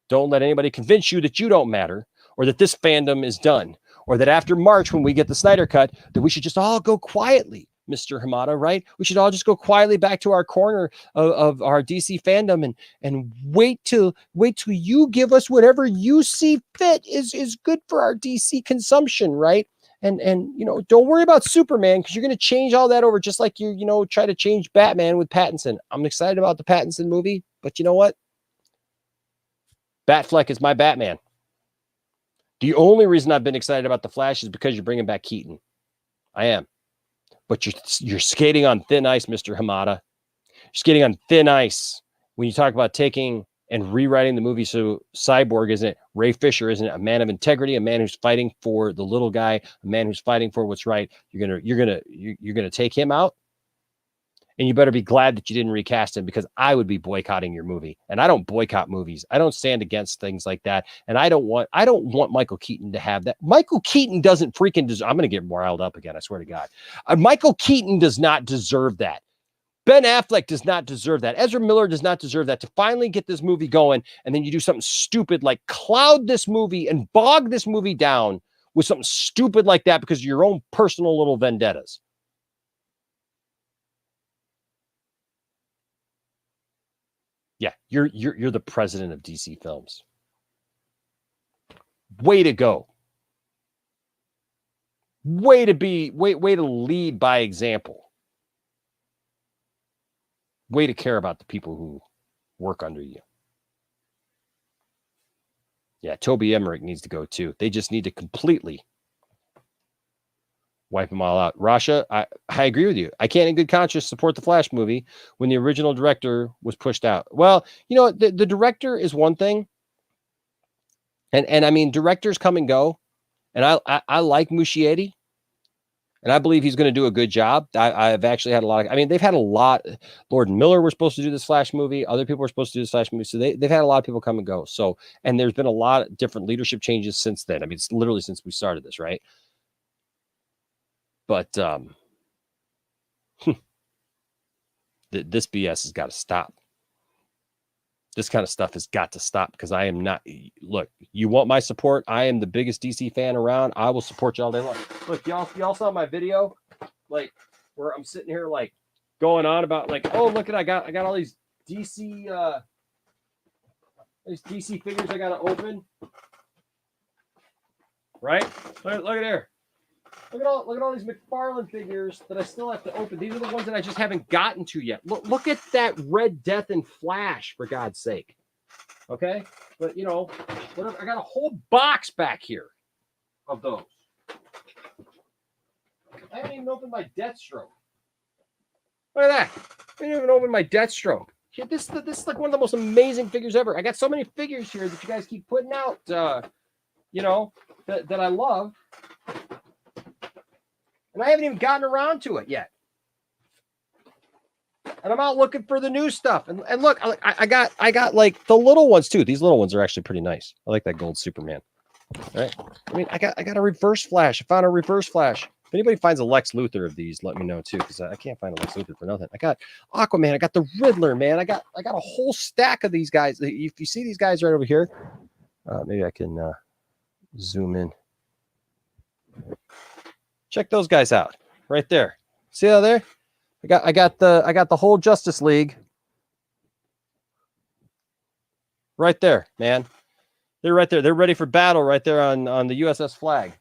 Don't let anybody convince you that you don't matter, or that this fandom is done, or that after March, when we get the Snyder Cut, that we should just all go quietly, Mr. Hamada, right? We should all just go quietly back to our corner of our DC fandom and wait till you give us whatever you see fit is good for our DC consumption, right? And don't worry about Superman, because you're going to change all that over just like you try to change Batman with Pattinson. I'm excited about the Pattinson movie, but you know what? Batfleck is my Batman. The only reason I've been excited about The Flash is because you're bringing back Keaton. I am. But you're skating on thin ice, Mr. Hamada. You're skating on thin ice when you talk about taking and rewriting the movie. So Cyborg isn't Ray Fisher, isn't a man of integrity, a man who's fighting for the little guy, a man who's fighting for what's right. You're gonna take him out, and you better be glad that you didn't recast him, because I would be boycotting your movie. And I don't boycott movies. I don't stand against things like that. And I don't want Michael Keaton to have that. Michael Keaton doesn't freaking deserve. I'm going to get riled up again. I swear to God. Michael Keaton does not deserve that. Ben Affleck does not deserve that. Ezra Miller does not deserve that. To finally get this movie going, and then you do something stupid like cloud this movie and bog this movie down with something stupid like that because of your own personal little vendettas. Yeah, you're the president of DC Films. Way to go. Way to lead by example. Way to care about the people who work under you. Yeah, Toby Emmerich needs to go too. They just need to completely wipe them all out. Rasha, I agree with you. I can't in good conscience support the Flash movie when the original director was pushed out. Well, the director is one thing. And I mean, directors come and go. And I like Muschietti. And I believe he's going to do a good job. I've actually had a lot of, they've had a lot. Lord and Miller were supposed to do this Flash movie. Other people were supposed to do this Flash movie. So they've had a lot of people come and go. So, and there's been a lot of different leadership changes since then. It's literally since we started this, right? But this BS has got to stop. This kind of stuff has got to stop, because I am not. Look, you want my support? I am the biggest DC fan around. I will support you all day long. Look, y'all saw my video, like where I'm sitting here, like going on about, like, oh, look at I got all these DC figures I got to open. Right? Look at there. Look at all these McFarlane figures that I still have to open. These are the ones that I just haven't gotten to yet. Look at that Red Death and Flash, for God's sake. Okay? But, whatever. I got a whole box back here of those. I haven't even opened my Deathstroke. Look at that. I didn't even open my Deathstroke. This is like one of the most amazing figures ever. I got so many figures here that you guys keep putting out. you know, that I love. And I haven't even gotten around to it yet. And I'm out looking for the new stuff. And look, I got like the little ones too. These little ones are actually pretty nice. I like that gold Superman. Right? I mean, I got a reverse flash. I found a reverse flash. If anybody finds a Lex Luthor of these, let me know too, because I can't find a Lex Luthor for nothing. I got Aquaman. I got the Riddler, man. I got a whole stack of these guys. If you see these guys right over here, maybe I can zoom in. Check those guys out right there. See how there? I got the whole Justice League right there, man. They're right there. They're ready for battle right there on the USS Flag.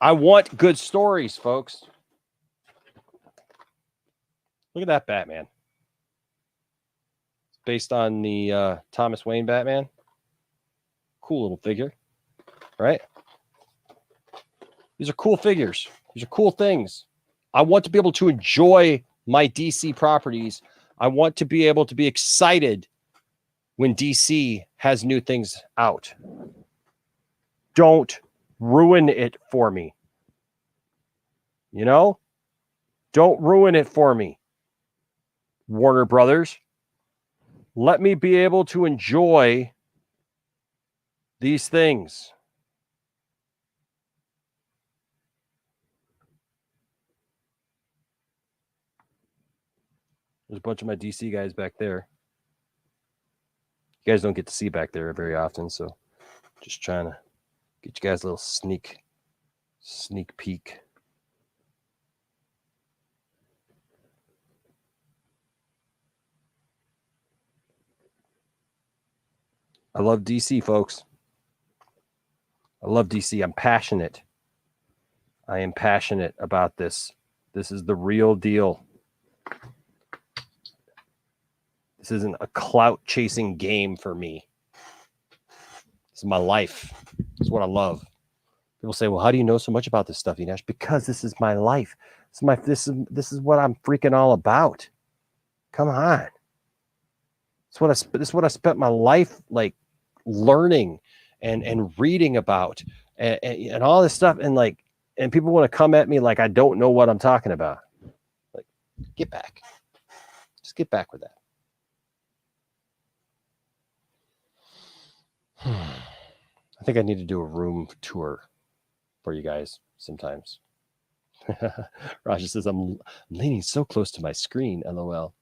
I want good stories, folks. Look at that Batman. It's based on the Thomas Wayne Batman. Cool little figure, right? These are cool figures. These are cool things. I want to be able to enjoy my DC properties. I want to be able to be excited when DC has new things out. Don't ruin it for me. You know? Don't ruin it for me. Warner Brothers. Let me be able to enjoy these things. There's a bunch of my DC guys back there. You guys don't get to see back there very often, so just trying to get you guys a little sneak peek. I love DC, folks. I love DC. I'm passionate. I am passionate about this. This is the real deal. This isn't a clout chasing game for me. This is my life. This is what I love. People say, "Well, how do you know so much about this stuff, Enash?" Because this is my life. This is what I'm freaking all about. Come on. This is what I spent my life like learning and reading about and all this stuff, and people want to come at me like I don't know what I'm talking about. Like, get back. Just get back with that. I think I need to do a room tour for you guys sometimes. Raja says, I'm leaning so close to my screen, LOL.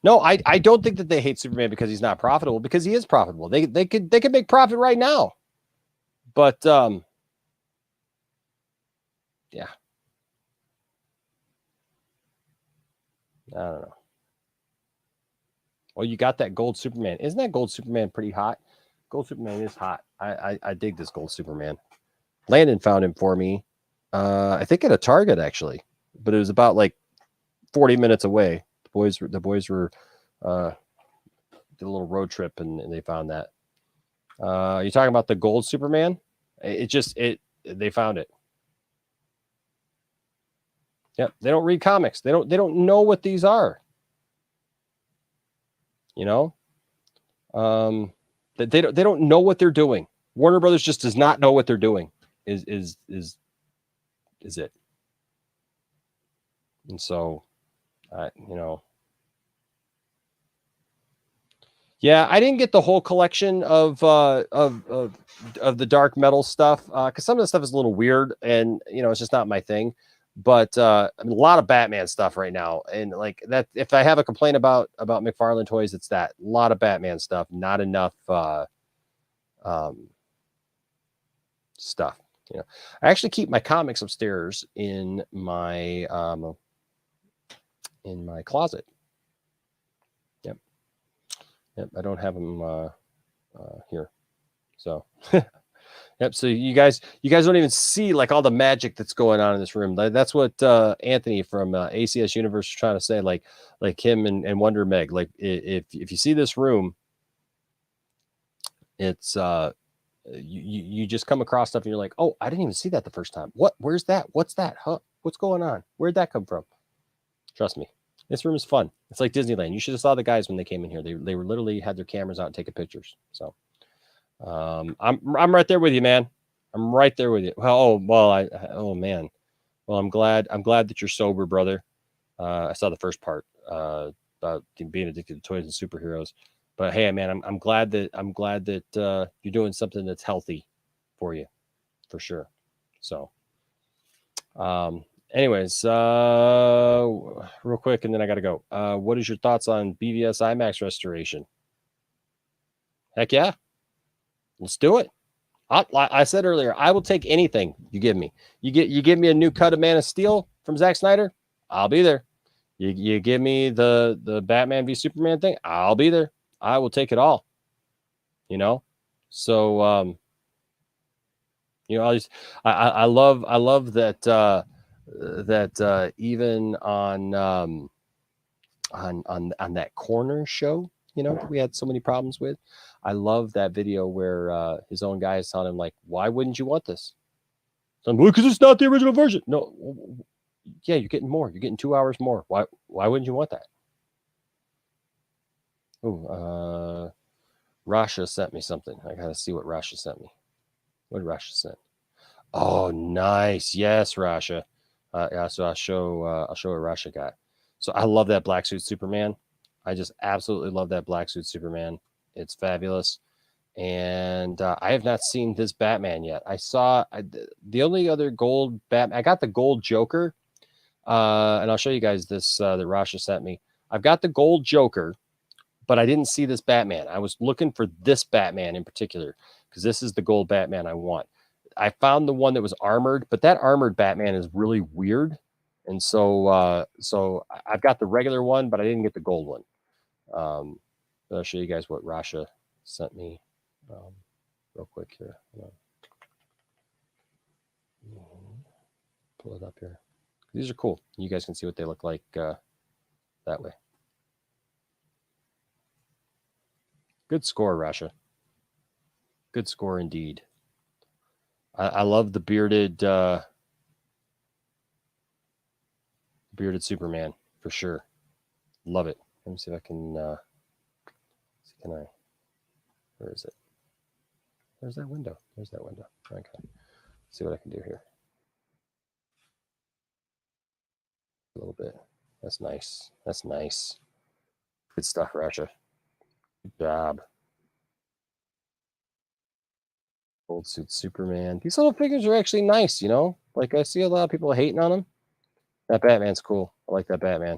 No, I don't think that they hate Superman because he's not profitable, because he is profitable. They could make profit right now. But yeah. I don't know. Well, you got that gold Superman. Isn't that gold Superman pretty hot? Gold Superman is hot. I dig this gold Superman. Landon found him for me. I think at a Target actually, but it was about like 40 minutes away. The boys were did a little road trip and they found that. You're talking about the gold Superman? They found it. Yep, they don't read comics. They don't know what these are. You know, they don't know what they're doing. Warner Brothers just does not know what they're doing. Is it? And so, you know, yeah, I didn't get the whole collection of the dark metal stuff because some of the stuff is a little weird, and you know, it's just not my thing. But I mean, a lot of Batman stuff right now, and like that. If I have a complaint about McFarlane toys, it's that. A lot of Batman stuff, not enough stuff. You know, I actually keep my comics upstairs in my closet. Yep. I don't have them here, so. Yep. So you guys don't even see like all the magic that's going on in this room. That's what Anthony from ACS Universe was trying to say. Like him and Wonder Meg. Like if you see this room, it's you just come across stuff and you're like, oh, I didn't even see that the first time. What? Where's that? What's that? Huh? What's going on? Where'd that come from? Trust me, This room is fun. It's like Disneyland. You should have saw the guys when they came in here. They were literally had their cameras out and taking pictures. So I'm right there with you, man. I'm right there with you. Oh man. Well, I'm glad that you're sober, brother. I saw the first part about being addicted to toys and superheroes. But hey, man, I'm glad that you're doing something that's healthy for you, for sure. So, anyways, real quick, and then I got to go. What is your thoughts on BVS IMAX restoration? Heck yeah, let's do it. I said earlier, I will take anything you give me. You give me a new cut of Man of Steel from Zack Snyder, I'll be there. You give me the Batman v Superman thing, I'll be there. I will take it all. You know, so I love that even on that corner show, we had so many problems with. I love that video where his own guy is telling him, like, why wouldn't you want this? So, because it's not the original version. No, yeah, you're getting more. You're getting 2 hours more. Why wouldn't you want that? Oh, Rasha sent me something. I gotta see what Rasha sent me. What did Rasha send? Oh, nice. Yes, Rasha. Yeah, so I'll show what Rasha got. So I love that black suit Superman. I just absolutely love that black suit Superman. It's fabulous. And I have not seen this Batman yet. I saw the only other gold Batman. I got the gold Joker. And I'll show you guys this that Rasha sent me. I've got the gold Joker, but I didn't see this Batman. I was looking for this Batman in particular because this is the gold Batman I want. I found the one that was armored, but that armored Batman is really weird. And so so I've got the regular one, but I didn't get the gold one. I'll show you guys what Rasha sent me real quick here. Pull it up here. These are cool. You guys can see what they look like that way. Good score, Rasha. Good score indeed. I love the bearded Superman for sure. Love it. Let me see if I can. Can I? Where is it? There's that window. There's that window. Okay. Let's see what I can do here. A little bit. That's nice. That's nice. Good stuff, Rasha. Good job. Gold suit Superman. These little figures are actually nice, Like I see a lot of people hating on them. That Batman's cool. I like that Batman.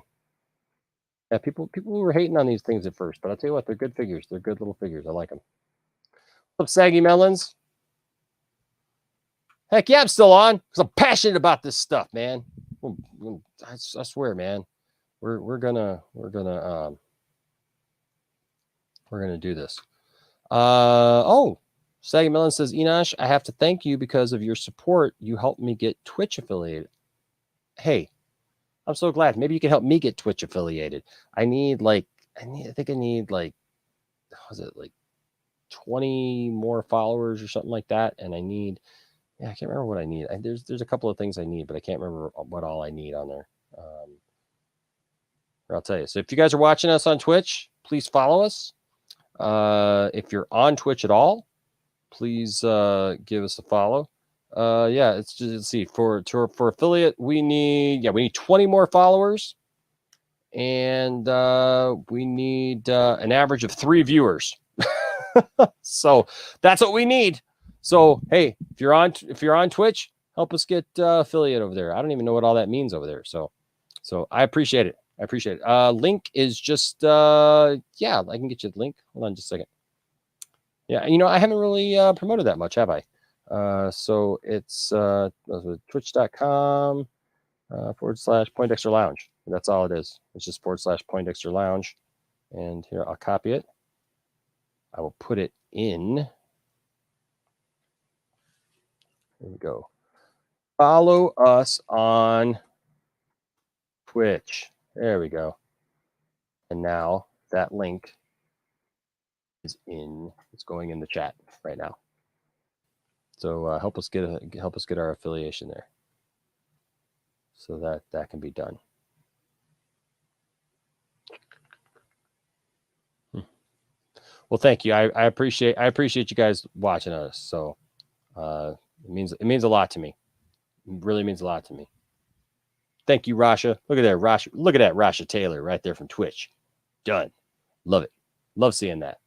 Yeah, people were hating on these things at first, but I'll tell you what, they're good figures. They're good little figures. I like them. What's up, Saggy Melons? Heck yeah, I'm still on because I'm passionate about this stuff, man. I swear, man. We're gonna do this. Saggy Melon says, Enosh, I have to thank you because of your support. You helped me get Twitch affiliated. Hey, I'm so glad. Maybe you can help me get Twitch affiliated. I think I need like 20 more followers or something like that. And I can't remember what I need. There's a couple of things I need, but I can't remember what all I need on there. I'll tell you. So if you guys are watching us on Twitch, please follow us. If you're on Twitch at all, please give us a follow. It's just, let's see, for affiliate, we need 20 more followers, and we need an average of 3 viewers. So that's what we need. So hey, if you're on Twitch, help us get affiliate over there. I don't even know what all that means over there. So I appreciate it. Link is just I can get you the link. Hold on just a second. Yeah, I haven't really promoted that much, have I? So it's twitch.com /Poindexter Lounge. That's all it is. It's just /Poindexter Lounge. And here, I'll copy it. I will put it in. There we go. Follow us on Twitch. There we go. And now that link is it's going in the chat right now. So help us get our affiliation there, so that can be done. Well, thank you. I appreciate you guys watching us. So it means a lot to me. It really means a lot to me. Thank you, Rasha. Look at that, Rasha. Look at that, Rasha Taylor right there from Twitch. Done. Love it. Love seeing that.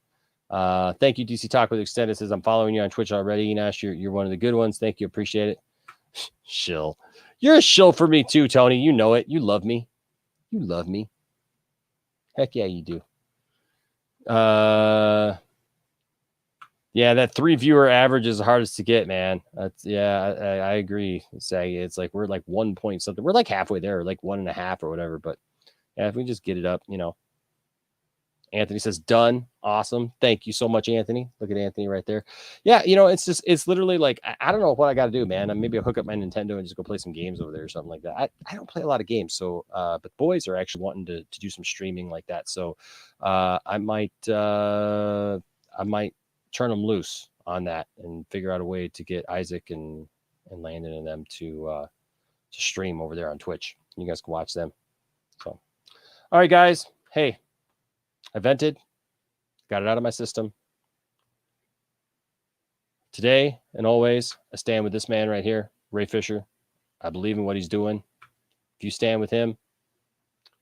Thank you, DC Talk with Extended says I'm following you on Twitch already. Enash, you're one of the good ones. Thank you. Appreciate it. Shill. You're a shill for me too, Tony. You know it. You love me. You love me. Heck yeah, you do. Yeah, that 3 viewer average is the hardest to get, man. I agree. It's like we're like 1 point something. We're like halfway there, like 1.5 or whatever. But yeah, if we just get it up, you know. Anthony says done. Awesome. Thank you so much, Anthony. Look at Anthony right there. Yeah, you know, it's literally like I don't know what I got to do, man. Maybe I'll hook up my Nintendo and just go play some games over there or something like that. I don't play a lot of games, so but boys are actually wanting to do some streaming like that. So I might turn them loose on that and figure out a way to get Isaac and Landon and them to stream over there on Twitch. You guys can watch them. So, all right, guys. Hey, I vented, got it out of my system. Today and always, I stand with this man right here, Ray Fisher. I believe in what he's doing. If you stand with him,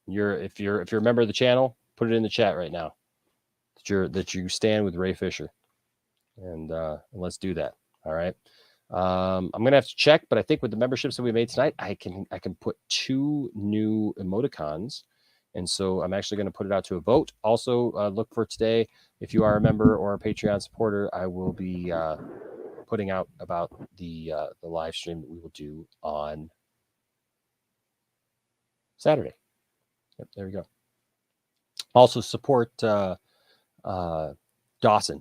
if you're a member of the channel, put it in the chat right now that you stand with Ray Fisher, and let's do that. All right. I'm gonna have to check, but I think with the memberships that we made tonight, I can put 2 new emoticons. And so I'm actually going to put it out to a vote. Also, look for today. If you are a member or a Patreon supporter, I will be putting out about the live stream that we will do on Saturday. Yep, there we go. Also support Dawson,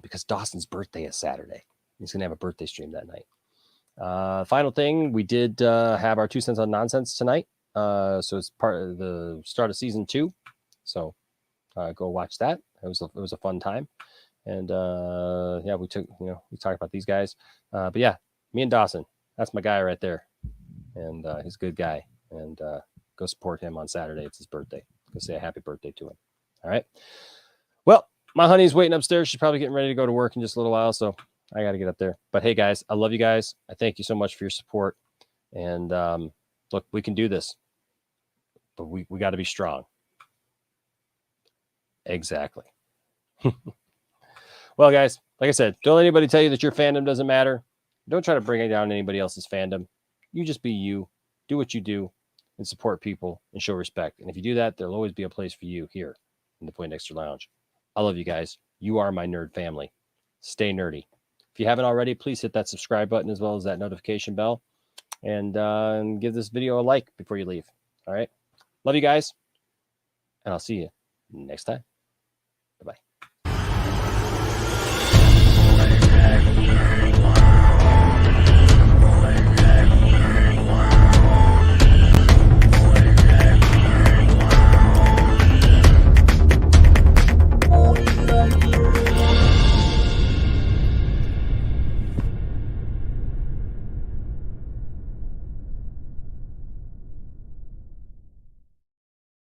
because Dawson's birthday is Saturday. He's going to have a birthday stream that night. Final thing, we did have our 2 cents on nonsense tonight. So it's part of the start of season 2. So go watch that. It was a fun time. And yeah, we talked about these guys. But yeah, me and Dawson, that's my guy right there. And he's a good guy. And go support him on Saturday. It's his birthday. Go say a happy birthday to him. All right. Well, my honey's waiting upstairs. She's probably getting ready to go to work in just a little while. So I got to get up there. But hey, guys, I love you guys. I thank you so much for your support. And look, we can do this. But we got to be strong. Exactly. Well, guys, like I said, don't let anybody tell you that your fandom doesn't matter. Don't try to bring down anybody else's fandom. You just be you. Do what you do and support people and show respect. And if you do that, there'll always be a place for you here in the Poindexter Lounge. I love you guys. You are my nerd family. Stay nerdy. If you haven't already, please hit that subscribe button as well as that notification bell. And give this video a like before you leave. All right. Love you guys, and I'll see you next time.